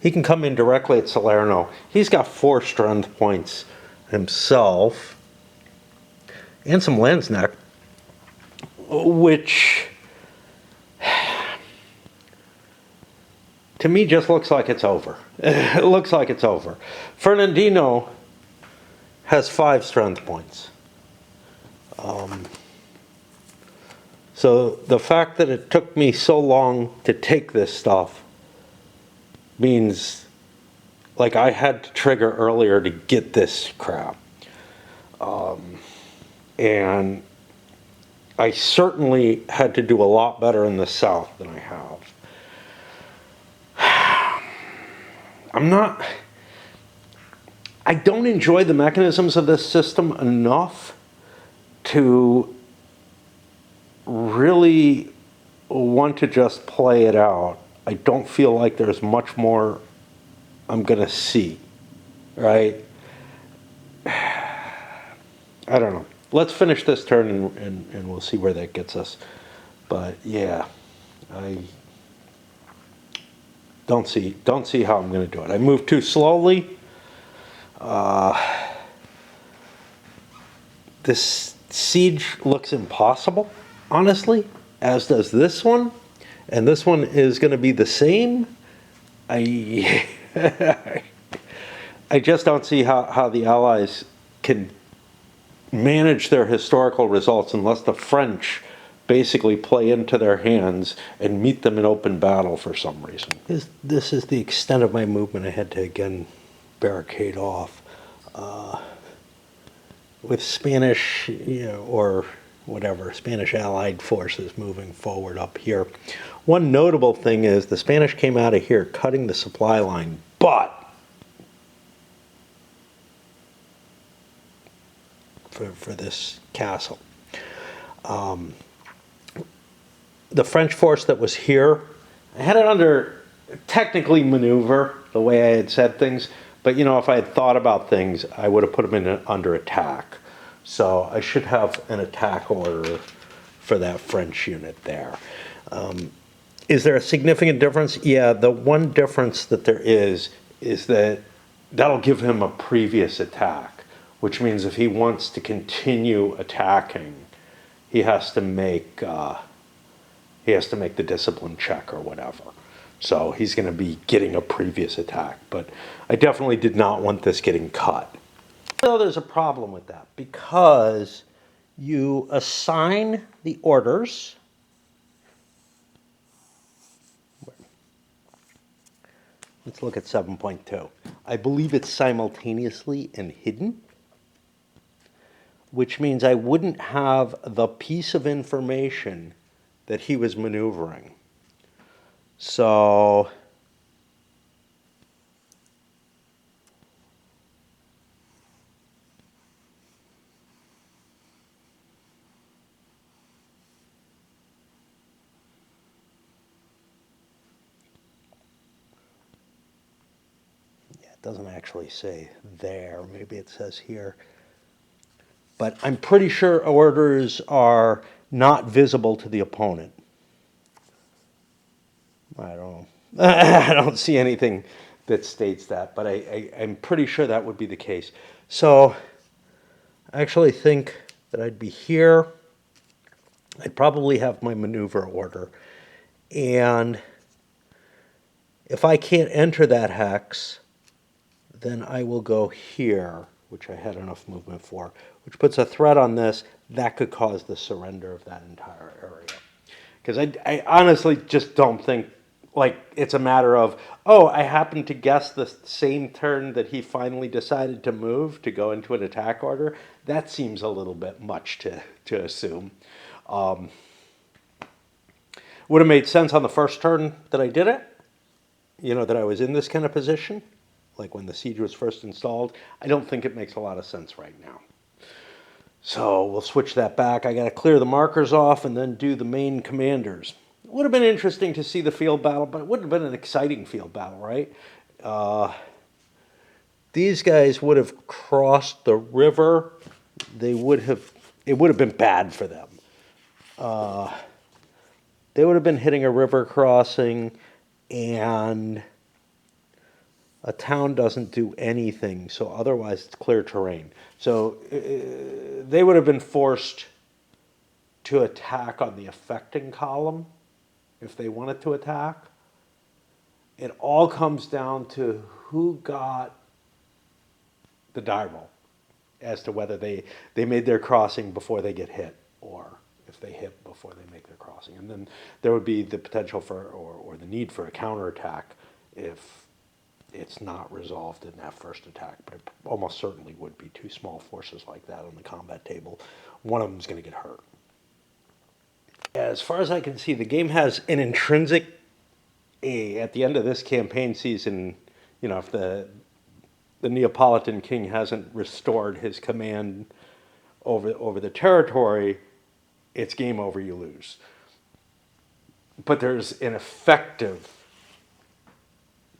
He can come in directly at Salerno. He's got 4 strength points himself, and some Landsneck, which to me just looks like it's over. It looks like it's over. Ferradino has 5 strength points. So the fact that it took me so long to take this stuff means, like, I had to trigger earlier to get this crap. And I certainly had to do a lot better in the south than I have. I don't enjoy the mechanisms of this system enough to really want to just play it out. I don't feel like there's much more I'm gonna see, right? I don't know. Let's finish this turn and we'll see where that gets us. But yeah, I don't see how I'm gonna do it. I move too slowly. This siege looks impossible, honestly, as does this one. And this one is going to be the same. I just don't see how the Allies can manage their historical results unless the French basically play into their hands and meet them in open battle for some reason. This is the extent of my movement. I had to, again, barricade off. With Spanish, or whatever, Spanish allied forces moving forward up here. One notable thing is the Spanish came out of here cutting the supply line, but for this castle. The French force that was here, I had it under technically maneuver, the way I had said things, but if I had thought about things, I would have put them under attack. So I should have an attack order for that French unit there. Is there a significant difference? Yeah, the one difference that there is that that'll give him a previous attack, which means if he wants to continue attacking, he has to make the discipline check or whatever. So he's going to be getting a previous attack. But I definitely did not want this getting cut. So there's a problem with that because you assign the orders. Let's look at 7.2. I believe it's simultaneously and hidden, which means I wouldn't have the piece of information that he was maneuvering. So it doesn't actually say there. Maybe it says here. But I'm pretty sure orders are not visible to the opponent. I don't know. I don't see anything that states that, but I'm pretty sure that would be the case. So I actually think that I'd be here. I'd probably have my maneuver order. And if I can't enter that hex, then I will go here, which I had enough movement for, which puts a threat on this. That could cause the surrender of that entire area. Because I honestly just don't think, like, it's a matter of, oh, I happened to guess the same turn that he finally decided to move to go into an attack order. That seems a little bit much to assume. Would have made sense on the first turn that I did it, that I was in this kind of position, like when the siege was first installed. I don't think it makes a lot of sense right now. So we'll switch that back. I got to clear the markers off and then do the main commanders. It would have been interesting to see the field battle, but it wouldn't have been an exciting field battle, right? These guys would have crossed the river. It would have been bad for them. They would have been hitting a river crossing, and a town doesn't do anything, so otherwise it's clear terrain. So they would have been forced to attack on the affecting column if they wanted to attack. It all comes down to who got the die roll as to whether they made their crossing before they get hit, or if they hit before they make their crossing. And then there would be the potential for, or the need for a counterattack if it's not resolved in that first attack. But it almost certainly would be two small forces like that on the combat table. One of them is going to get hurt. As far as I can see, the game has an intrinsic, at the end of this campaign season, if the Neapolitan king hasn't restored his command over the territory, it's game over, you lose. But there's an effective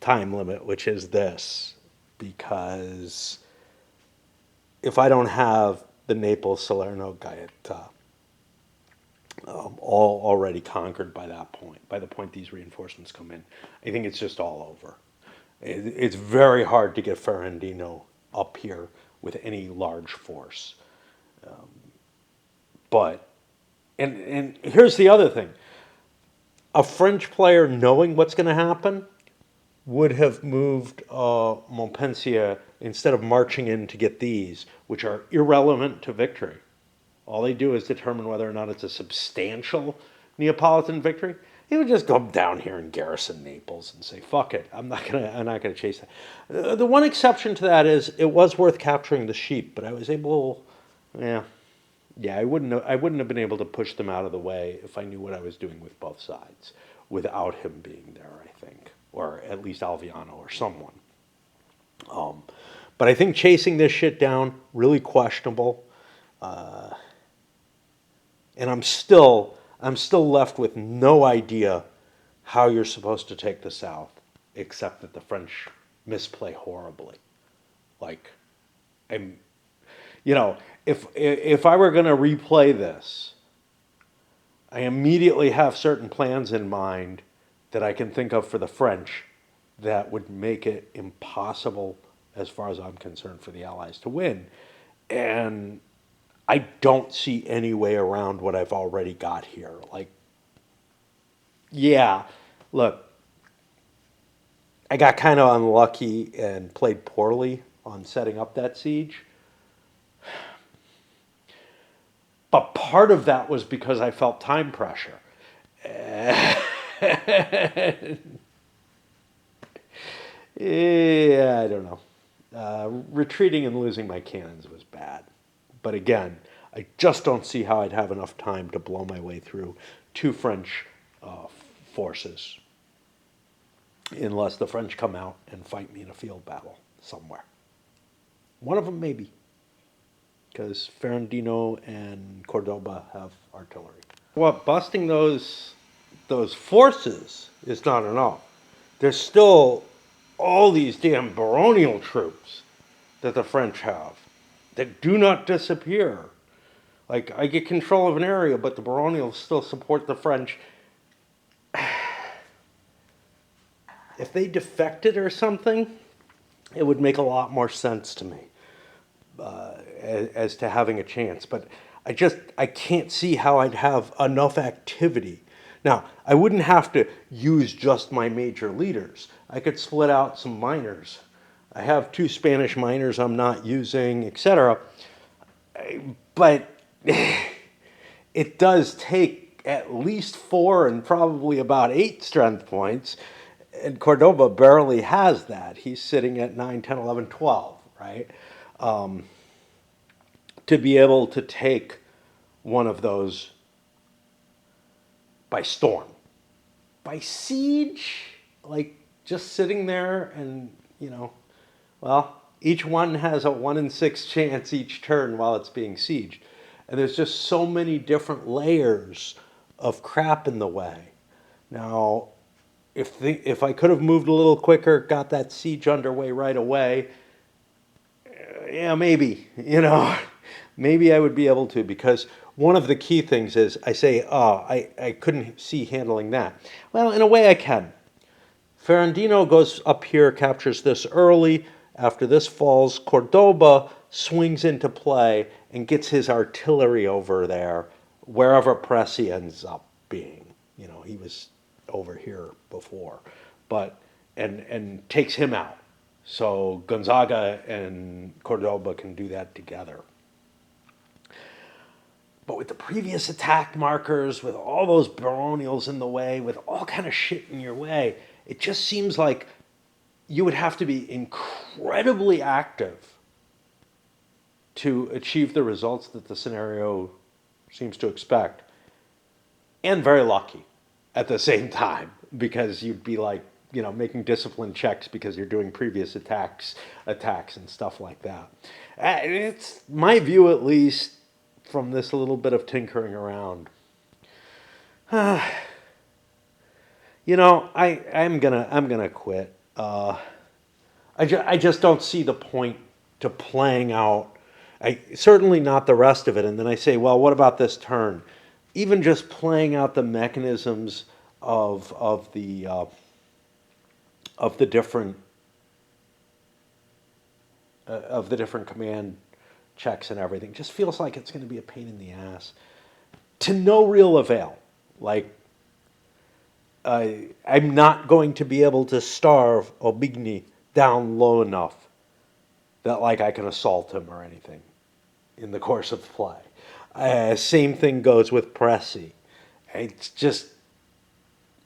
time limit, which is this, because if I don't have the Naples, Salerno, Gaeta all already conquered by that point, by the point these reinforcements come in, I think it's just all over. It's very hard to get Ferradino up here with any large force. And here's the other thing. A French player knowing what's going to happen would have moved Montpensier instead of marching in to get these, which are irrelevant to victory. All they do is determine whether or not it's a substantial Neapolitan victory. He would just go down here and garrison Naples and say, "Fuck it, I'm not gonna chase that." The one exception to that is it was worth capturing the sheep, but I was able, I wouldn't have been able to push them out of the way if I knew what I was doing with both sides, without him being there, I think, or at least Alviano or someone. But I think chasing this shit down, really questionable. And I'm still left with no idea how you're supposed to take the South, except that the French misplay horribly. If I were going to replay this, I immediately have certain plans in mind that I can think of for the French that would make it impossible, as far as I'm concerned, for the Allies to win. And I don't see any way around what I've already got here. Look, I got kind of unlucky and played poorly on setting up that siege. But part of that was because I felt time pressure. I don't know. Retreating and losing my cannons was bad. But again, I just don't see how I'd have enough time to blow my way through two French forces, unless the French come out and fight me in a field battle somewhere. One of them maybe, because Ferradino and Cordoba have artillery. What, busting those forces is not enough. There's still all these damn baronial troops that the French have that do not disappear. Like, I get control of an area, but the baronials still support the French. If they defected or something, it would make a lot more sense to me as to having a chance. But I can't see how I'd have enough activity. Now, I wouldn't have to use just my major leaders. I could split out some minors. I have 2 Spanish minors I'm not using, etc. But it does take at least 4 and probably about 8 strength points. And Cordoba barely has that. He's sitting at 9, 10, 11, 12, right? To be able to take one of those by storm. By siege, like just sitting there and, well, each one has a 1 in 6 chance each turn while it's being sieged. And there's just so many different layers of crap in the way. Now, if I could have moved a little quicker, got that siege underway right away, yeah, maybe, maybe I would be able to, because one of the key things is I say, I couldn't see handling that. Well, in a way I can. Ferradino goes up here, captures this early. After this falls, Cordoba swings into play and gets his artillery over there, wherever Pressy ends up being. He was over here before, and takes him out. So Gonzaga and Cordoba can do that together. But with the previous attack markers, with all those baronials in the way, with all kind of shit in your way, it just seems like you would have to be incredibly active to achieve the results that the scenario seems to expect. And very lucky at the same time, because you'd be like, making discipline checks because you're doing previous attacks and stuff like that. It's my view, at least, from this little bit of tinkering around. I'm gonna quit. I just don't see the point to playing out. Certainly not the rest of it. And then I say, well, what about this turn? Even just playing out the mechanisms of the different command checks and everything just feels like it's going to be a pain in the ass to no real avail. Like, I'm not going to be able to starve Aubigny down low enough that like I can assault him or anything in the course of play. Same thing goes with Pressy. It's just,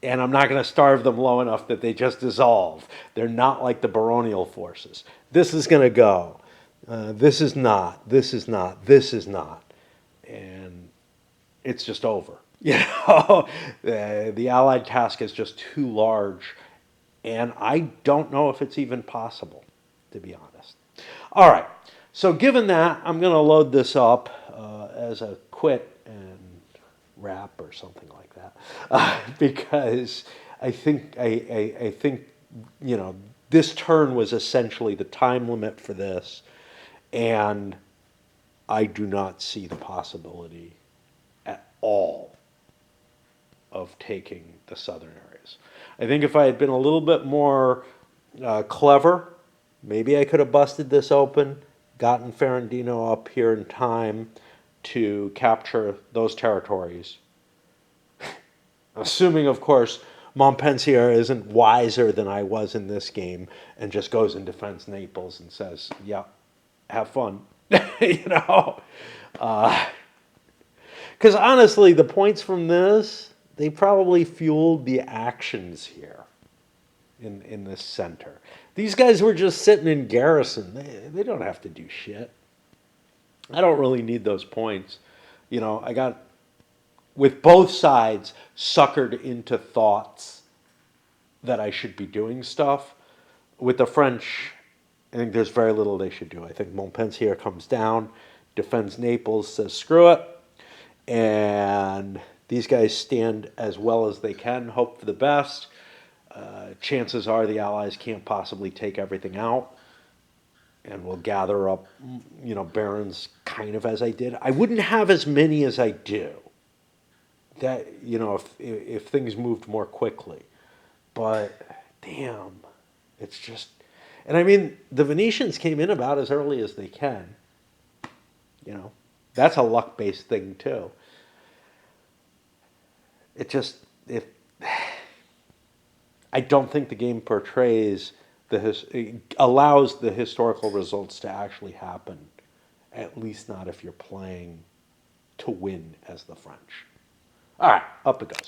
and I'm not going to starve them low enough that they just dissolve. They're not like the baronial forces. This is going to go. This is not. This is not. This is not. And it's just over. The Allied task is just too large. And I don't know if it's even possible, to be honest. All right. So given that, I'm going to load this up as a quit and wrap or something like that, because I think this turn was essentially the time limit for this, and I do not see the possibility at all of taking the southern areas. I think if I had been a little bit more clever, maybe I could have busted this open, gotten Ferradino up here in time to capture those territories. Assuming, of course, Montpensier isn't wiser than I was in this game and just goes and defends Naples and says, yeah, have fun. Because honestly, the points from this, they probably fueled the actions here in this center. These guys were just sitting in garrison. They don't have to do shit. I don't really need those points. I got with both sides suckered into thoughts that I should be doing stuff. With the French, I think there's very little they should do. I think Montpensier comes down, defends Naples, says screw it, and these guys stand as well as they can, hope for the best. Chances are the Allies can't possibly take everything out, and we'll gather up, barons kind of as I did. I wouldn't have as many as I do. That if things moved more quickly, but damn, it's just, and I mean the Venetians came in about as early as they can. That's a luck based thing too. It I don't think the game portrays allows the historical results to actually happen. At least not if you're playing to win as the French. All right, up it goes.